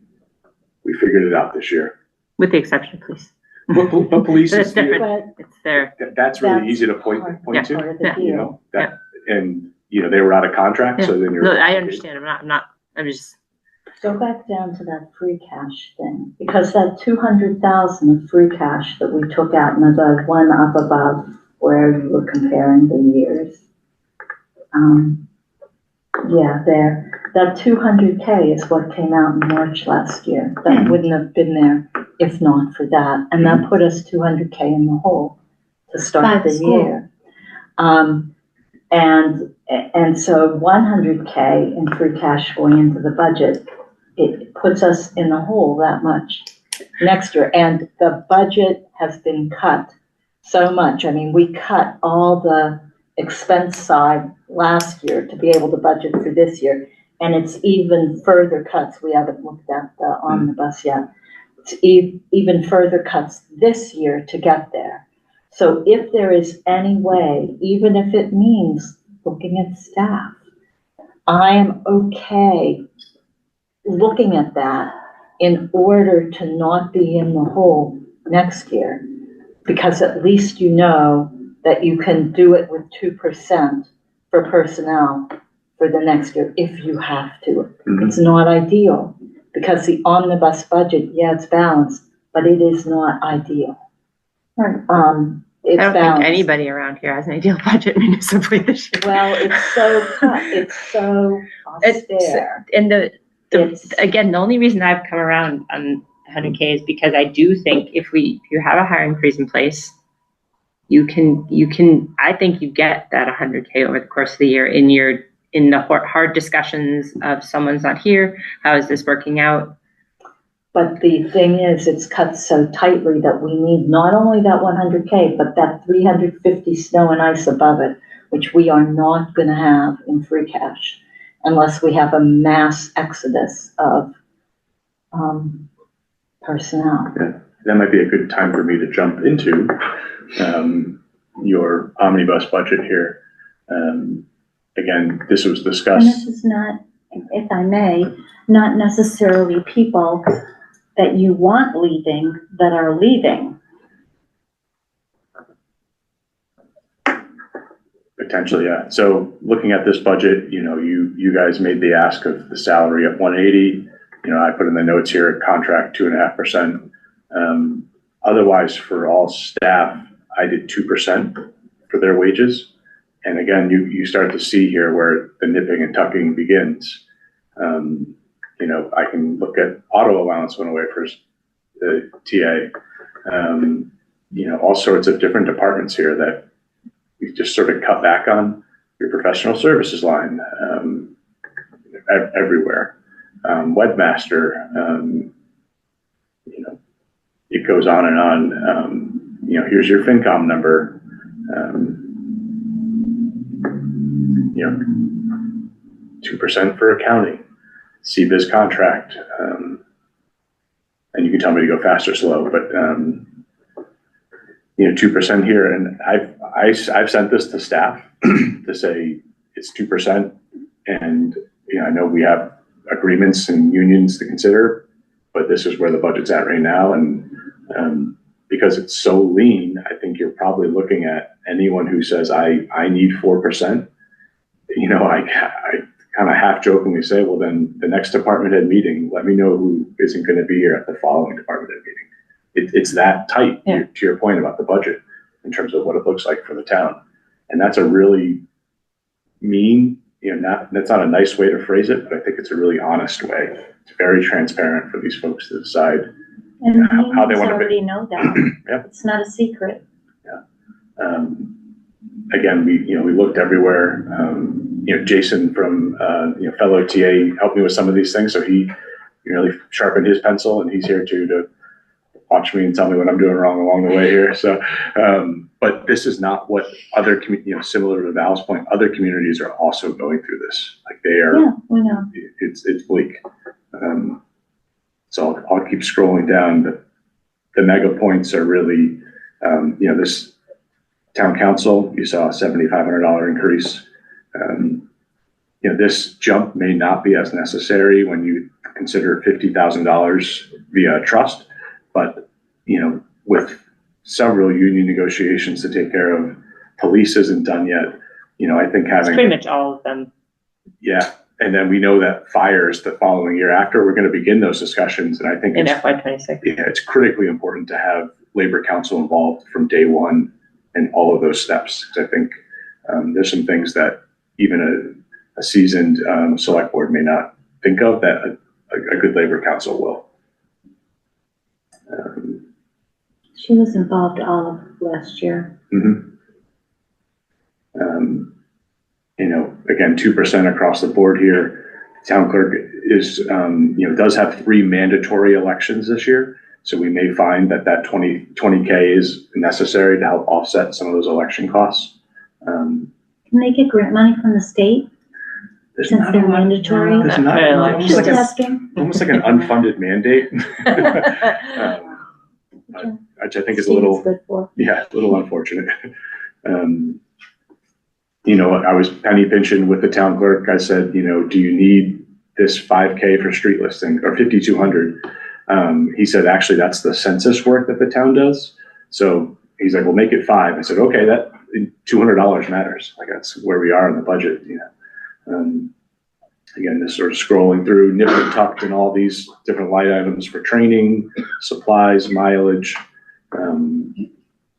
we figured it out this year. With the exception of police. But police But it's is, different. But It's there. that's really That's easy to point yeah, to, part of the Yeah. you deal. know, that, and, you know, they were out of contract, so then you're. No, I understand. I'm just, Go back down to that free cash thing, because that 200,000 of free cash that we took out, and the one up above where you were comparing the years. Yeah, there, that 200K is what came out in March last year. That wouldn't have been there if not for that, and that put us 200K in the hole to By start the the school. year. And so 100K in free cash going into the budget, it puts us in the hole that much next year. And the budget has been cut so much. I mean, we cut all the expense side last year to be able to budget for this year. And it's even further cuts. We haven't looked at the omnibus yet. It's even further cuts this year to get there. So if there is any way, even if it means looking at staff, I am okay looking at that in order to not be in the hole next year. Because at least you know that you can do it with 2% for personnel for the next year if you have to. It's not ideal because the omnibus budget, yeah, it's balanced, but it is not ideal. Right. It's I don't balanced. think anybody around here has an ideal budget municipally this year. Well, it's so cut, it's so austere. And It's- again, the only reason I've come around on 100K is because I do think if you have a hiring freeze in place, you can, I think you get that 100K over the course of the year in the hard discussions of someone's not here, how is this working out? But the thing is, it's cut so tightly that we need not only that 100K, but that 350 snow and ice above it, which we are not gonna have in free cash unless we have a mass exodus of, personnel. Yeah, that might be a good time for me to jump into, your omnibus budget here. Again, this was And discussed. this is not, if I may, not necessarily people that you want leaving that are leaving. Potentially, yeah. So looking at this budget, you know, you guys made the ask of the salary at 180. You know, I put in the notes here, contract 2.5%. Otherwise, for all staff, I did 2% for their wages. And again, you start to see here where the nipping and tucking begins. You know, I can look at auto allowance went away for the TA. You know, all sorts of different departments here that we just sort of cut back on. Your professional services line, everywhere. Webmaster, you know, it goes on and on. You know, here's your FinCom number. You know, 2% for accounting, CBIZ contract. And you can tell me to go fast or slow, but, you know, 2% here. And I've sent this to staff to say it's 2%. And, you know, I know we have agreements and unions to consider, but this is where the budget's at right now. And because it's so lean, I think you're probably looking at anyone who says, I need 4%. You know, I kind of half jokingly say, well, then the next department head meeting, let me know who isn't going to be here at the following department head meeting. It's that tight, Yeah. to your point about the budget in terms of what it looks like for the town. And that's a really mean, you know, that's not a nice way to phrase it, but I think it's a really honest way. It's very transparent for these folks to decide. And How they unions wanna be. already know that. Yep. It's not a secret. Again, we looked everywhere. You know, Jason from, you know, fellow TA helped me with some of these things. So he really sharpened his pencil, and he's here to watch me and tell me what I'm doing wrong along the way here. So, but this is not what other, you know, similar to Val's point, other communities are also going through this. Like they are, Yeah, we know. it's bleak. So I'll keep scrolling down. The mega points are really, you know, this town council, you saw a $7,500 increase. You know, this jump may not be as necessary when you consider $50,000 via trust, but, you know, with several union negotiations to take care of. Police isn't done yet. You know, I think It's having, pretty much all of them. yeah. And then we know that fires the following year after, we're going to begin those discussions. And I think In it's, FY26. yeah, it's critically important to have labor council involved from day one in all of those steps. 'Cause I think there's some things that even a seasoned select board may not think of that a good labor council will. She was involved all of last year. Mhm. You know, again, 2% across the board here. Town clerk is, you know, does have 3 mandatory elections this year. So we may find that 20K is necessary to help offset some of those election costs. Can they get grant money from the state There's since not a they're lot- mandatory? There's not, Very almost Just like a- asking. almost like an unfunded mandate. Which I think is a little, State's good for. yeah, a little unfortunate. You know, I was penny pinching with the town clerk. I said, you know, do you need this 5K for street listing or 5,200? He said, actually, that's the census work that the town does. So he's like, well, make it 5. I said, okay, that $200 matters. Like that's where we are in the budget, you know. Again, just sort of scrolling through, nipped and tucked in all these different line items for training, supplies, mileage,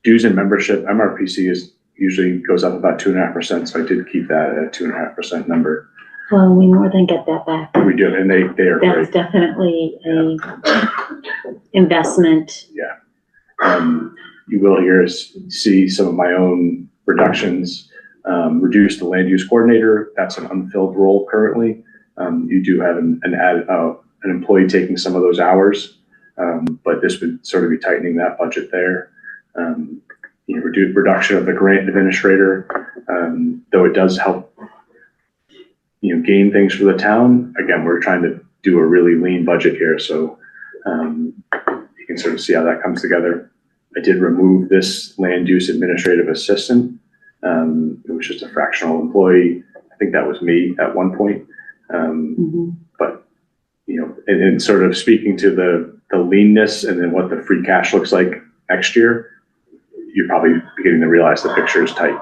dues and membership. MRPC is usually goes up about 2.5%. So I did keep that at a 2.5% number. Well, we more than get that back. We do, and they are That's great. definitely a investment. You will see some of my own reductions. Reduce the land use coordinator. That's an unfilled role currently. You do have an employee taking some of those hours, but this would sort of be tightening that budget there. You know, reduction of the grant administrator, though it does help, you know, gain things for the town. Again, we're trying to do a really lean budget here, so you can sort of see how that comes together. I did remove this land use administrative assistant. It was just a fractional employee. I think that was me at one point. But, you know, and sort of speaking to the leanness and then what the free cash looks like next year, you're probably beginning to realize the picture is tight.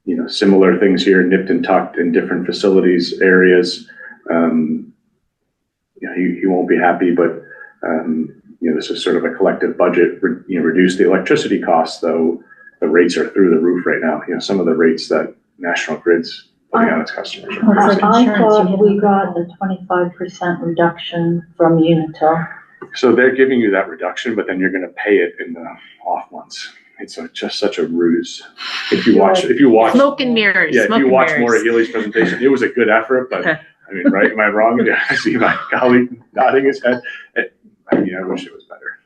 You know, similar things here, nipped and tucked in different facilities, areas. You know, he won't be happy, but, you know, this is sort of a collective budget, you know, reduce the electricity costs, though the rates are through the roof right now. You know, some of the rates that National Grid's putting on its customers are crazy. I thought we got a 25% reduction from Unitil. So they're giving you that reduction, but then you're going to pay it in the off months. It's just such a ruse. If you watch, Smoke and mirrors. yeah, if smoke you and watch mirrors. more of Healy's presentation, it was a good effort, but I mean, right? Am I wrong? Yeah, I see my colleague nodding his head. I mean, I wish it was better.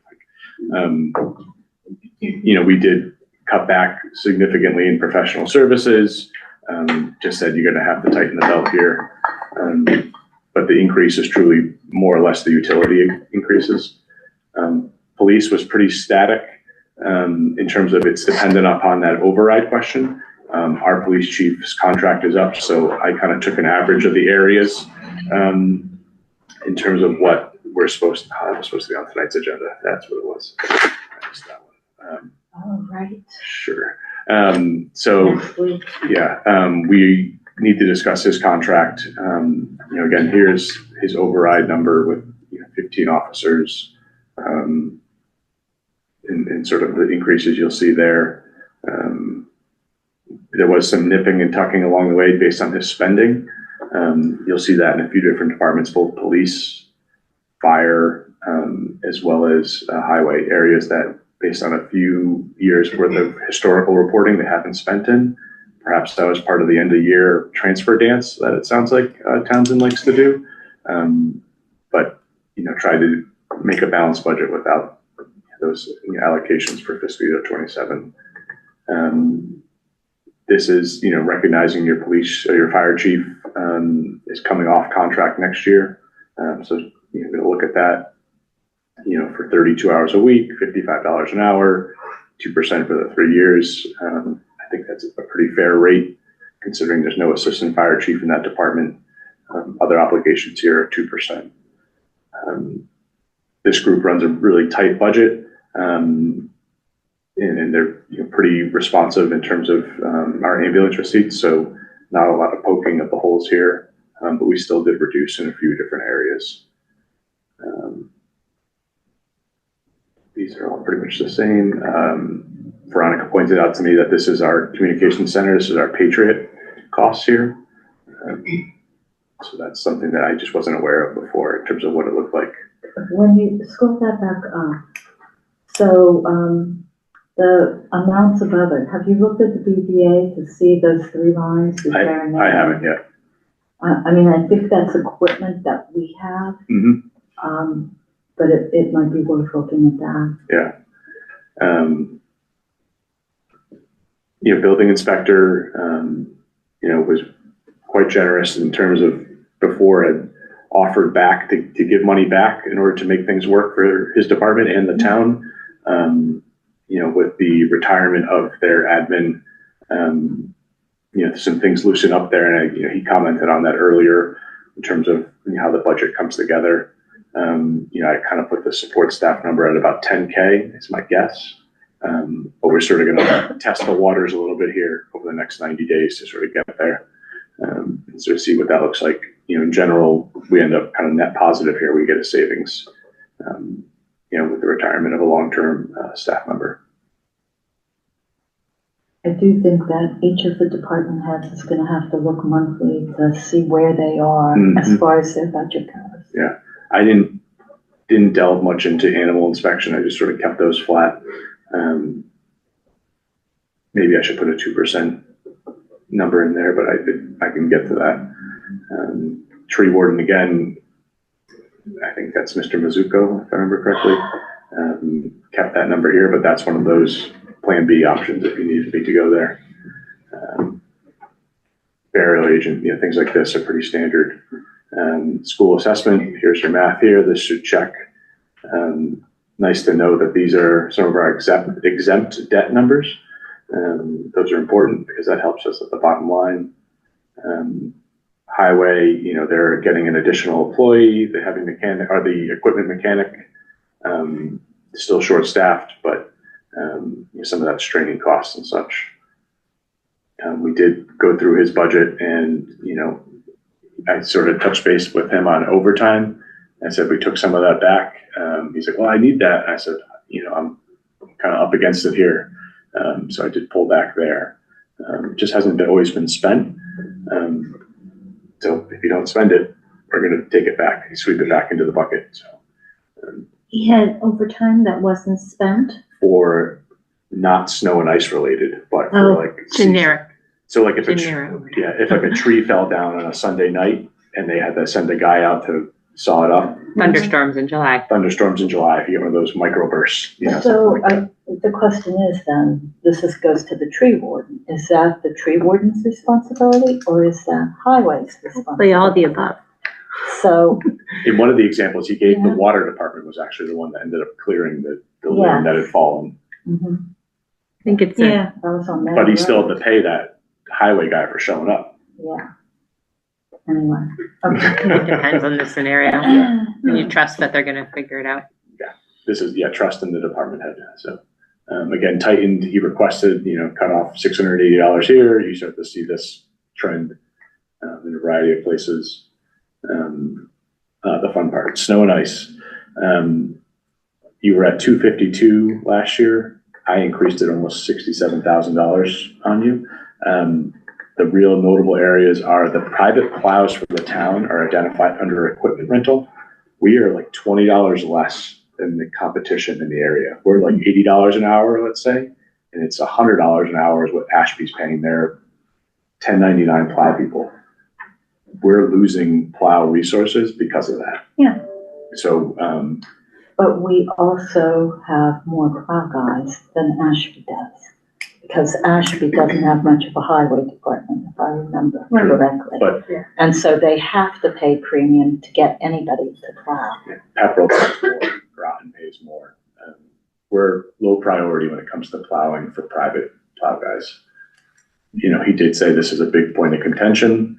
You know, we did cut back significantly in professional services. Just said you're going to have to tighten the belt here. But the increase is truly more or less the utility increases. Police was pretty static in terms of it's dependent upon that override question. Our police chief's contract is up, so I kind of took an average of the areas in terms of what we're supposed to, how it was supposed to be on tonight's agenda. That's what it was. I missed that one. Oh, right. Sure. So Next week. yeah, we need to discuss his contract. You know, again, here's his override number with 15 officers, and sort of the increases you'll see there. There was some nipping and tucking along the way based on his spending. You'll see that in a few different departments, both police, fire, as well as highway areas that based on a few years worth of historical reporting they haven't spent in. Perhaps that was part of the end of year transfer dance that it sounds like Townsend likes to do. But, you know, try to make a balanced budget without those allocations for fiscal year 27. This is, you know, recognizing your police, your fire chief is coming off contract next year. So, you know, we'll look at that, you know, for 32 hours a week, $55 an hour, 2% for the 3 years. I think that's a pretty fair rate considering there's no assistant fire chief in that department. Other obligations here are 2%. this group runs a really tight budget, and they're pretty responsive in terms of our ambulance receipts. So not a lot of poking at the holes here, but we still did reduce in a few different areas. These are all pretty much the same. Veronica pointed out to me that this is our communication center. This is our Patriot costs here. So that's something that I just wasn't aware of before in terms of what it looked like. When you scroll that back up, so the amounts above it, have you looked at the BVA to see those 3 lines? I haven't yet. I mean, I think that's equipment that we have, but it might be worth looking at that. Yeah. Building inspector, was quite generous in terms of before had offered back to give money back in order to make things work for his department and the town. With the retirement of their admin, some things loosen up there, and he commented on that earlier in terms of how the budget comes together. I kind of put the support staff number at about 10K is my guess. But we're sort of going to test the waters a little bit here over the next 90 days to sort of get there, and sort of see what that looks like. In general, we end up kind of net positive here. We get a savings, with the retirement of a long-term staff member. I do think that each of the department heads is going to have to look monthly to see where they are as far as their budget goes. Yeah, I didn't delve much into animal inspection. I just sort of kept those flat. Maybe I should put a 2% number in there, but I can get to that. Tree warden again, I think that's Mr. Mizuko, if I remember correctly. Kept that number here, but that's one of those Plan B options if you needed me to go there. Burial agent, things like this are pretty standard. School assessment, here's your math here. This should check. Nice to know that these are some of our exempt debt numbers. Those are important because that helps us at the bottom line. Highway, they're getting an additional employee. They have the equipment mechanic, still short staffed, but some of that's training costs and such. We did go through his budget, and I sort of touched base with him on overtime. I said we took some of that back. He's like, well, I need that. And I said, I'm kind of up against it here. So I did pull back there. It just hasn't always been spent. So if you don't spend it, we're going to take it back, sweep it back into the bucket. So He had overtime that wasn't spent. for not snow and ice related, but for like Generic. So like if Generic. a tree fell down on a Sunday night and they had to send a guy out to saw it up. Thunderstorms in July. Thunderstorms in July, if you get one of those microbursts. So the question is then, goes to the tree warden. Is that the tree warden's responsibility, or is that highway's responsibility? All the above. So, In one of the examples he gave, the water department was actually the one that ended up clearing the limb that had fallen. I think it's that was on that. But he still had to pay that highway guy for showing up. Yeah. Anyway. it depends on the scenario. And you trust that they're going to figure it out. This is, trust in the department head. So, again, tightened, he requested, cut off $680 here. You start to see this trend in a variety of places. The fun part, snow and ice. You were at 252 last year. I increased it almost $67,000 on you. The real notable areas are the private plows for the town are identified under equipment rental. We are like $20 less than the competition in the area. We're like $80 an hour, let's say, and it's $100 an hour is what Ashby's paying their 1099 plow people. We're losing plow resources because of that. Yeah. So, but we also have more plow guys than Ashby does, because Ashby doesn't have much of a highway department, if I remember correctly. But and so they have to pay premium to get anybody to plow. Pepperell pays more, Groton pays more. We're low priority when it comes to plowing for private plow guys. He did say this is a big point of contention.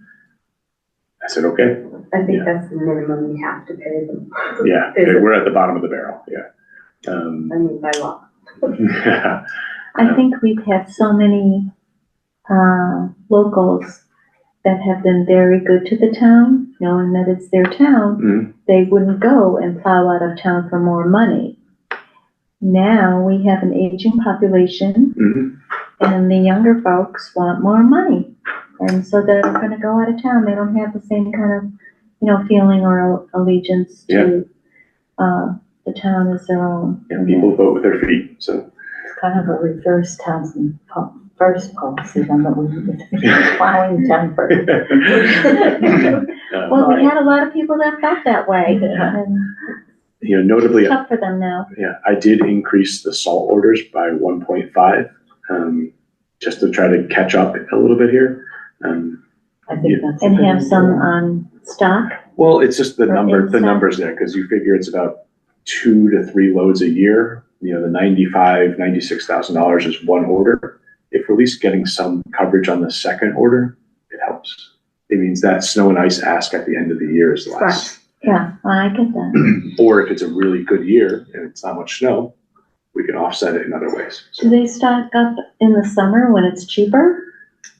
I said, okay, I think that's the minimum we have to pay them. Yeah, we're at the bottom of the barrel, yeah. I mean, by law. Yeah. I think we've had so many, locals that have been very good to the town, knowing that it's their town. Mhm. They wouldn't go and plow out of town for more money. Now we have an aging population Mhm. and the younger folks want more money. And so they're gonna go out of town. They don't have the same kind of, feeling or allegiance to, the town as their own. Yeah, people vote with their feet, so. It's kind of a reverse Townsend first policy than that we need to be plowing town first. Well, we had a lot of people that felt that way, Yeah. and Notably, it's tough for them now. yeah, I did increase the salt orders by 1.5, just to try to catch up a little bit here. I think that's. a And good have some idea. on stock. Well, it's just the Or inside. numbers there, because you figure it's about 2 to 3 loads a year. The $96,000 is one order. If we're at least getting some coverage on the second order, it helps. It means that snow and ice ask at the end of the year is less. Yeah, I get that. Or if it's a really good year and it's not much snow, we can offset it in other ways. Do they stock up in the summer when it's cheaper,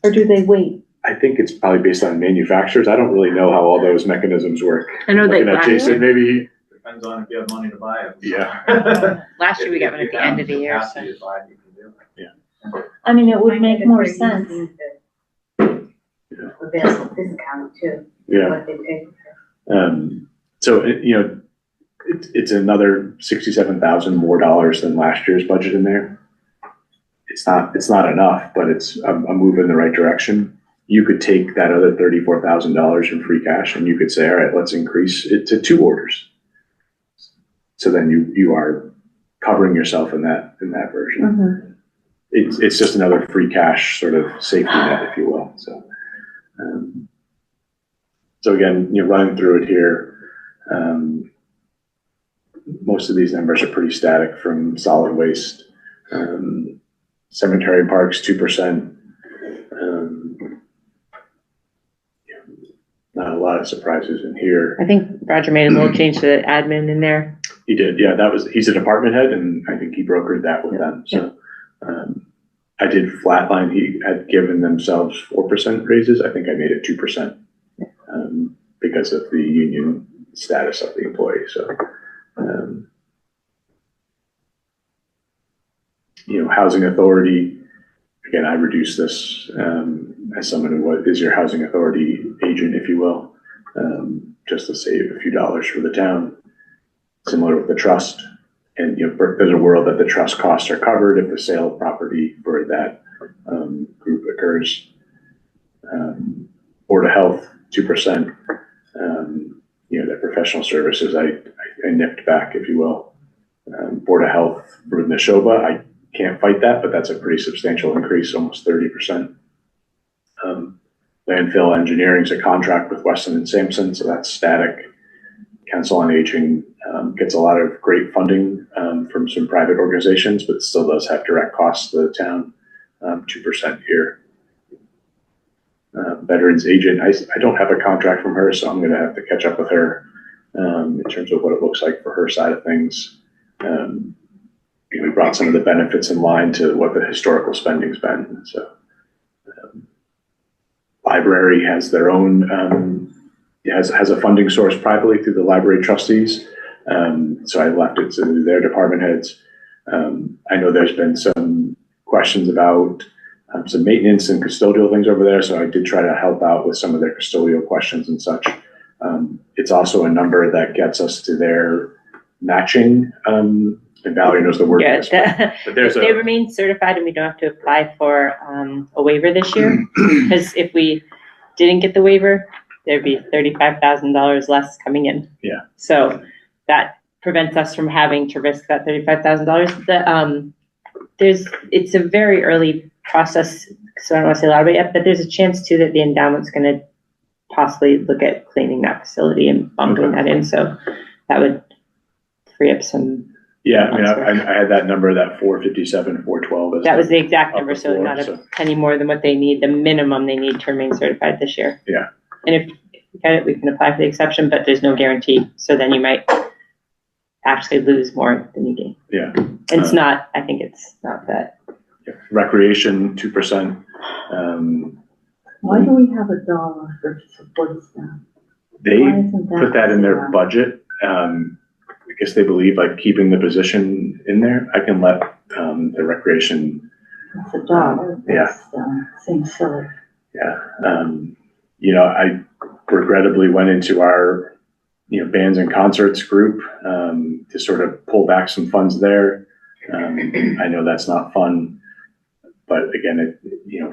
or do they wait? I think it's probably based on manufacturers. I don't really know how all those mechanisms work. I know Looking that at Jason, maybe, Depends on if you have money to buy it. yeah. last year we got one at the end of the year. Capacity to buy it, you can do it. I mean, it would make more sense. Available discount too, Yeah. what they pay. So, it's another 67,000 more dollars than last year's budget in there. It's not enough, but it's a move in the right direction. You could take that other $34,000 in free cash and you could say, all right, let's increase it to 2 orders. So then you are covering yourself in that version. Mhm. It's just another free cash sort of safety net, if you will. So again, running through it here, most of these numbers are pretty static from solid waste. Cemetery parks, 2%. Not a lot of surprises in here. I think Roger made a little change to the admin in there. He did, yeah, he's a department head and I think he brokered that with them, so. I did flatline, he had given themselves 4% raises, I think I made it 2%. Because of the union status of the employee, so. Housing authority, again, I reduced this, as someone who is your housing authority agent, if you will, just to save a few dollars for the town. Similar with the trust, and there's a world that the trust costs are covered if the sale of property for that group occurs. Board of Health, 2%. The professional services, I nipped back, if you will. Board of Health for Neshoba, I can't fight that, but that's a pretty substantial increase, almost 30%. Landfill engineering is a contract with Weston and Sampson, so that's static. Council on Aging gets a lot of great funding from some private organizations, but still does have direct costs to the town, 2% here. Veterans agent, I don't have a contract from her, so I'm going to have to catch up with her in terms of what it looks like for her side of things. We brought some of the benefits in line to what the historical spending's been. So, library has their own has a funding source privately through the library trustees. So I left it to their department heads. I know there's been some questions about some maintenance and custodial things over there, so I did try to help out with some of their custodial questions and such. It's also a number that gets us to their matching, and Valerie knows the word. Yeah, but there's if they remain certified and we don't have to apply for a waiver this year, because if we didn't get the waiver, there'd be $35,000 less coming in. Yeah. So that prevents us from having to risk that $35,000. It's a very early process, so I don't want to say a lot about it yet, but there's a chance too that the endowment's going to possibly look at cleaning that facility and bumping that in. So that would free up some. Yeah, I mean, I had that number, that 457, 412. That was the exact number, so floor, not a penny more than what they need, the minimum they need to remain certified this year. Yeah. And get it, we can apply for the exception, but there's no guarantee. So then you might actually lose more than you gain. Yeah. It's not, I think it's not that. Recreation, 2%. Why do we have $1 for support staff? They Why isn't put that in their zero? budget. Because they believe like keeping the position in there. I can let the recreation. It's $1. Yeah. Seems silly. Yeah. I regrettably went into our, bands and concerts group to sort of pull back some funds there. I know that's not fun, but again,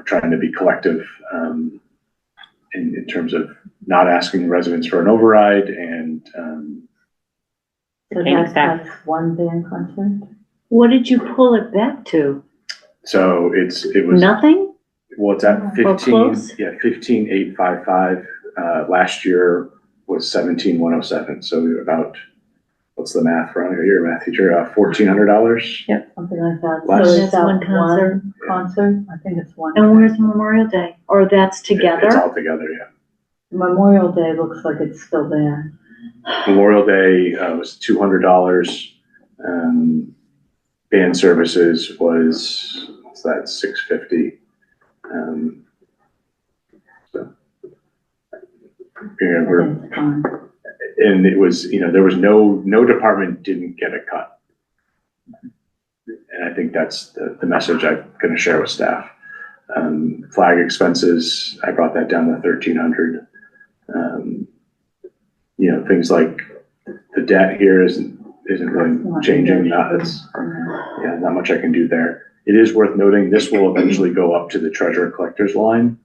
trying to be collective in terms of not asking residents for an override and. So that's one band concert? What did you pull it back to? So it was. Nothing? Well, it's at 15, close? 15,855. Last year was 17,107. So we were about, what's the math, Veronica? You're a math teacher, $1,400. Yep, something like that. Less. So That's is that one concert? concert? I think it's one. And where's Memorial Day? Or that's It's together? all together, yeah. Memorial Day looks like it's still there. Memorial Day was $200. Band services was, what's that, $650. It's fine. And it was, there was no department didn't get a cut. And I think that's the message I'm going to share with staff. Flag expenses, I brought that down to 1,300. Things like the debt here isn't really changing. Not much I can do there. It is worth noting this will eventually go up to the treasurer collector's line.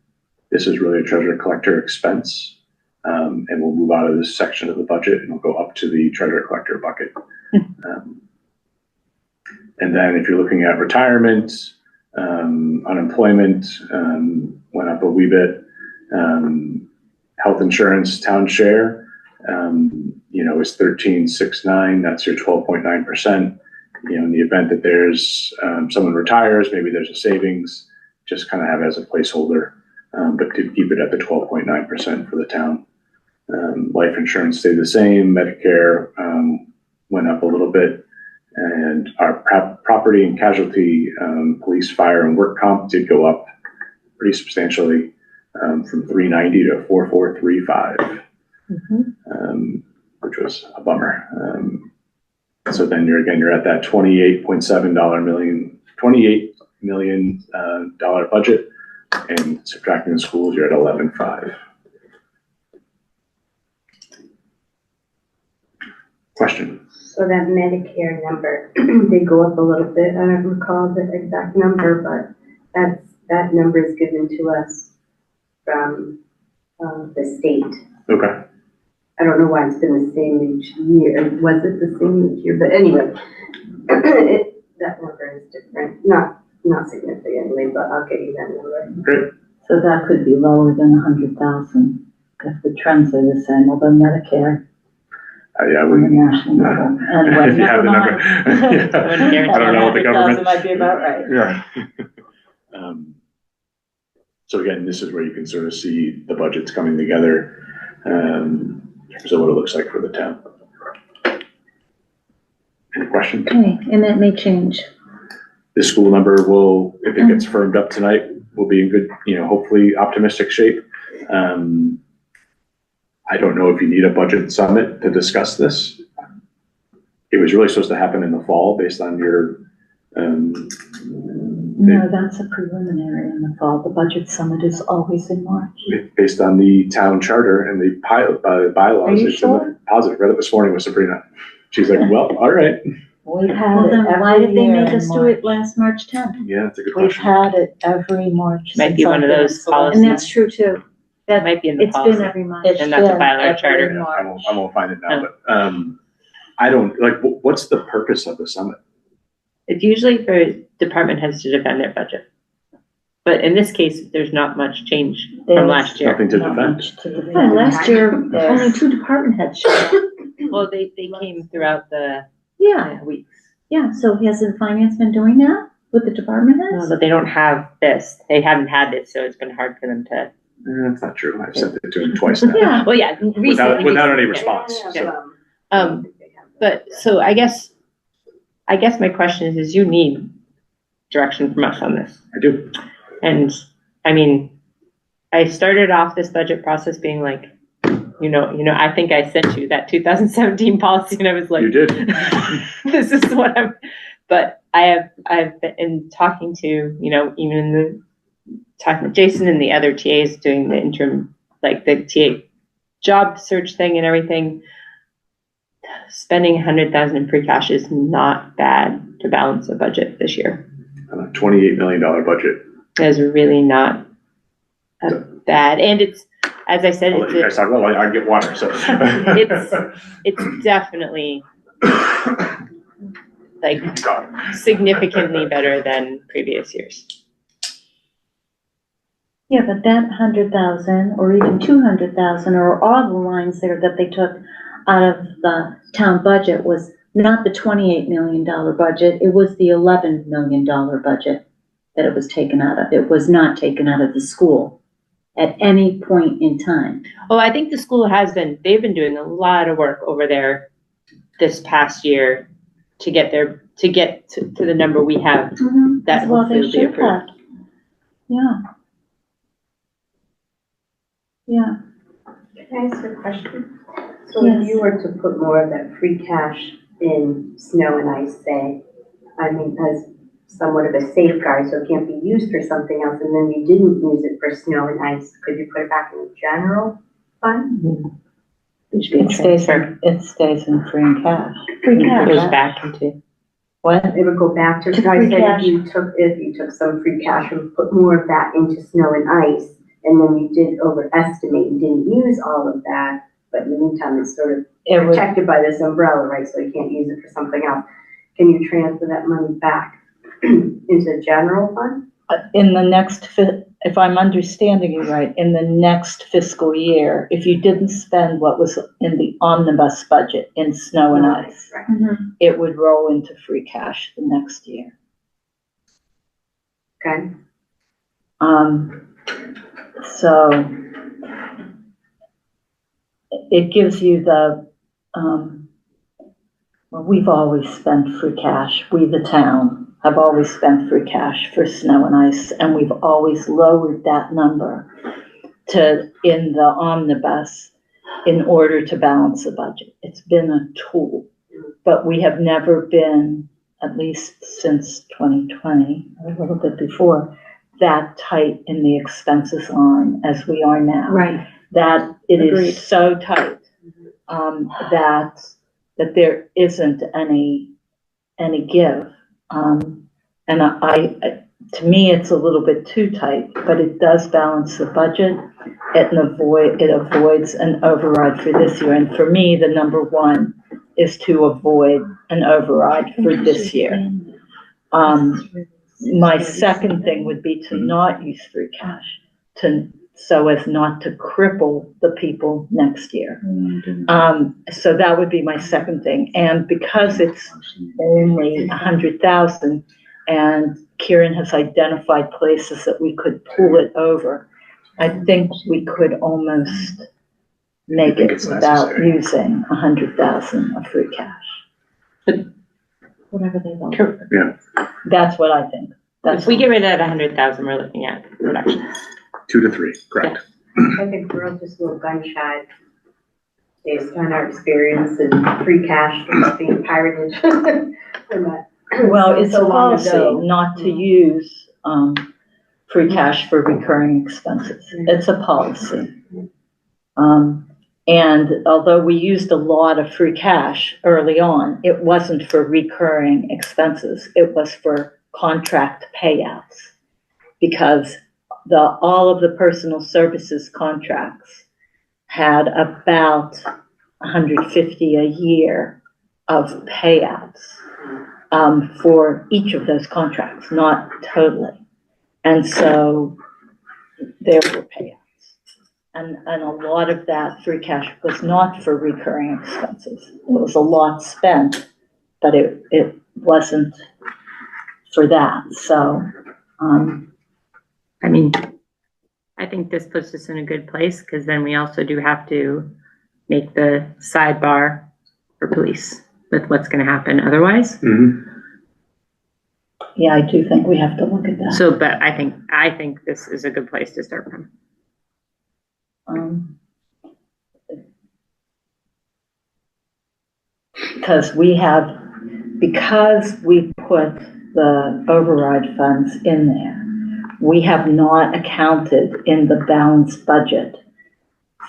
This is really a treasurer collector expense. And we'll move out of this section of the budget and we'll go up to the treasurer collector bucket. And then if you're looking at retirement, unemployment went up a wee bit. Health insurance town share, is 13.69. That's your 12.9%. In the event that there's someone retires, maybe there's a savings, just kind of have it as a placeholder, but to keep it at the 12.9% for the town. Life insurance stayed the same. Medicare went up a little bit, and our property and casualty, police, fire, and work comp did go up pretty substantially, from 390 to 4435, which was a bummer. So then you're at that $28 million budget, and subtracting the schools, you're at 11.5. Question? So that Medicare number, they go up a little bit. I don't recall the exact number, but that number is given to us from the state. Okay. I don't know why it's been the same each year. Was it the same each year? But anyway, that number is different. Not significantly, but I'll get you that number. Great. So that could be lower than 100,000 if the trends are the same, although Medicare Yeah, on the national level. Anyway, if you have never the number. mind. Yeah. I don't know what the 100,000 government. might be about right. Yeah. So again, this is where you can sort of see the budgets coming together. So what it looks like for the town. Any questions? Okay, and that may change. The school number will, if it gets firmed up tonight, will be in good, hopefully optimistic shape. I don't know if you need a budget summit to discuss this. It was really supposed to happen in the fall based on your, No, that's a preliminary in the fall. The budget summit is always in March. based on the town charter and the bylaws. Are you It's in the sure? positive. Read it this morning with Sabrina. She's like, well, all right. We've had Well, it then why every did they year make in us do March. it last March 10th? Yeah, that's a good We've question. had it every March. Might be since one I've of been those select- policies. And that's true too. It might be in the It's policy. been every month. It's And not the been bylaw every charter. Yeah, March. I won't find it now, but I don't, like, what's the purpose of the summit? It's usually for department heads to defend their budget. But in this case, there's not much change from There's last year. Nothing to Not defend. much to defend. Yeah, last year, Yes. only 2 department heads showed up. Well, they came throughout the Yeah, weeks. yeah, so hasn't finance been doing that with the department No, heads? but they don't have this. They haven't had it, so it's been hard for them to That's not true. I've sent it to him twice now. Yeah. Well, yeah, recently. Without any Yeah. response. Yeah. So. But, so I guess my question is you need direction from us on this. I do. And, I mean, I started off this budget process being like, I think I sent you that 2017 policy and I was like, You did. this is what but I've been talking to, talking to Jason and the other TAs doing the interim, like the TA job search thing and everything. Spending 100,000 in free cash is not bad to balance a budget this year. On a $28 million budget. It's really not bad. And it's, as I said, I'll let you guys talk about it. I get water, so. it's definitely like significantly better than previous years. Yeah, but that 100,000 or even 200,000 or all the lines there that they took out of the town budget was not the $28 million budget, it was the $11 million budget that it was taken out of. It was not taken out of the school at any point in time. Well, I think the school they've been doing a lot of work over there this past year to get to the number we have that Well, hopefully they will be should approved. have. Yeah. Yeah. Can I ask a question? So Yes. if you were to put more of that free cash in snow and ice, say, I mean, as somewhat of a safeguard, so it can't be used for something else, and then you didn't use it for snow and ice, could you put it back in the general fund? It stays in free and cash. Free It cash. goes back into, What? It would go back to, To I free said cash. if you took some free cash and put more of that into snow and ice, and then you did overestimate, you didn't use all of that, but in the meantime, it's sort of It would, protected by this umbrella, right, so you can't use it for something else. Can you transfer that money back into the general fund? in the next, if I'm understanding you right, in the next fiscal year, if you didn't spend what was in the omnibus budget in snow and ice, Right. it would roll into free cash the next year. Okay, So it gives you well, we've always spent free cash. We, the town, have always spent free cash for snow and ice, and we've always lowered that number in the omnibus in order to balance the budget. It's been a tool, but we have never been, at least since 2020, a little bit before, that tight in the expenses line as we are now. Right. That it Agreed. is so tight, that there isn't any give. And to me, it's a little bit too tight, but it does balance the budget. It avoids an override for this year. And for me, the number one is to avoid an override for this year. My second thing would be to not use free cash, so as not to cripple the people next year. So that would be my second thing. And because it's only 100,000 and Kieran has identified places that we could pull it over, I think we could almost make think it it's without necessary. using 100,000 of free cash. Whatever they want. That's what I think. if we get rid of that 100,000, we're looking at reduction. 2 to 3, correct. I think we're all just a little gun shy based on our experience and free cash being pirated. We're not- Well, it's a so long policy ago. not to use free cash for recurring expenses. It's a policy. And although we used a lot of free cash early on, it wasn't for recurring expenses. It was for contract payouts, because all of the personal services contracts had about 150 a year of payouts for each of those contracts, not totally. And so there were payouts. And a lot of that free cash was not for recurring expenses. It was a lot spent, but it wasn't for that. So, I mean, I think this puts us in a good place because then we also do have to make the sidebar for police with what's going to happen otherwise. Yeah, I do think we have to look at that. So, but I think this is a good place to start from. Because we put the override funds in there, we have not accounted in the balanced budget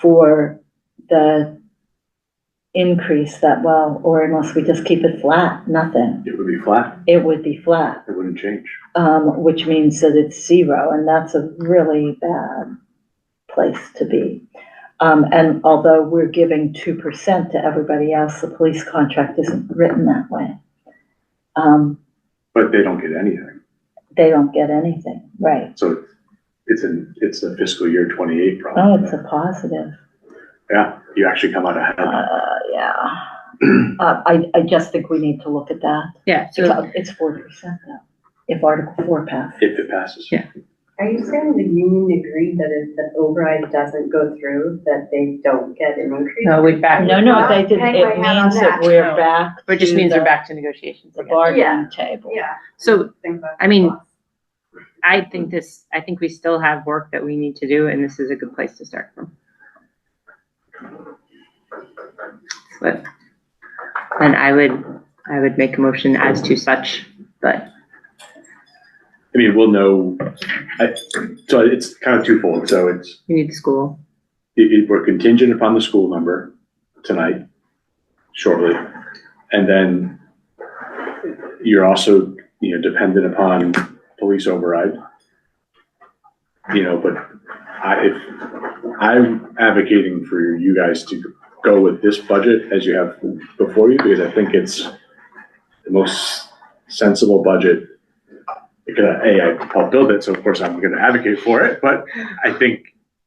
for the increase or unless we just keep it flat, nothing. It would be flat. It would be flat, It wouldn't change. which means that it's zero, and that's a really bad place to be. And although we're giving 2% to everybody else, the police contract isn't written that way. But they don't get anything. They don't get anything, right? So it's a fiscal year 28 Oh, problem. it's a positive. Yeah, you actually come out ahead. Yeah. I just think we need to look at that. Yeah. So It's 4% though, if Article 4 passes. If it passes. Yeah. Are you saying the union agreed that if the override doesn't go through, that they don't get an increase? no, we're back. No, they did. Hang It my hat on means that that. we're back. It just to means the- we're back to negotiations the again. bargaining table. Yeah. So, Think about I mean, costs. I think we still have work that we need to do, and this is a good place to start from. But, and I would make a motion as to such, but I mean, we'll know, so it's kind of twofold. So we need the school. we're contingent upon the school number tonight, shortly. And then you're also, dependent upon police override. But I'm advocating for you guys to go with this budget as you have before you, because I think it's the most sensible budget. Because I helped build it, so of course I'm going to advocate for it. But I think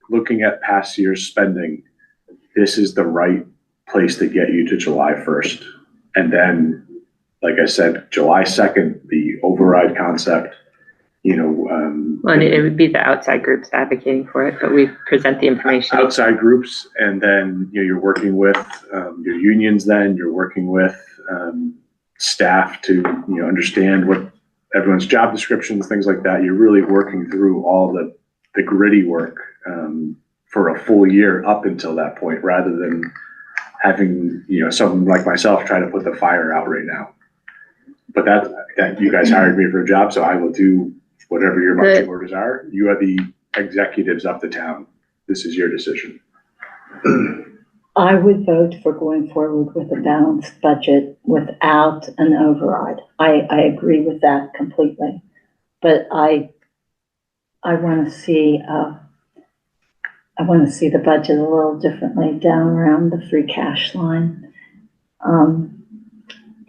looking at past year's spending, this is the right place to get you to July 1st. And then, like I said, July 2nd, the override concept, Well, and it would be the outside groups advocating for it, but we present the information. outside groups, and then you're working with your unions. Then you're working with staff to understand what everyone's job descriptions, things like that. You're really working through all the gritty work for a full year up until that point, rather than having someone like myself try to put the fire out right now. But that you guys hired me for a job, so I will do whatever your marching orders are. You are the executives of the town. This is your decision. I would vote for going forward with a balanced budget without an override. I agree with that completely. But I want to see the budget a little differently down around the free cash line.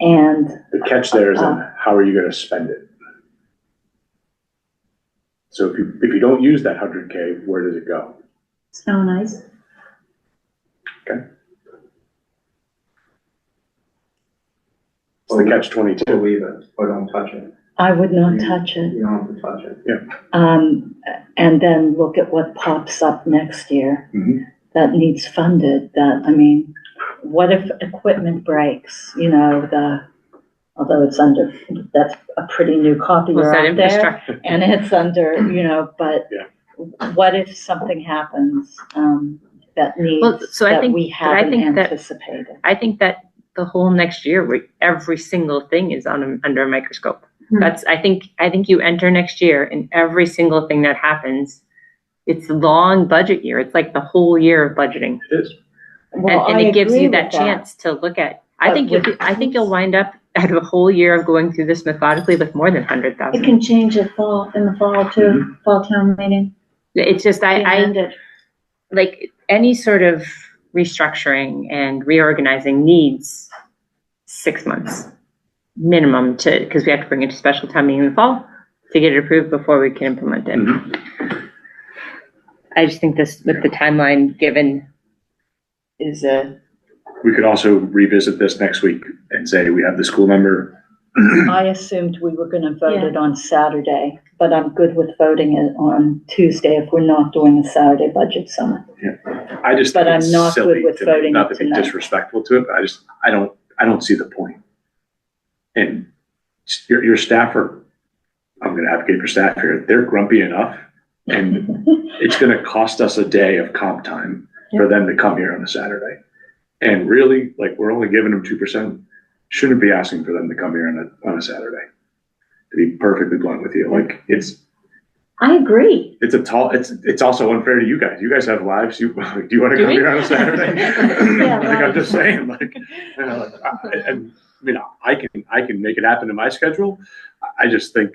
And The catch there is how are you going to spend it? So if you don't use that 100K, where does it go? Snow and ice. Okay. It's the catch 22. Leave it, or don't touch it. I would not touch it. You don't have to touch it. And then look at what pops up next year Mhm. that needs funded. What if equipment breaks? Although that's a pretty new copier What's that out there, infrastructure? and it's under, but Yeah. what if something happens that needs so I that think- we but I haven't think that- anticipated? I think that the whole next year, every single thing is under a microscope. I think you enter next year and every single thing that happens, it's a long budget year. It's like the whole year of budgeting. It is. Well, And I it gives agree you with that chance to look at. I think you'll wind up at a whole year of going through this methodically with more than It 100,000. can change in the fall too, fall town meeting. It's just, Be I amended. like any sort of restructuring and reorganizing needs 6 months minimum because we have to bring it to special town meeting in the fall to get it approved before we can implement it. Mhm. I just think this, with the timeline given, is We could also revisit this next week and say we have the school number. I assumed we were going to vote it on Saturday, but I'm good with voting it on Tuesday if we're not doing a Saturday budget summit. I just But think I'm it's not good silly with to, voting not it to be tonight. disrespectful to it, but I don't see the point. And your staff are, I'm gonna advocate for staff here, they're grumpy enough, and it's gonna cost us a day of comp time for them to come here on a Saturday. And really, like, we're only giving them 2%, shouldn't be asking for them to come here on a Saturday. To be perfectly blunt with you, like, I agree. it's also unfair to you guys. You guys have lives. Do you want to Do come we? here on a Saturday? Yeah, Like, I'm just saying, like, you know, I can make it happen in my schedule. I just think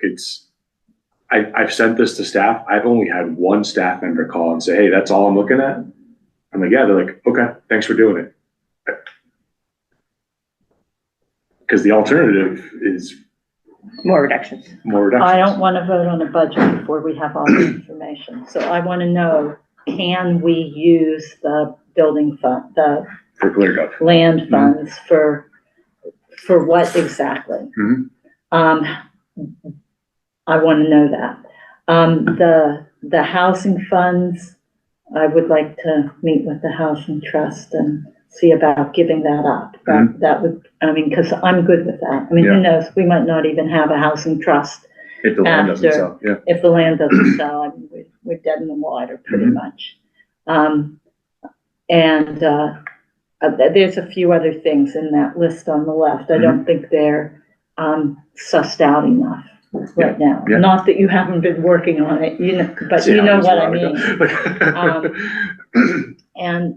I've sent this to staff. I've only had one staff member call and say, hey, that's all I'm looking at. I'm like, yeah, they're like, okay, thanks for doing it. Because the alternative is More reductions. more reductions. I don't want to vote on a budget before we have all the information. So I want to know, can we use the building fund, the For ClearGov. land funds for what exactly? Mhm. I want to know that. The housing funds, I would like to meet with the housing trust and see about giving that up. That would, I mean, because I'm good with that. I mean, who knows? We might not even have a housing trust If the land doesn't after- sell, yeah. if the land doesn't sell. I mean, we're dead in the water pretty much. There's a few other things in that list on the left. I don't think they're sussed out enough right now. Yeah. Not that you haven't been working on it, you know, but See you how know this what I ought to mean. go.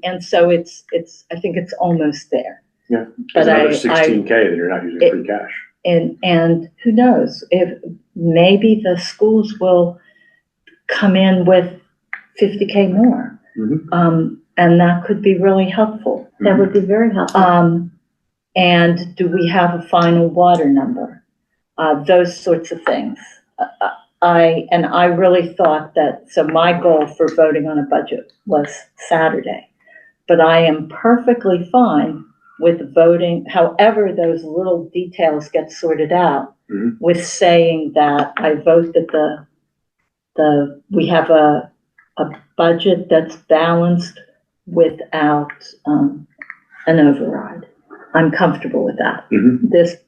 And so it's, I think it's almost there. Yeah. But There's another I- 16K that you're not using free cash. And who knows, if maybe the schools will come in with 50K more. And that could be really helpful. That would be very helpful. And do we have a final water number? Those sorts of things. I really thought that, so my goal for voting on a budget was Saturday. But I am perfectly fine with voting, however those little details get sorted out, with saying that I vote that we have a budget that's balanced without an override. I'm comfortable with that.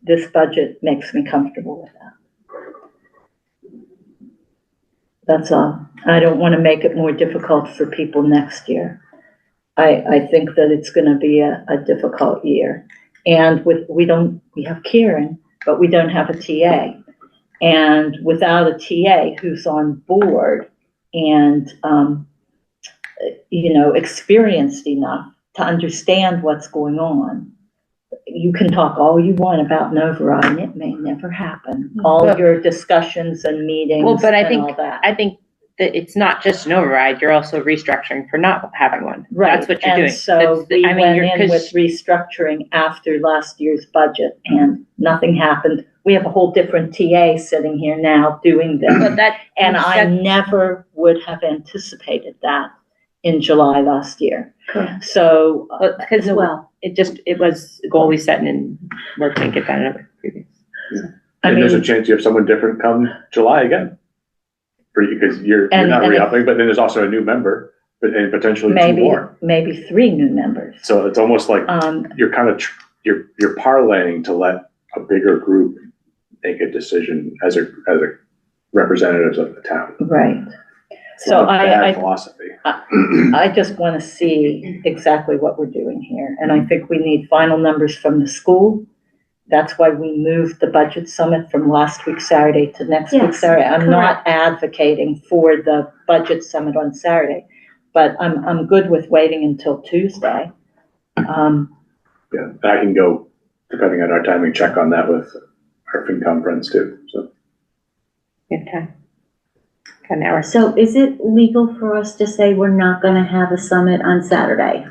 This budget makes me comfortable with that. That's all. I don't want to make it more difficult for people next year. I think that it's going to be a difficult year. And we have Kieran, but we don't have a TA. And without a TA who's on board and, experienced enough to understand what's going on, you can talk all you want about an override, and it may never happen. All your discussions and meetings Well, but I and all that. think that it's not just an override, you're also restructuring for not having one. Right. That's what you're And doing. so we I mean, went you're- in 'cause- with restructuring after last year's budget, and nothing happened. We have a whole different TA sitting here now doing this. But that, And I never would have anticipated that in July last year. Correct. So, because it was a goal we set and worked to get that in previous. And there's a chance you have someone different come July again. For you, because you're not re-upping, but then there's also a new member, and potentially two more. maybe 3 new members. So it's almost like you're kind of, you're parlaying to let a bigger group make a decision as a representatives of the town. Right. It's So not a bad I philosophy. I just want to see exactly what we're doing here. And I think we need final numbers from the school. That's why we moved the budget summit from last week Saturday to next week Yes, Saturday. I'm not advocating for the budget summit on Saturday, but I'm good with waiting until Tuesday. Yeah, and I can go, depending on our timing, check on that with our FinCom friends too, so. Okay. Okay, now we're. So is it legal for us to say we're not gonna have a summit on Saturday?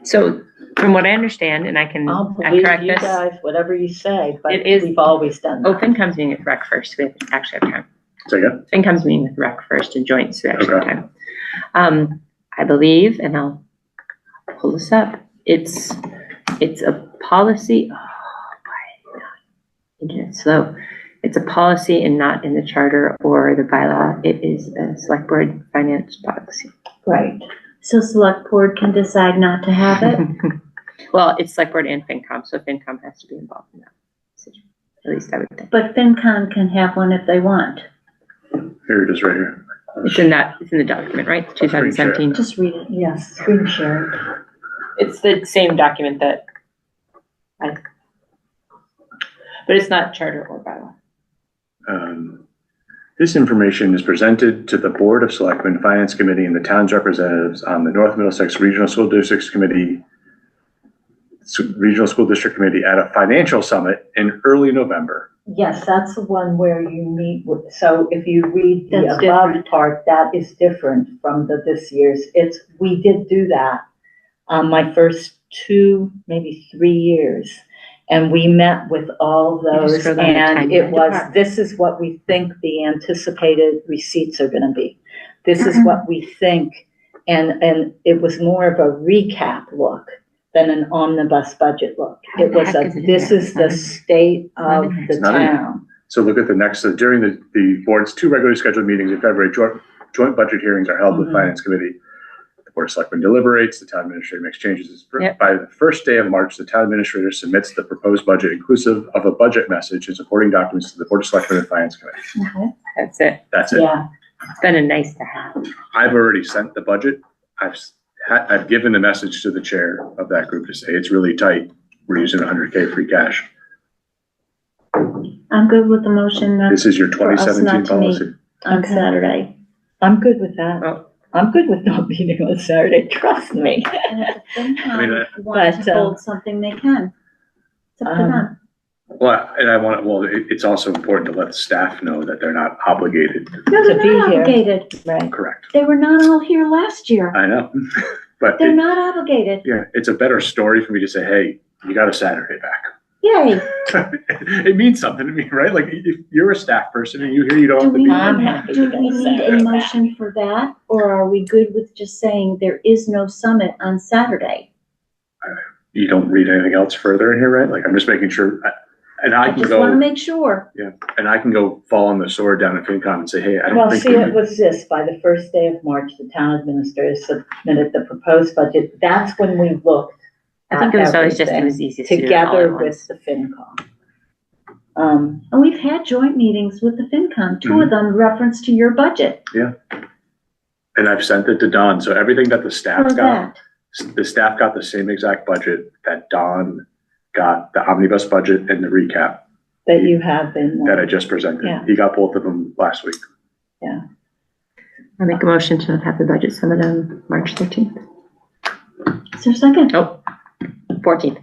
So from what I understand, and I can I'll believe correct you this, guys, whatever you say, but It is- we've always done that. FinCom's meeting with rec first, we actually have time. Say again? FinCom's meeting with rec first and joint, so we actually have Okay. time. I believe, and I'll pull this up, it's a policy, oh, boy, internet's slow. It's a policy and not in the charter or the bylaw. It is a select board finance policy. Right. So select board can decide not to have it? Well, it's select board and FinCom, so FinCom has to be involved in that decision. At least I would think. But FinCom can have one if they want. Here it is right here. It's in the document, right? 2017. Just read it. Yes, screen share. It's the same document that but it's not charter or bylaw. This information is presented to the Board of Selectmen, Finance Committee, and the town's representatives on the North Middlesex Regional School District Committee at a financial summit in early November. Yes, that's the one where you meet with, so if you read the That's above different. part, that is different from this year's. We did do that my first 2, maybe 3 years. And we met with all You just those, wrote down the and time it and was, department. this is what we think the anticipated receipts are gonna be. This is what we think, and it was more of a recap look than an omnibus budget look. How It the was heck a, is it in this there? is the state not of in there. the It's not in there. town. So look at the next, during the board's 2 regularly scheduled meetings in February, joint budget hearings are held with Mhm. Finance Committee. The Board of Selectmen deliberates, the town administrator makes changes. Yep. By the first day of March, the town administrator submits the proposed budget inclusive of a budget message and supporting documents to the Board of Selectmen and Finance Committee. Okay. That's it. That's it. Yeah, It's been a nice to have. I've already sent the budget. I've given the message to the chair of that group to say, it's really tight. We're using 100K free cash. I'm good with the motion This is your For us not 2017 to meet. policy. on Okay. Saturday. I'm good with that. Oh. I'm good with not meeting on Saturday, trust me. And if the I mean, FinCom wants but, to hold something, they can. It's up to them. Well, it's also important to let the staff know that they're not obligated. No, to they're be not here. obligated. Right. Correct. They were not all here last year. I know. But They're not obligated. yeah, it's a better story for me to say, hey, you got a Saturday back. Yay. It means something to me, right? Like if you're a staff person and you hear you don't Do have to we, be. I'm happy do to we go need a Saturday. motion for that? Or are we good with just saying there is no summit on Saturday? You don't read anything else further in here, right? Like I'm just making sure, and I I can just want to go, make sure. and I can go fall on the sword down at FinCom and say, hey, I Well, don't think. see, it was this, by the first day of March, the town administrator submitted the proposed budget. That's when we looked I think it was always just, it everything was easiest to do it all together at once. with the FinCom. And we've had joint meetings with the FinCom, 2 of them reference to your budget And I've sent it to Don, so everything that the staff for got, that. the staff got the same exact budget that Don got, the omnibus budget and the recap That you have been. that I just presented. Yeah. He got both of them last week. I make a motion to have the budget summit on March 13th. Is there a second? Oh, 14th.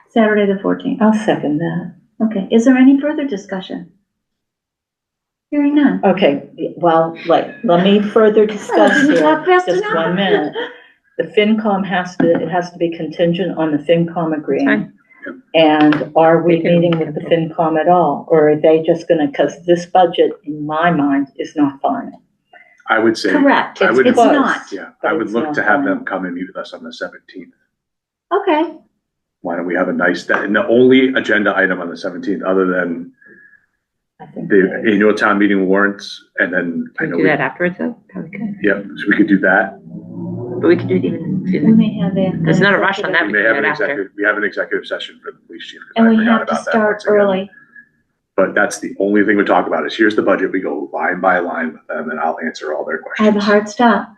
Saturday the 14th. I'll second that. Okay, is there any further discussion? Hearing none. Okay, well, let me further discuss didn't here, talk fast just enough. 1 minute. The FinCom it has to be contingent on the FinCom agreeing. And are we We can- meeting with the FinCom at all? Or are they just gonna, because this budget, in my mind, is not final. I would say, Correct, I would- it's not. yeah, But I would it's look not to have final. them come and meet with us on the 17th. Okay, Why don't we have a nice, and the only agenda item on the 17th, other than I think. the annual town meeting warrants, and then I Can know we do that afterwards though? Probably could. Yep, so we could do that. But we could do it even, we may have a. there's not a rush on that. We We may can have do an it after. executive, we have an executive session for the police chief. 'cause And I we forgot have to about that start once again. early. But that's the only thing we talk about is here's the budget. We go line by line with them and I'll answer all their I have a questions. hard stop.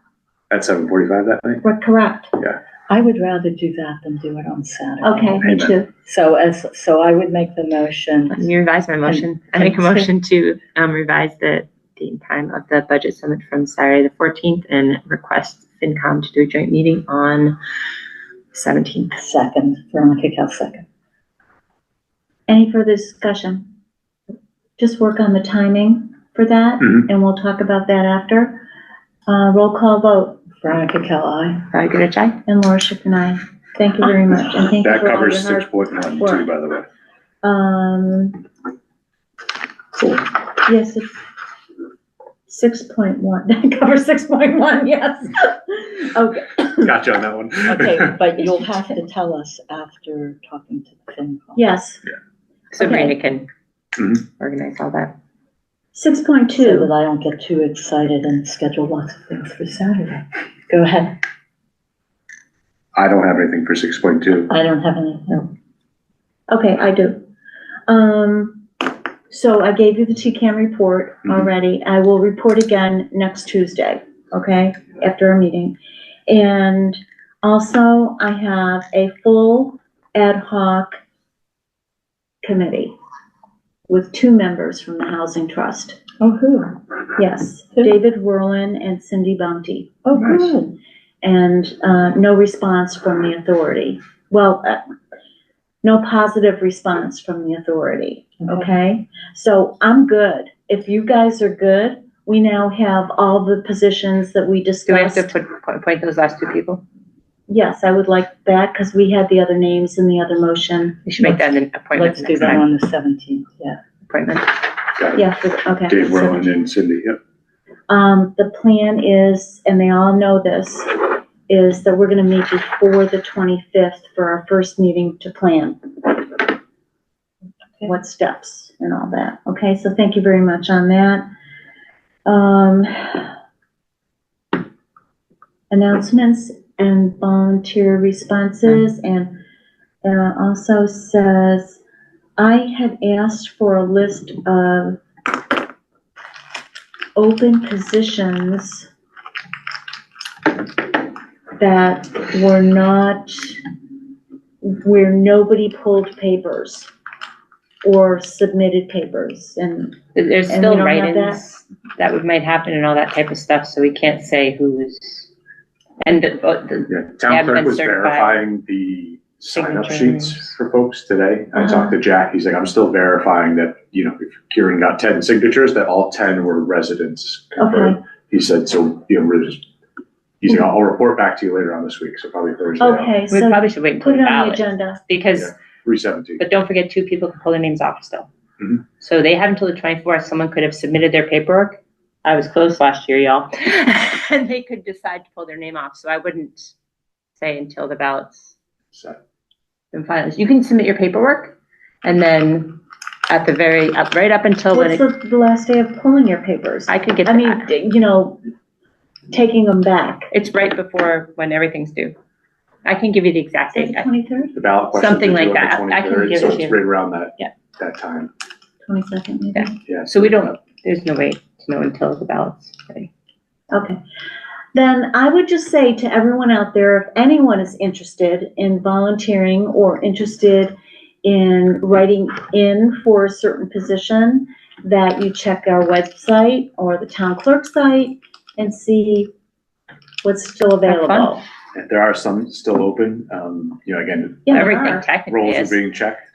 At 7:45 that night? We're correct. I would rather do that than do it on Saturday. Okay, me Amen. too. So I would make the motion. Let me revise my motion. I and make a motion to revise the date and time of the budget summit from Saturday the 14th and request FinCom to do a joint meeting on 17th. Second, Veronica Cal second. Any further discussion? Just work on the timing for that, Mhm. and we'll talk about that after. Roll call vote, Veronica Cal, aye. Very good at Jai. and Laura Schiff and I. Thank you very much, and thank you That for all your covers hard. 6.1 too, work. by the way. Yes, it's 6.1, that covers 6.1, yes. Okay. Gotcha on that one. Okay, but you'll have to tell us after talking to the FinCom. Yes, Sabrina Okay. can organize all that. 6.2. So that I don't get too excited and schedule lots of things for Saturday. Go ahead. I don't have anything for 6.2. I don't have any, no. Okay, I do. So I gave you the TCAM report already. I will report again next Tuesday, okay, after our meeting. And also I have a full ad hoc committee with 2 members from the Housing Trust. Oh, who? Yes, Who? David Whirlin and Cindy Bounty. Oh, Nice. good. And no response from the authority. Well, no positive response from the authority, okay? So I'm good. If you guys are good, we now have all the positions that we Do we have discussed. to appoint those last 2 people? Yes, I would like that, because we had the other names in the other motion. We should make that an appointment Let's do next that time. on the 17th, yeah. Appointment. Got it. Yeah, okay. Dave Whirlin and Cindy, yep. The plan is, and they all know this, is that we're gonna meet before the 25th for our first meeting to plan what steps and all that. Okay, so thank you very much on that. Announcements and volunteer responses, and also says, I had asked for a list of open positions that were not, where nobody pulled papers or submitted papers, and There's And still we don't have write-ins that might happen and all that type of stuff, so we can't say who's, and Yeah, town haven't clerk been was certified. verifying the sign-up Signatures. sheets for folks today. I Uh-huh. talked to Jack, he's like, I'm still verifying that, you know, if Kieran got 10 signatures, that all 10 were residents confirmed. Okay. He said, so, you know, we're just, he's like, I'll report back to you later on this week, so probably Thursday. okay, we so probably should wait until put the it on the ballot. agenda. Because, Yeah. 317. but don't forget, 2 people can pull their names off still. Mhm. So they have until the 24th, someone could have submitted their paperwork. I was close last year, y'all. And they could decide to pull their name off, so I wouldn't say until the ballots So, been finalized. You can submit your paperwork, and then at the right up until when What's the last day of pulling your papers? I could get I mean, that. you know, taking them back. It's right before when everything's due. I can give you the exact Is date. it 23rd, the ballot questions Something are like due on that. the I can 23rd, give so it to it's you. right around that, Yeah. that time. 22nd maybe? Yeah. Yeah. So we don't, there's no way to know until the ballot's ready. Okay. Then I would just say to everyone out there, if anyone is interested in volunteering or interested in writing in for a certain position, that you check our website or the town clerk site and see what's still available. And there are some still open, you know, again, Yeah, there Everything are. technically roles are is. being checked.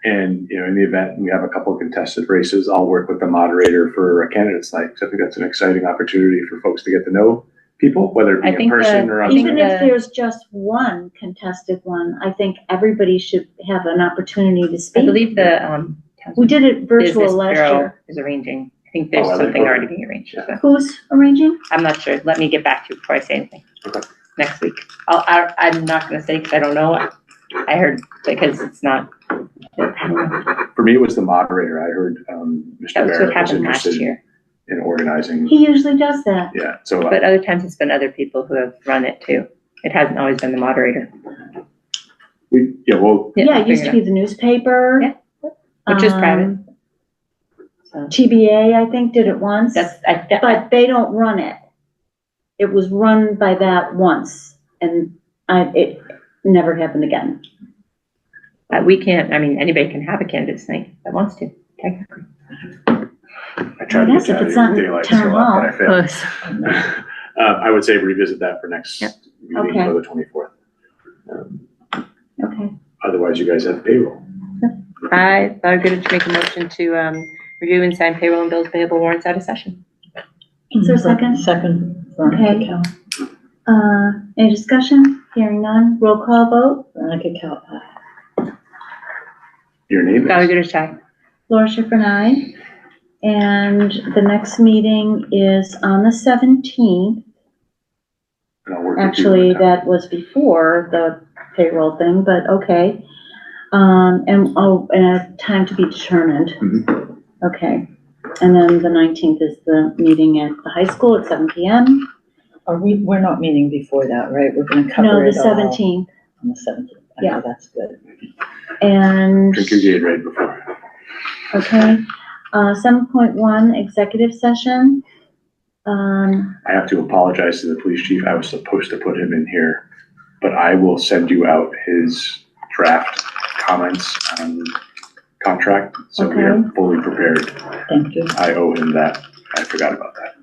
And, you know, in the event we have a couple of contested races, I'll work with the moderator for a candidates night. So I think that's an exciting opportunity for folks to get to know people, whether it I be in think person or on Even Zoom. if there's just one contested one, I think everybody should have an opportunity to I speak. believe the We did it virtual Business last Bureau year. is arranging. I think there's Oh, are they? something Okay. already being arranged. Yeah. So Who's arranging? I'm not sure. Let me get back to you before I say anything. Okay. Next week. I'm not gonna say because I don't know. I heard because it's not. I don't know. For me, it was the moderator. I heard, Mr. That was what Barrett was happened last interested year. in organizing. He usually does that. Yeah, so But other times it's been other people who have run it too. It hasn't always been the moderator. well, Yeah, I'll it used to figure be the newspaper. Yeah. Which is private. So TBA, I think, did it once, but they don't run it. It was run by that once, and it never happened again. we can't, I mean, anybody can have a candidate's night that wants to, technically. I tried to I guess get if that it's in not daylight town still hall. up, but I failed. I would say revisit that for next Yep. meeting Okay. for the 24th. Okay. Otherwise, you guys have payroll. I thought it good to make a motion to review and sign payroll and bills payable warrants out of session. Is there a second? Second. Okay. Any discussion? Hearing none. Roll call vote. Veronica Cal. Your name Thought is? good to check. Laura Schiffer and I. And the next meeting is on the 17th. And I'll work with you on Actually, the time. that was before the payroll thing, but okay. And time to be determined. Okay. And then the 19th is the meeting at the high school at 7 PM. We're not meeting before that, right? We're gonna No, cover the it all 17th. on the 17th. Yeah. Okay, that's good. And, Drink your Gatorade before. okay, 7.1, executive session. I have to apologize to the police chief. I was supposed to put him in here, but I will send you out his draft comments on contract, so we are Okay. fully prepared. Thank you. I owe him that. I forgot about that.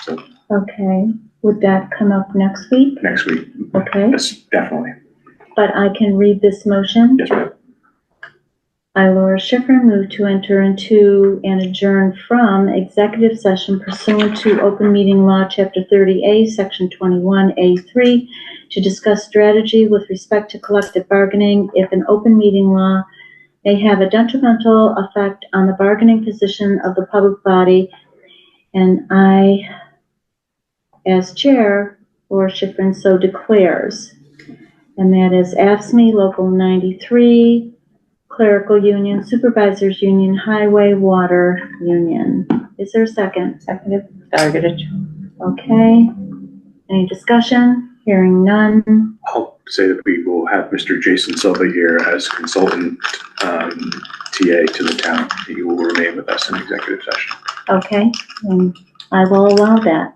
So Okay, would that come up next week? next week, Okay, yes, definitely. but I can read this motion. Yes, ma'am. I, Laura Schifrin, move to enter into and adjourn from executive session pursuant to Open Meeting Law, Chapter 30A, Section 21A3, to discuss strategy with respect to collective bargaining if an open meeting law may have a detrimental effect on the bargaining position of the public body. And I, as chair, Laura Schifrin, so declares. And that is AFSCME Local 93, Clerical Union, Supervisors Union, Highway, Water Union. Is there a second? Seconded. Okay. Any discussion? Hearing none. I'll say that we will have Mr. Jason Silva here as consultant TA to the town. He will remain with us in executive session. Okay, and I will allow that.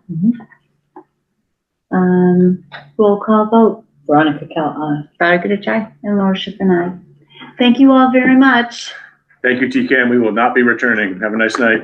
Roll call vote, Veronica Cal, aye. and Laura Schifrin, aye. Thank you all very much. Thank you, TK, and we will not be returning. Have a nice night.